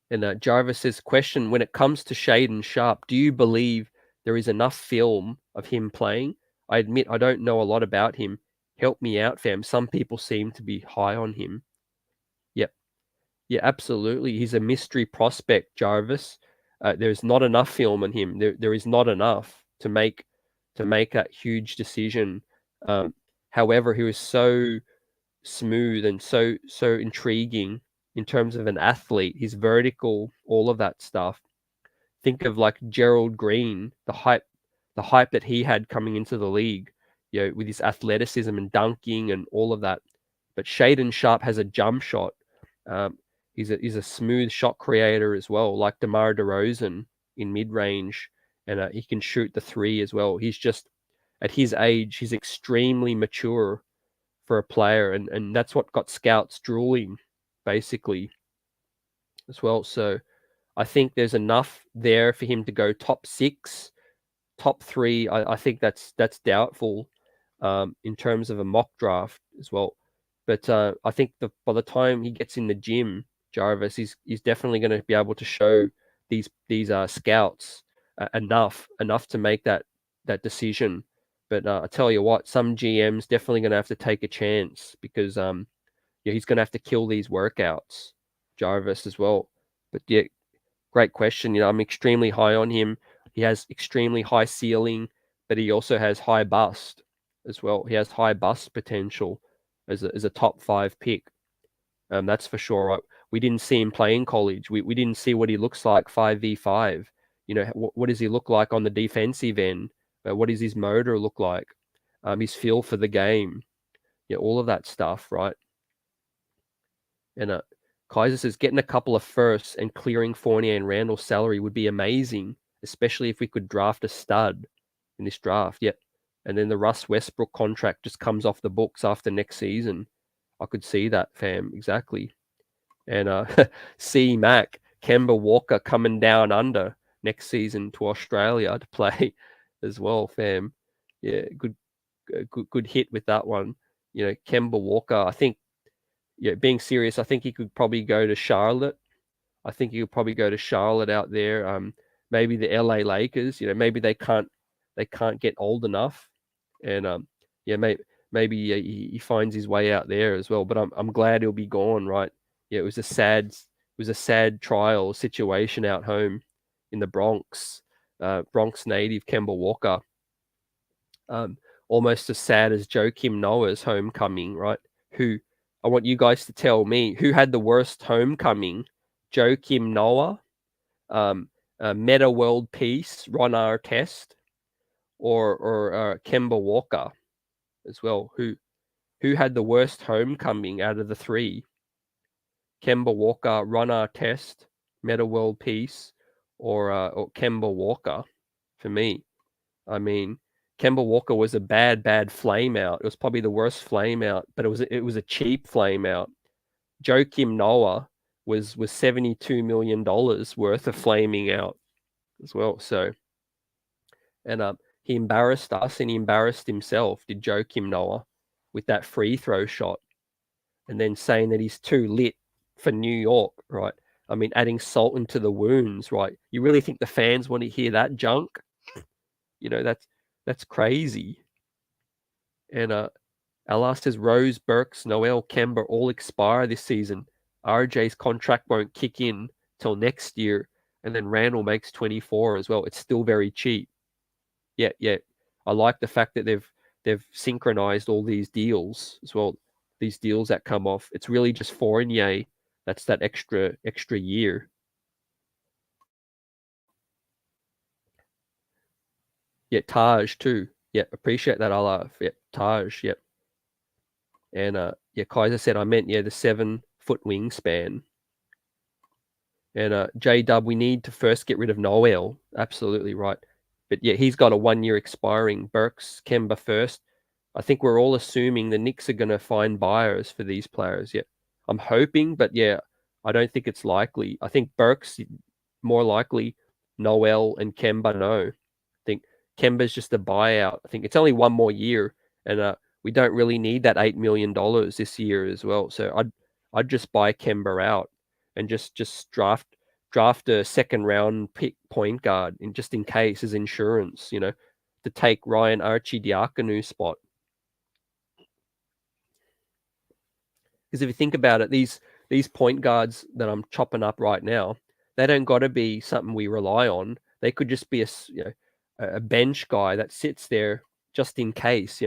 And Jarvis says, question, when it comes to Shaden Sharp, do you believe there is enough film of him playing? I admit I don't know a lot about him. Help me out, fam. Some people seem to be high on him. Yep. Yeah, absolutely. He's a mystery prospect, Jarvis. There's not enough film on him. There is not enough to make that huge decision. However, he was so smooth and so intriguing in terms of an athlete. He's vertical, all of that stuff. Think of like Gerald Green, the hype that he had coming into the league, with his athleticism and dunking and all of that. But Shaden Sharp has a jump shot. He's a smooth shot creator as well, like DeMar DeRozan in mid-range, and he can shoot the 3 as well. He's just, at his age, he's extremely mature for a player, and that's what got scouts drooling, basically, as well. So I think there's enough there for him to go top 6, top 3. I think that's doubtful in terms of a mock draft as well. But I think by the time he gets in the gym, Jarvis, he's definitely going to be able to show these scouts enough to make that decision. But I tell you what, some GMs definitely going to have to take a chance, because he's going to have to kill these workouts, Jarvis, as well. But yeah, great question. I'm extremely high on him. He has extremely high ceiling, but he also has high bust as well. He has high bust potential as a top 5 pick. That's for sure. Right? We didn't see him play in college. We didn't see what he looks like 5v5. What does he look like on the defensive end? What does his motor look like? His feel for the game. Yeah, all of that stuff, right? And Kaiser says getting a couple of firsts and clearing Fournier and Randall's salary would be amazing, especially if we could draft a stud in this draft. Yep. And then the Russ Westbrook contract just comes off the books after next season. I could see that, fam. Exactly. And C Mac, Kemba Walker coming down under next season to Australia to play as well, fam. Yeah, good hit with that one. Kemba Walker, I think, being serious, I think he could probably go to Charlotte. I think he could probably go to Charlotte out there. Maybe the LA Lakers. Maybe they can't get old enough, and maybe he finds his way out there as well. But I'm glad he'll be gone. Right? Yeah, it was a sad trial situation out home in the Bronx. Bronx native Kemba Walker. Almost as sad as Joakim Noah's homecoming, right? I want you guys to tell me who had the worst homecoming: Joakim Noah, Meta World Peace, Ron Artest, or Kemba Walker as well. Who had the worst homecoming out of the 3? Kemba Walker, Ron Artest, Meta World Peace, or Kemba Walker? For me, I mean, Kemba Walker was a bad flame out. It was probably the worst flame out, but it was a cheap flame out. Joakim Noah was $72 million worth of flaming out as well. So, and he embarrassed us and he embarrassed himself, did Joakim Noah, with that free throw shot, and then saying that he's too lit for New York, right? I mean, adding salt into the wounds, right? You really think the fans want to hear that junk? That's crazy. And Alas says Rose, Burks, Noel, Kemba all expire this season. RJ's contract won't kick in till next year, and then Randall makes 24 as well. It's still very cheap. Yeah. I like the fact that they've synchronized all these deals as well. These deals that come off. It's really just Fournier. That's that extra year. Yeah, Taj too. Yeah, appreciate that, Alaf. Yeah, Taj. Yep. And Kaiser said I meant the 7-foot wingspan. And J Dub, we need to first get rid of Noel. Absolutely right. But yeah, he's got a 1 year expiring. Burks, Kemba first. I think we're all assuming the Knicks are going to find buyers for these players. Yeah, I'm hoping, but yeah, I don't think it's likely. I think Burks more likely. Noel and Kemba, no. I think Kemba's just a buyout. I think it's only 1 more year, and we don't really need that $8 million this year as well. So I'd just buy Kemba out and just draft a second round pick point guard in case as insurance, to take Ryan Arcidiaconu's spot. Because if you think about it, these point guards that I'm chopping up right now, they don't got to be something we rely on. They could just be a bench guy that sits there just in case,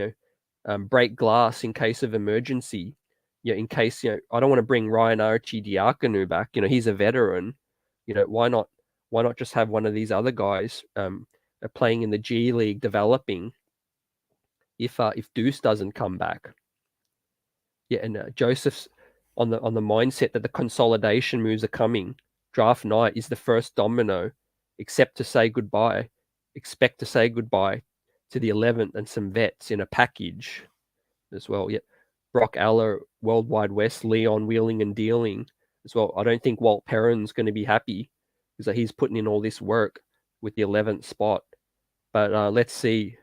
break glass in case of emergency. In case, I don't want to bring Ryan Arcidiacono back. He's a veteran. Why not just have one of these other guys playing in the G League developing if Deuce doesn't come back? Yeah, and Joseph's on the mindset that the consolidation moves are coming. Draft night is the first domino. Expect to say goodbye to the 11th and some vets in a package as well. Yeah, Brock Aller, Worldwide West, Leon wheeling and dealing as well. I don't think Walt Perrin's going to be happy because he's putting in all this work with the 11th spot. But let's see,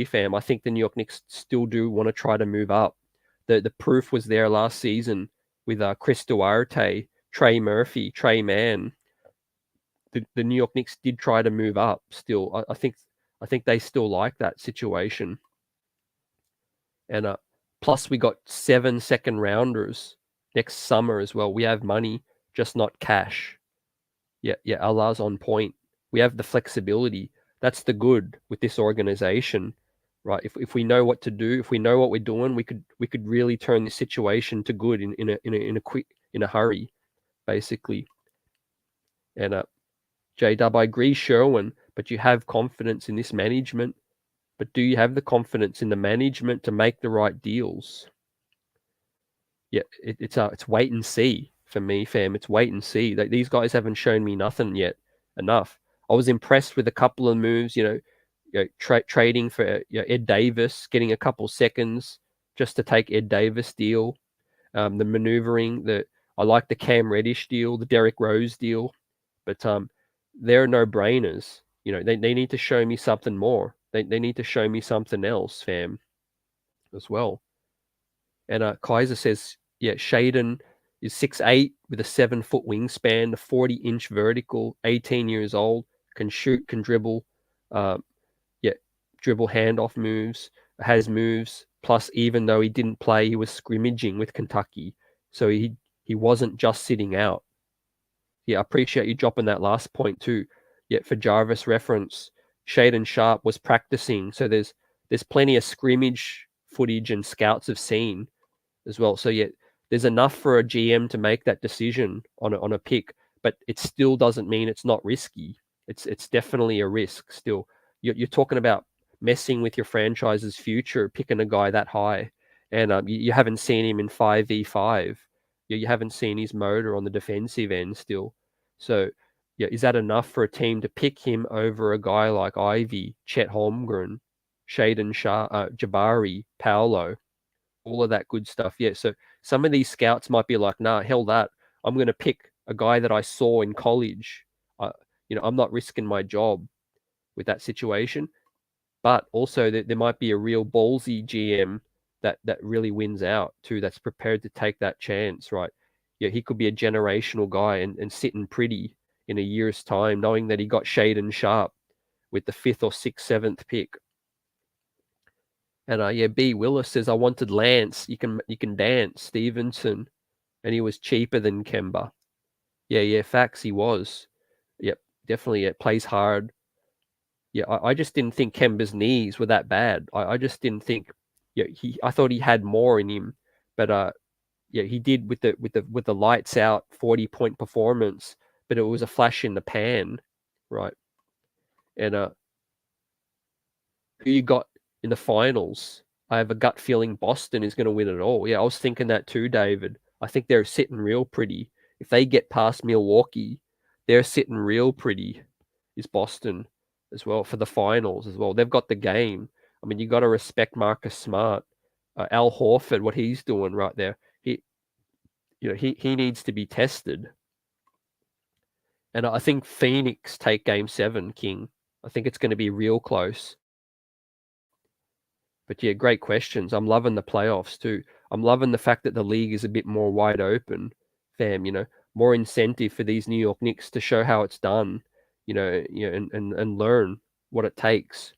fam. I think the New York Knicks still do want to try to move up. The proof was there last season with Chris Duarte, Trey Murphy, Trey Mann. The New York Knicks did try to move up. Still, I think they still like that situation. And plus, we got 7 second rounders next summer as well. We have money, just not cash. Yeah, Allah's on point. We have the flexibility. That's the good with this organization, right? If we know what to do, if we know what we're doing, we could really turn the situation to good in a hurry, basically. And J Dub, I agree, Sherwin, but you have confidence in this management. But do you have the confidence in the management to make the right deals? Yeah, it's wait and see for me, fam. It's wait and see. These guys haven't shown me nothing yet. Enough. I was impressed with a couple of moves. Trading for Ed Davis, getting a couple seconds just to take Ed Davis deal. The maneuvering, I like the Cam Reddish deal, the Derrick Rose deal, but they're no brainers. They need to show me something more. They need to show me something else, fam, as well. And Kaiser says, yeah, Shaden is 6'8" with a 7-foot wingspan, a 40-inch vertical, 18 years old, can shoot, can dribble, dribble handoff moves, has moves. Plus, even though he didn't play, he was scrimmaging with Kentucky, so he wasn't just sitting out. Yeah, I appreciate you dropping that last point too. Yeah, for Jarvis reference, Shaden Sharp was practicing, so there's plenty of scrimmage footage and scouts have seen as well. So yeah, there's enough for a GM to make that decision on a pick, but it still doesn't mean it's not risky. It's definitely a risk still. You're talking about messing with your franchise's future, picking a guy that high, and you haven't seen him in 5v5. You haven't seen his motor on the defensive end still. So yeah, is that enough for a team to pick him over a guy like Ivy, Chet Holmgren, Shaden Shah, Jabari, Paolo, all of that good stuff? Yeah, so some of these scouts might be like, nah, hell that. I'm going to pick a guy that I saw in college. I'm not risking my job with that situation. But also there might be a real ballsy GM that really wins out too, that's prepared to take that chance, right? Yeah, he could be a generational guy and sitting pretty in a year's time, knowing that he got Shaden Sharp with the 5th or 6th, 7th pick. And B Willis says I wanted Lance. You can dance Stevenson, and he was cheaper than Kemba. Yeah, facts. He was. Yep, definitely. It plays hard. Yeah, I just didn't think Kemba's knees were that bad. I just didn't think. Yeah, I thought he had more in him, but yeah, he did with the lights out 40-point performance, but it was a flash in the pan, right? And who you got in the finals? I have a gut feeling Boston is going to win it all. Yeah, I was thinking that too, David. I think they're sitting real pretty. If they get past Milwaukee, they're sitting real pretty. Is Boston as well for the finals as well? They've got the game. I mean, you got to respect Marcus Smart, Al Horford, what he's doing right there. He needs to be tested. And I think Phoenix take Game 7, King. I think it's going to be real close. But yeah, great questions. I'm loving the playoffs too. I'm loving the fact that the league is a bit more wide open, fam. More incentive for these New York Knicks to show how it's done, and learn what it takes.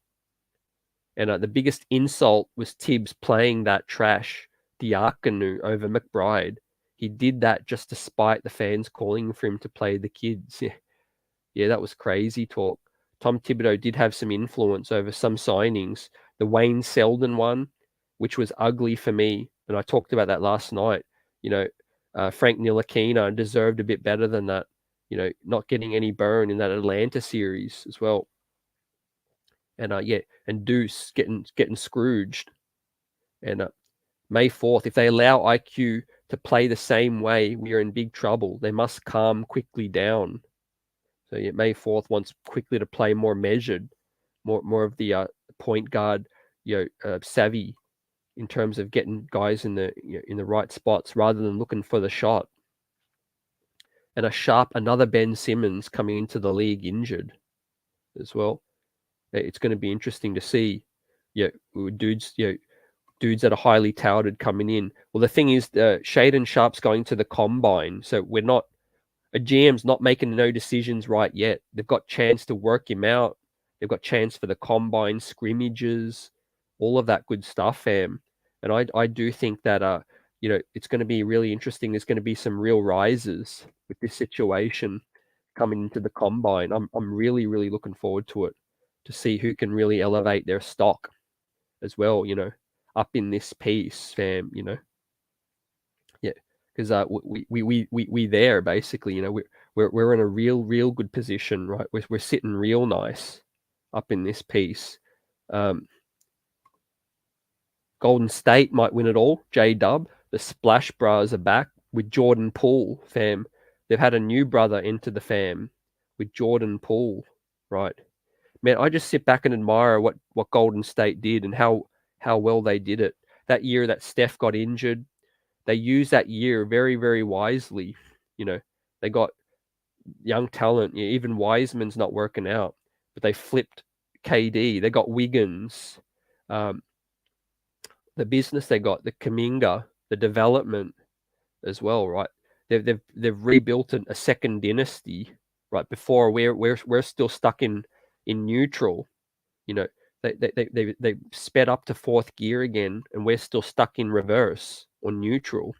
And the biggest insult was Tibbs playing that trash Diakonu over McBride. He did that just to spite the fans calling for him to play the kids. Yeah, that was crazy talk. Tom Thibodeau did have some influence over some signings. The Wayne Selden one, which was ugly for me, and I talked about that last night. Frank Ntilikina deserved a bit better than that. Not getting any burn in that Atlanta series as well. And and Deuce getting scrooged. And May 4th, if they allow IQ to play the same way, we are in big trouble. They must calm quickly down. So yeah, May 4th wants quickly to play more measured, more of the point guard, savvy in terms of getting guys in the right spots rather than looking for the shot. And another Ben Simmons coming into the league injured as well. It's going to be interesting to see. Dudes that are highly touted coming in. Well, the thing is, Shaden Sharp's going to the combine, so a GM's not making no decisions right yet. They've got chance to work him out. They've got chance for the combine scrimmages, all of that good stuff, fam. And I do think that it's going to be really interesting. There's going to be some real rises with this situation coming into the combine. I'm really, really looking forward to it, to see who can really elevate their stock as well, up in this piece, fam, Yeah, because we there basically, we're in a real good position, right? We're sitting real nice up in this piece. Golden State might win it all. J-Dub, the Splash Bros are back with Jordan Poole, fam. They've had a new brother into the fam with Jordan Poole, right? Man, I just sit back and admire what Golden State did and how well they did it. That year that Steph got injured, they used that year very, very wisely. They got young talent. Even Wiseman's not working out, but they flipped KD. They got Wiggins. The business they got, the Kaminga, the development as well, right? They've rebuilt a second dynasty, right? Before we're still stuck in neutral. They sped up to fourth gear again, and we're still stuck in reverse or neutral.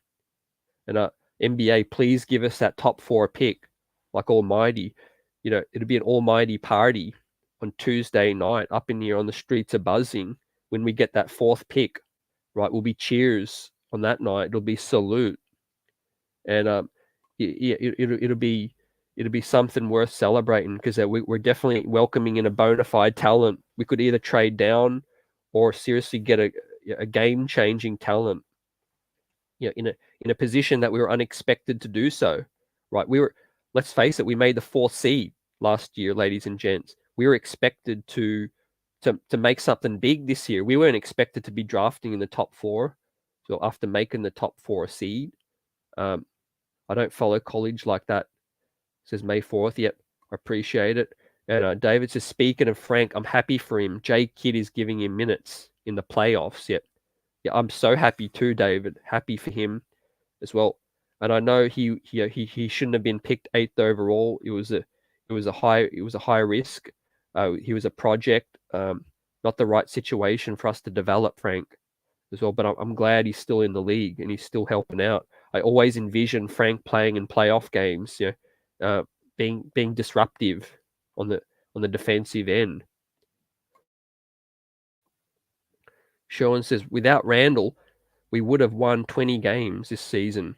And NBA, please give us that top 4 pick, like almighty. It'll be an almighty party on Tuesday night up in here on the streets of buzzing when we get that 4th pick, right? Will be cheers on that night. It'll be salute, and it'll be something worth celebrating because we're definitely welcoming in a bona fide talent. We could either trade down or seriously get a game-changing talent. In a position that we were unexpected to do so, right? Let's face it, we made the 4th seed last year, ladies and gents. We were expected to make something big this year. We weren't expected to be drafting in the top 4. So after making the top 4 seed, I don't follow college like that. It says May 4th. Yep, I appreciate it. And David says, speaking of Frank, I'm happy for him. Jay Kidd is giving him minutes in the playoffs. Yep. Yeah, I'm so happy too, David. Happy for him as well. And I know he shouldn't have been picked 8th overall. It was a high risk. He was a project. not the right situation for us to develop Frank as well. But I'm glad he's still in the league and he's still helping out. I always envision Frank playing in playoff games, being disruptive on the defensive end. Sean says, without Randall, we would have won 20 games this season.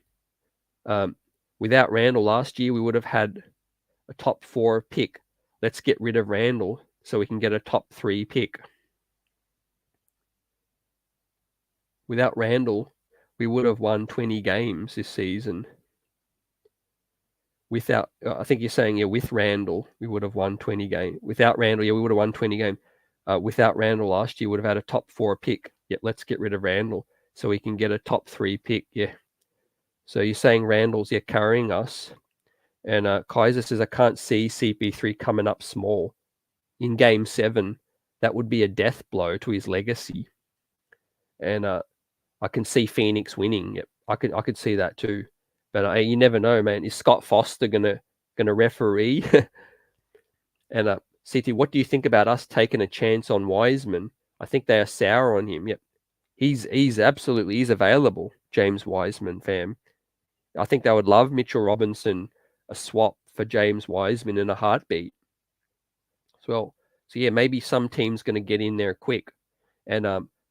Without Randall last year, we would have had a top 4 pick. Let's get rid of Randall so we can get a top 3 pick. Without Randall, we would have won 20 games this season. I think you're saying, with Randall, we would have won 20 games. Without Randall, we would have won 20 games. Without Randall last year, we would have had a top 4 pick. Let's get rid of Randall so we can get a top 3 pick. So you're saying Randall's carrying us. And Kaiser says, I can't see CP3 coming up small. In Game 7, that would be a death blow to his legacy. And I can see Phoenix winning. I could see that too. But you never know, man. Is Scott Foster gonna referee? And CT, what do you think about us taking a chance on Wiseman? I think they are sour on him. He's absolutely available. James Wiseman, fam. I think they would love Mitchell Robinson a swap for James Wiseman in a heartbeat as well. So maybe some team's going to get in there quick. And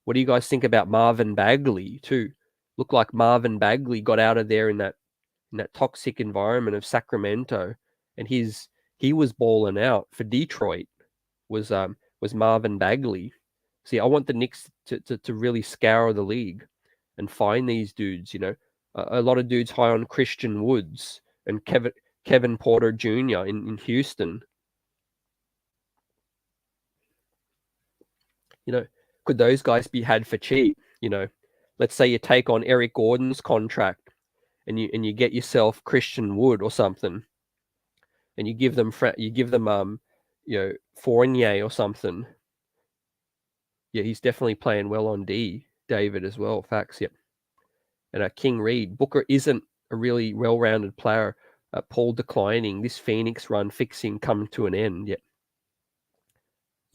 what do you guys think about Marvin Bagley too? Looked like Marvin Bagley got out of there in that toxic environment of Sacramento, and he was balling out for Detroit. Was Marvin Bagley? See, I want the Knicks to really scour the league and find these dudes. A lot of dudes high on Christian Woods and Kevin Porter Jr. in Houston. Could those guys be had for cheap? Let's say you take on Eric Gordon's contract and you get yourself Christian Wood or something, and you give them Fournier or something. He's definitely playing well on D, David, as well. Facts, And King Reed, Booker isn't a really well-rounded player. Paul declining. This Phoenix run fixing come to an end.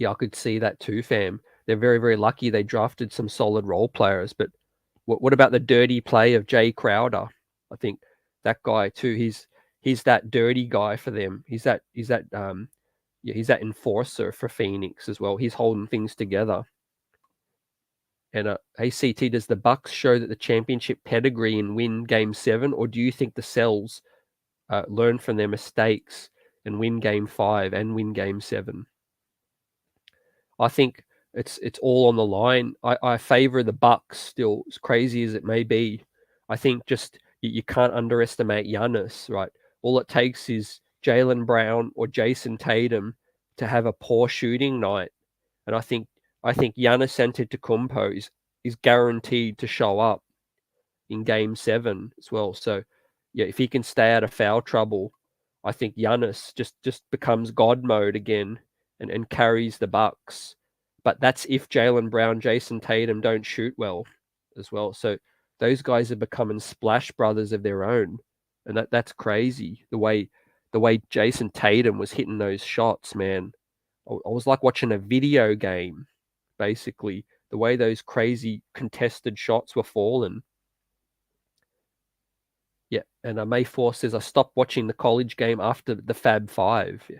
I could see that too, fam. They're very, very lucky they drafted some solid role players. But what about the dirty play of Jay Crowder? I think that guy too. He's that dirty guy for them. He's that enforcer for Phoenix as well. He's holding things together. And ACT, does the Bucks show that the championship pedigree and win Game 7, or do you think the Cells learn from their mistakes and win Game 5 and win Game 7? I think it's all on the line. I favor the Bucks still, as crazy as it may be. I think just you can't underestimate Giannis, right? All it takes is Jaylen Brown or Jason Tatum to have a poor shooting night, and I think Giannis Antetokounmpo is guaranteed to show up in Game 7 as well. So, if he can stay out of foul trouble, I think Giannis just becomes God mode again and carries the Bucks. But that's if Jaylen Brown, Jason Tatum don't shoot well as well. So those guys are becoming splash brothers of their own, and that's crazy. The way Jason Tatum was hitting those shots, man. I was like watching a video game. Basically, the way those crazy contested shots were falling. And May 4 says, I stopped watching the college game after the Fab 5.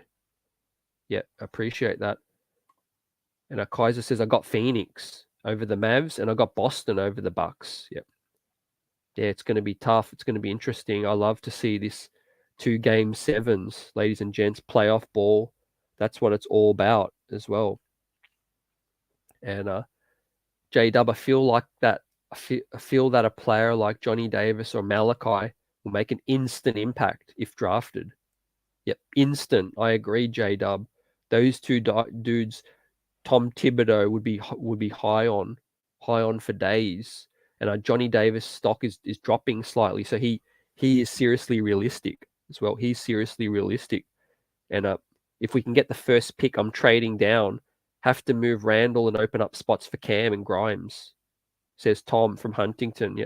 Appreciate that. And Kaiser says, I got Phoenix over the Mavs, and I got Boston over the Bucks. It's going to be tough. It's going to be interesting. I love to see this 2 Game 7s, ladies and gents, playoff ball. That's what it's all about as well. And J-Dub, I feel like that. I feel that a player like Johnny Davis or Malachi will make an instant impact if drafted. Instant. I agree, J-Dub. Those 2 dudes, Tom Thibodeau would be high on for days. And Johnny Davis stock is dropping slightly, so he is seriously realistic as well. He's seriously realistic. And if we can get the first pick, I'm trading down. Have to move Randall and open up spots for Cam and Grimes, says Tom from Huntington.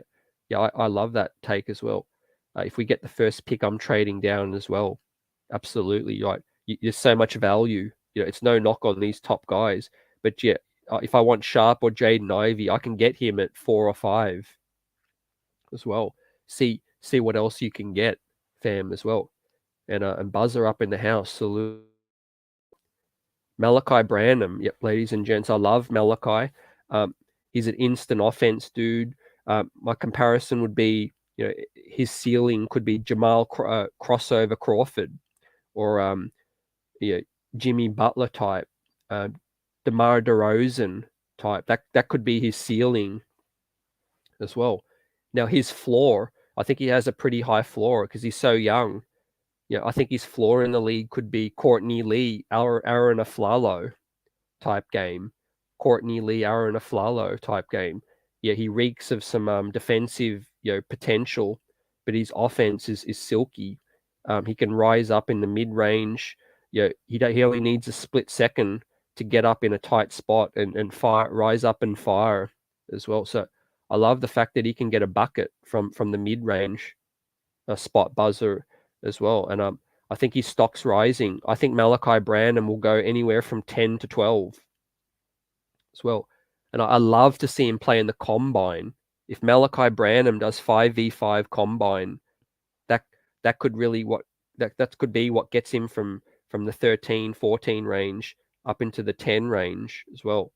I love that take as well. If we get the first pick, I'm trading down as well. Absolutely, right. There's so much value. It's no knock on these top guys, but if I want Sharp or Jaden Ivey, I can get him at 4 or 5 as well. See what else you can get, fam, as well. And Buzzer up in the house. Salute. Malachi Branham. Yep, ladies and gents, I love Malachi. He's an instant offense dude. My comparison would be, his ceiling could be Jamal crossover Crawford, or Jimmy Butler type, DeMar DeRozan type. That could be his ceiling as well. Now his floor, I think he has a pretty high floor because he's so young. I think his floor in the league could be Courtney Lee, Aaron Aflalo type game. Courtney Lee, Aaron Aflalo type game. Yeah, he reeks of some defensive potential, but his offense is silky. He can rise up in the mid range. He only needs a split second to get up in a tight spot and rise up and fire as well. So I love the fact that he can get a bucket from the mid range, a spot buzzer as well. And I think his stock's rising. I think Malachi Branham will go anywhere from 10 to 12 as well. And I love to see him play in the combine. If Malachi Branham does 5v5 combine, that could really that could be what gets him from the 13, 14 range up into the 10 range as well.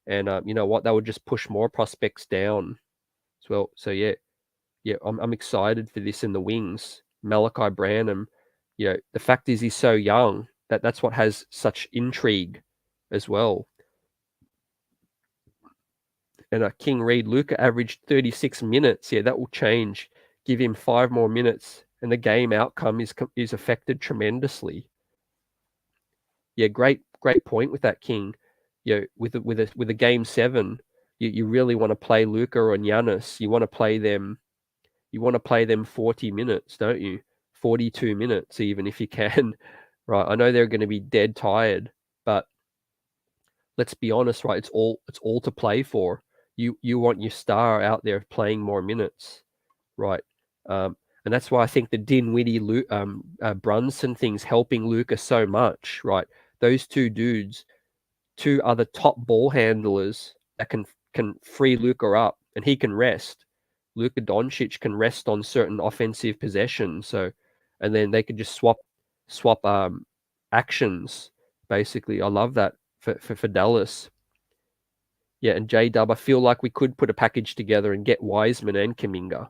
And you know what? That would just push more prospects down as well. So yeah, I'm excited for this in the wings. Malachi Branham, the fact is he's so young that's what has such intrigue as well. And King Reed, Luka averaged 36 minutes. Yeah, that will change. Give him 5 more minutes, and the game outcome is affected tremendously. Yeah, great point with that, King. With a game 7, you really want to play Luka or Giannis. You want to play them. You want to play them 40 minutes, don't you? 42 minutes, even if you can. Right? I know they're going to be dead tired, but let's be honest, right? It's all to play for. You want your star out there playing more minutes, right? And that's why I think the Dinwiddie Brunson thing's helping Luka so much, right? Those two dudes, 2 other top ball handlers that can free Luka up, and he can rest. Luka Doncic can rest on certain offensive possessions, and then they could just swap actions. Basically, I love that for Dallas. Yeah, and J-Dub, I feel like we could put a package together and get Wiseman and Kuminga.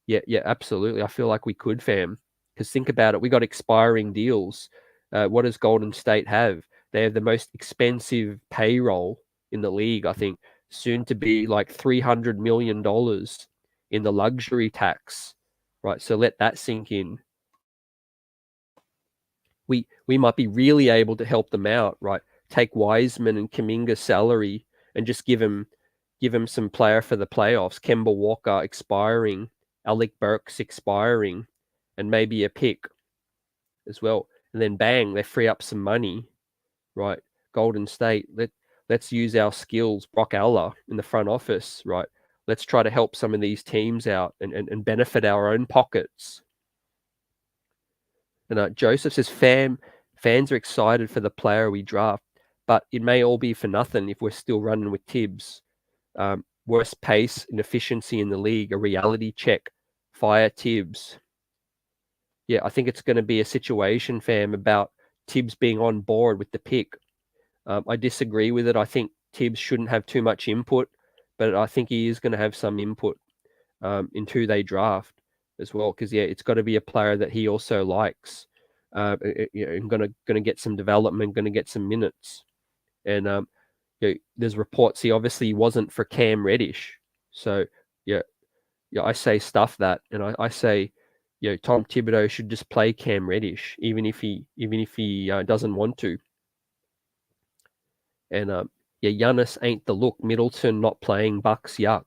Yeah, absolutely. I feel like we could, fam. Because think about it, we got expiring deals. What does Golden State have? They have the most expensive payroll in the league, I think. Soon to be like $300 million in the luxury tax. Right, so let that sink in. We might be really able to help them out, right? Take Wiseman and Kuminga's salary and just give him some player for the playoffs. Kemba Walker expiring, Alec Burks expiring, and maybe a pick as well. And then bang, they free up some money, right? Golden State, let's use our skills. Brock Aller in the front office, right? Let's try to help some of these teams out and benefit our own pockets. And Joseph says, fans are excited for the player we draft, but it may all be for nothing if we're still running with Tibbs. Worst pace and efficiency in the league, a reality check. Fire Tibbs. Yeah, I think it's going to be a situation, fam, about Tibbs being on board with the pick. I disagree with it. I think Tibbs shouldn't have too much input, but I think he is going to have some input in who they draft as well. Because yeah, it's got to be a player that he also likes. And going to get some development, going to get some minutes. And there's reports he obviously wasn't for Cam Reddish. So yeah, I say stuff that, and I say, Tom Thibodeau should just play Cam Reddish, even if he doesn't want to. And Giannis ain't the look. Middleton not playing, Bucks, yuck.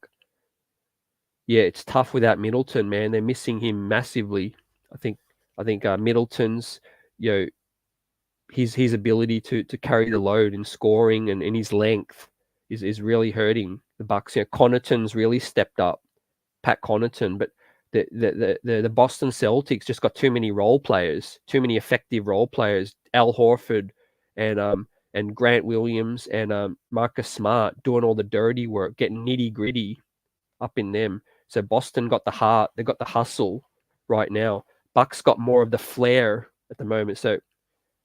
Yeah, it's tough without Middleton, man. They're missing him massively. I think Middleton's, his ability to carry the load in scoring and in his length is really hurting the Bucks. Connaughton's really stepped up, Pat Connaughton, but the Boston Celtics just got too many role players, too many effective role players. Al Horford and and Grant Williams and Marcus Smart doing all the dirty work, getting nitty gritty up in them. So Boston got the heart, they got the hustle right now. Bucks got more of the flair at the moment. So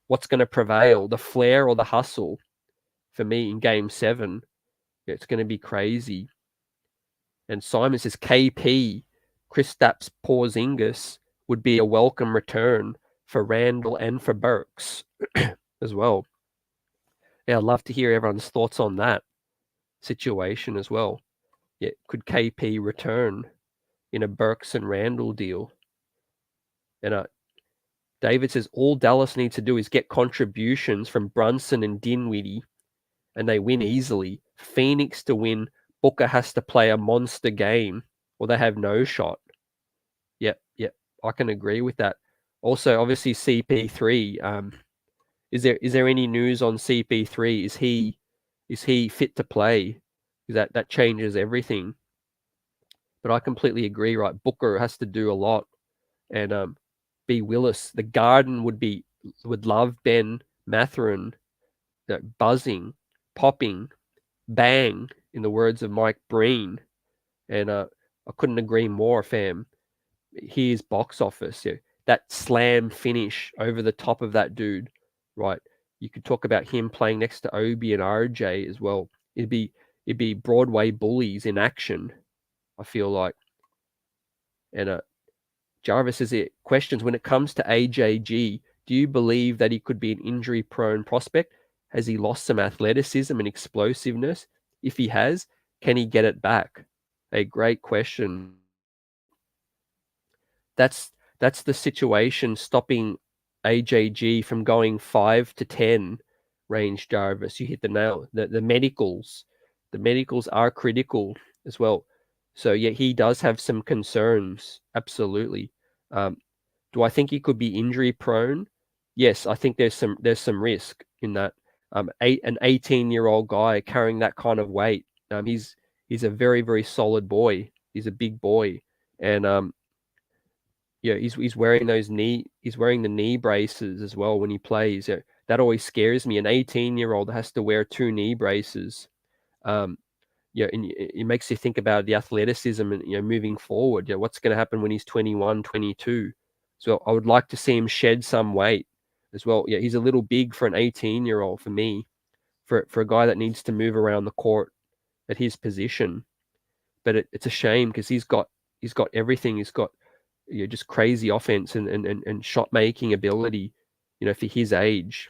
what's going to prevail, the flair or the hustle? For me in Game 7, it's going to be crazy. And Simon says KP, Kristaps Porzingis would be a welcome return for Randall and for Burks as well. Yeah, I'd love to hear everyone's thoughts on that situation as well. Yeah, could KP return in a Burks and Randall deal? And David says all Dallas needs to do is get contributions from Brunson and Dinwiddie, and they win easily. Phoenix to win, Booker has to play a monster game, or they have no shot. Yep, I can agree with that. Also, obviously CP3. Is there any news on CP3? Is he fit to play? Because that changes everything. But I completely agree. Right, Booker has to do a lot, and B. Willis, the Garden would love Ben Mathurin, buzzing, popping, bang, in the words of Mike Breen. And I couldn't agree more, fam. Here's box office. Yeah, that slam finish over the top of that dude, right? You could talk about him playing next to Obi and RJ as well. It'd be Broadway bullies in action, I feel like. And Jarvis says it questions when it comes to AJG, do you believe that he could be an injury-prone prospect? Has he lost some athleticism and explosiveness? If he has, can he get it back? A great question. That's the situation stopping AJG from going 5 to 10 range, Jarvis. You hit the nail. The medicals. The medicals are critical as well. So yeah, he does have some concerns. Absolutely. Do I think he could be injury prone? Yes, I think there's some risk in that. An 18-year-old guy carrying that kind of weight. He's a very, very solid boy. He's a big boy, and yeah, he's wearing the knee braces as well when he plays. Yeah, that always scares me. An 18-year-old has to wear 2 knee braces. Yeah, and it makes you think about the athleticism and moving forward. Yeah, what's going to happen when he's 21, 22? So I would like to see him shed some weight as well. Yeah, he's a little big for an 18-year-old for me, for a guy that needs to move around the court at his position. But it's a shame because he's got everything. He's got just crazy offense and shot making ability, for his age.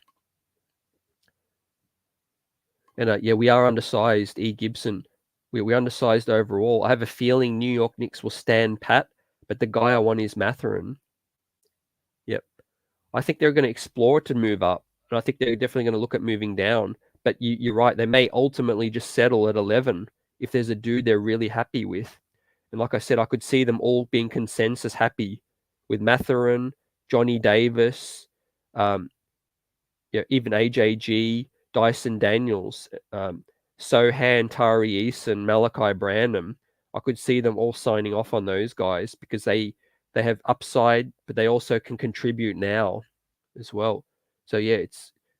And yeah, we are undersized, E. Gibson. We're undersized overall. I have a feeling New York Knicks will stand pat, but the guy I want is Mathurin. Yep. I think they're going to explore to move up, and I think they're definitely going to look at moving down. But you're right, they may ultimately just settle at 11 if there's a dude they're really happy with. And like I said, I could see them all being consensus happy with Mathurin, Johnny Davis, even AJG, Dyson Daniels, Sohan, Tari Eason, Malachi Branham. I could see them all signing off on those guys because they have upside, but they also can contribute now as well. So yeah,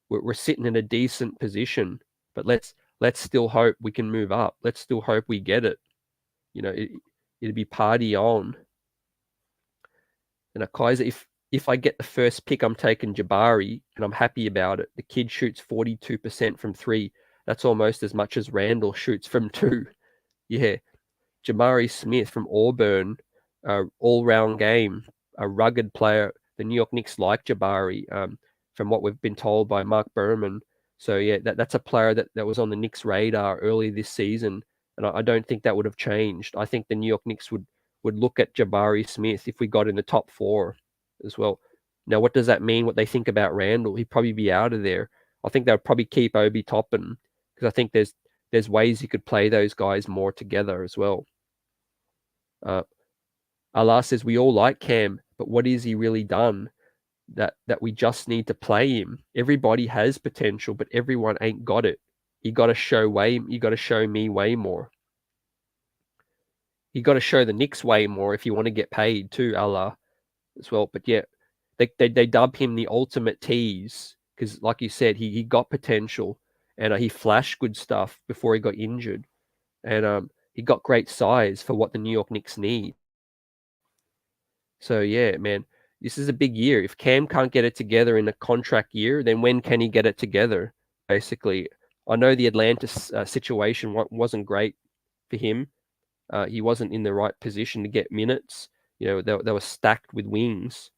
we're sitting in a decent position, but let's still hope we can move up. Let's still hope we get it. It'd be party on. And a Kaiser, if I get the first pick, I'm taking Jabari, and I'm happy about it. The kid shoots 42% from 3. That's almost as much as Randall shoots from 2. Yeah. Jabari Smith from Auburn, all-round game, a rugged player. The New York Knicks like Jabari, from what we've been told by Mark Berman. So yeah, that's a player that was on the Knicks' radar early this season, and I don't think that would have changed. I think the New York Knicks would look at Jabari Smith if we got in the top 4 as well. Now, what does that mean? What they think about Randall? He'd probably be out of there. I think they'll probably keep Obi Toppin because I think there's ways you could play those guys more together as well. Allah says we all like Cam, but what has he really done that we just need to play him? Everybody has potential, but everyone ain't got it. You got to show me way more. You got to show the Knicks way more if you want to get paid too, Allah, as well. But yeah, they dub him the ultimate tease because, like you said, he got potential, and he flashed good stuff before he got injured, and he got great size for what the New York Knicks need. So yeah, man, this is a big year. If Cam can't get it together in a contract year, then when can he get it together? Basically, I know the Atlanta situation wasn't great for him. He wasn't in the right position to get minutes. They were stacked with wings,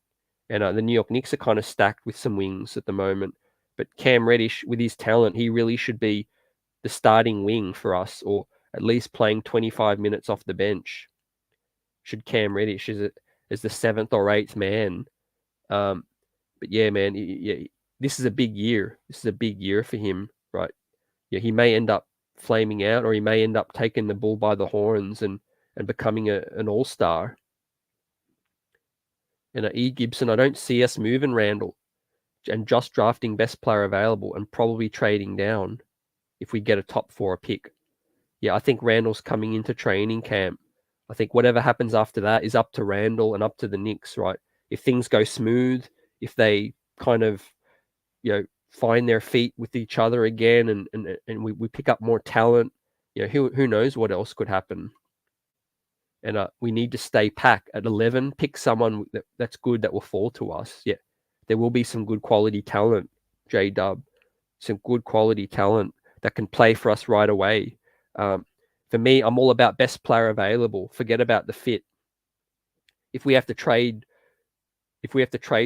and the New York Knicks are kind of stacked with some wings at the moment. But Cam Reddish, with his talent, he really should be the starting wing for us, or at least playing 25 minutes off the bench. Should Cam Reddish as the 7th or 8th man. But yeah, man, this is a big year. This is a big year for him, right? Yeah, he may end up flaming out, or he may end up taking the bull by the horns and becoming an all-star. And E. Gibson, I don't see us moving Randall and just drafting best player available and probably trading down if we get a top 4 pick. Yeah, I think Randall's coming into training camp. I think whatever happens after that is up to Randall and up to the Knicks, right? If things go smooth, if they kind of, find their feet with each other again, and we pick up more talent, who knows what else could happen. And we need to stay packed at 11. Pick someone that's good that will fall to us. Yeah, there will be some good quality talent, J-Dub. Some good quality talent that can play for us right away. For me, I'm all about best player available. Forget about the fit. If we have to trade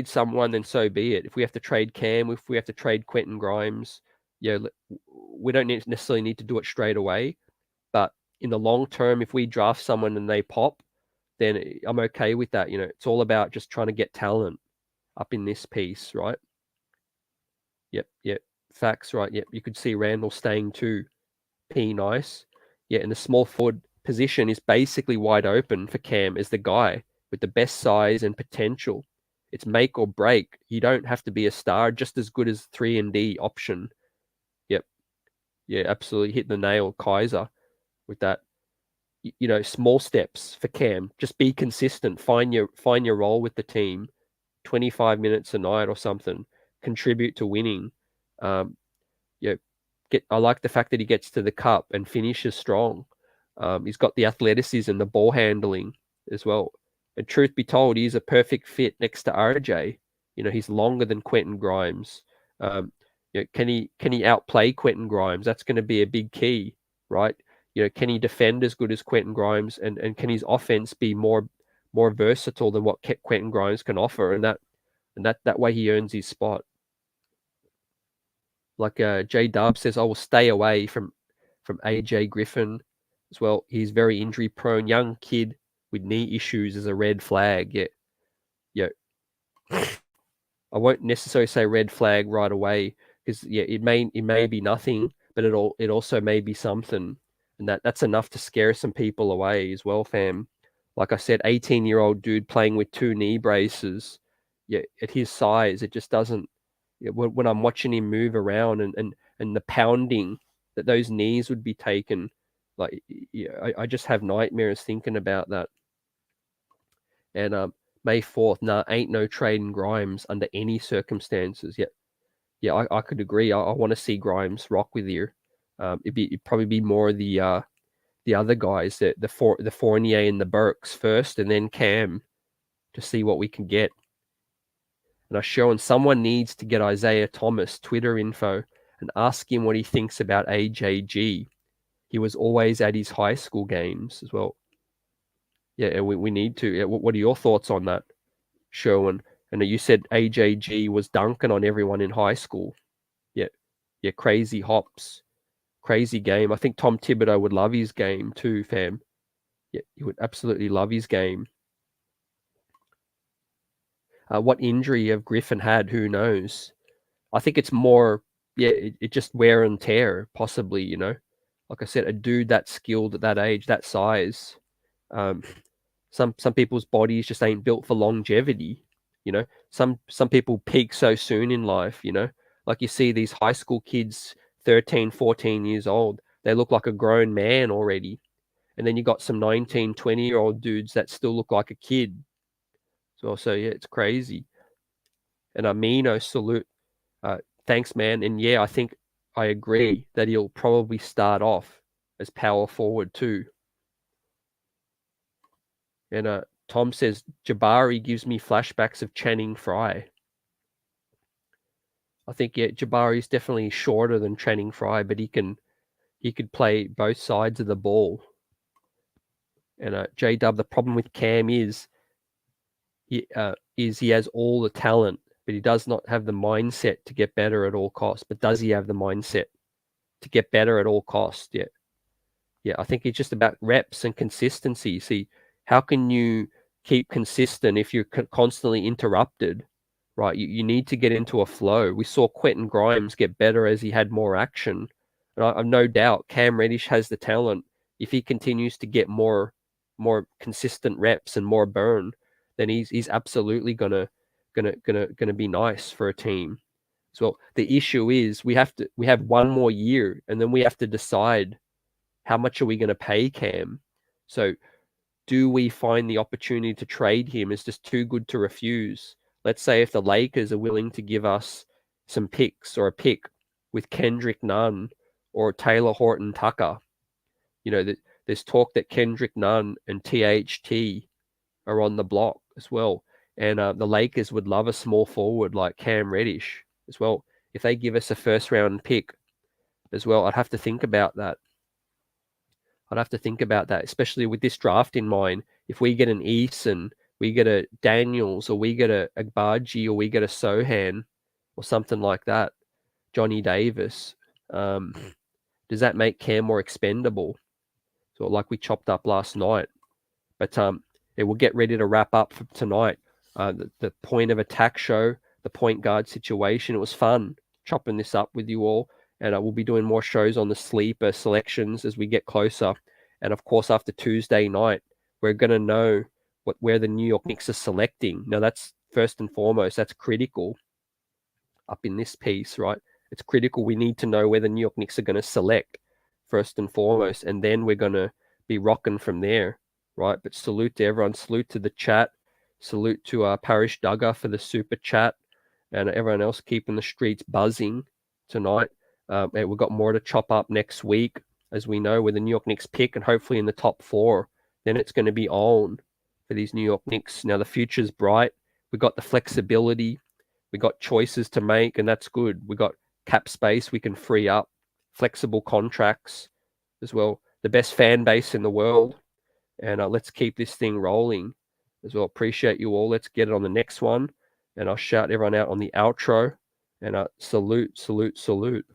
someone, then so be it. If we have to trade Cam, if we have to trade Quentin Grimes, we don't necessarily need to do it straight away. But in the long term, if we draft someone and they pop, then I'm okay with that. It's all about just trying to get talent up in this piece, right? Yep. Facts, right? Yep. You could see Randall staying too. Nice. Yeah, and the small forward position is basically wide open for Cam as the guy with the best size and potential. It's make or break. You don't have to be a star, just as good as 3 and D option. Yep. Yeah, absolutely hit the nail, Kaiser, with that. Small steps for Cam. Just be consistent. Find your role with the team. 25 minutes a night or something. Contribute to winning. I like the fact that he gets to the cup and finishes strong. He's got the athleticism, the ball handling as well. And truth be told, he's a perfect fit next to RJ. He's longer than Quentin Grimes. Can he outplay Quentin Grimes? That's going to be a big key, right? Can he defend as good as Quentin Grimes, and can his offense be more versatile than what Quentin Grimes can offer? And that way he earns his spot. Like J-Dub says, I will stay away from AJ Griffin as well. He's very injury prone. Young kid with knee issues is a red flag. Yeah. I won't necessarily say red flag right away, because it may be nothing, but it also may be something, and that's enough to scare some people away as well, fam. Like I said, 18-year-old dude playing with 2 knee braces. Yeah, at his size, it just doesn't. When I'm watching him move around and the pounding that those knees would be taken, like, I just have nightmares thinking about that. And May 4th, ain't no trading Grimes under any circumstances. Yeah, I could agree. I want to see Grimes rock with you. It'd probably be more the other guys, the Fournier and the Burks first, and then Cam, to see what we can get. And I shown someone needs to get Isaiah Thomas Twitter info and ask him what he thinks about AJG. He was always at his high school games as well. Yeah, we need to. Yeah, what are your thoughts on that, Sherwin? And you said AJG was dunking on everyone in high school. Yeah, crazy hops, crazy game. I think Tom Thibodeau would love his game too, fam. Yeah, he would absolutely love his game. What injury of Griffin had, who knows? I think it's more, it just wear and tear, possibly, Like I said, a dude that skilled at that age, that size, some people's bodies just ain't built for longevity, Some people peak so soon in life, Like you see these high school kids, 13, 14 years old, they look like a grown man already. And then you got some 19, 20-year-old dudes that still look like a kid. So yeah, it's crazy. And Amino, salute. thanks, man. And yeah, I think I agree that he'll probably start off as power forward too. And Tom says Jabari gives me flashbacks of Channing Frye. I think Jabari's definitely shorter than Channing Frye, but he could play both sides of the ball. And J-Dub, the problem with Cam is he has all the talent, but he does not have the mindset to get better at all costs. But does he have the mindset to get better at all costs? Yeah. I think it's just about reps and consistency. See, how can you keep consistent if you're constantly interrupted? Right, you need to get into a flow. We saw Quentin Grimes get better as he had more action. And I've no doubt Cam Reddish has the talent. If he continues to get more consistent reps and more burn, then he's absolutely gonna be nice for a team. So the issue is we have one more year, and then we have to decide how much are we going to pay Cam. So do we find the opportunity to trade him is just too good to refuse? Let's say if the Lakers are willing to give us some picks or a pick with Kendrick Nunn or Taylor Horton Tucker, there's talk that Kendrick Nunn and THT are on the block as well. And the Lakers would love a small forward like Cam Reddish as well. If they give us a first round pick as well, I'd have to think about that. Especially with this draft in mind. If we get an Eason, we get a Daniels, or we get a Agbaji, or we get a Sohan, or something like that, Johnny Davis, does that make Cam more expendable? So like we chopped up last night. But we'll get ready to wrap up for tonight. The point of attack show, the point guard situation. It was fun chopping this up with you all. And we'll be doing more shows on the sleeper selections as we get closer. And of course, after Tuesday night, we're going to know where the New York Knicks are selecting. Now, that's first and foremost, that's critical up in this piece, right? It's critical. We need to know where the New York Knicks are going to select first and foremost. And then we're going to be rocking from there, right? But salute to everyone. Salute to the chat. Salute to Parish Duggar for the super chat. And everyone else keeping the streets buzzing tonight. We've got more to chop up next week, as we know, with the New York Knicks pick, and hopefully in the top 4. Then it's going to be on for these New York Knicks. Now, the future's bright. We've got the flexibility. We got choices to make, and that's good. We got cap space we can free up, flexible contracts as well. The best fan base in the world. And let's keep this thing rolling as well. Appreciate you all. Let's get it on the next one. And I'll shout everyone out on the outro. And salute, salute, salute.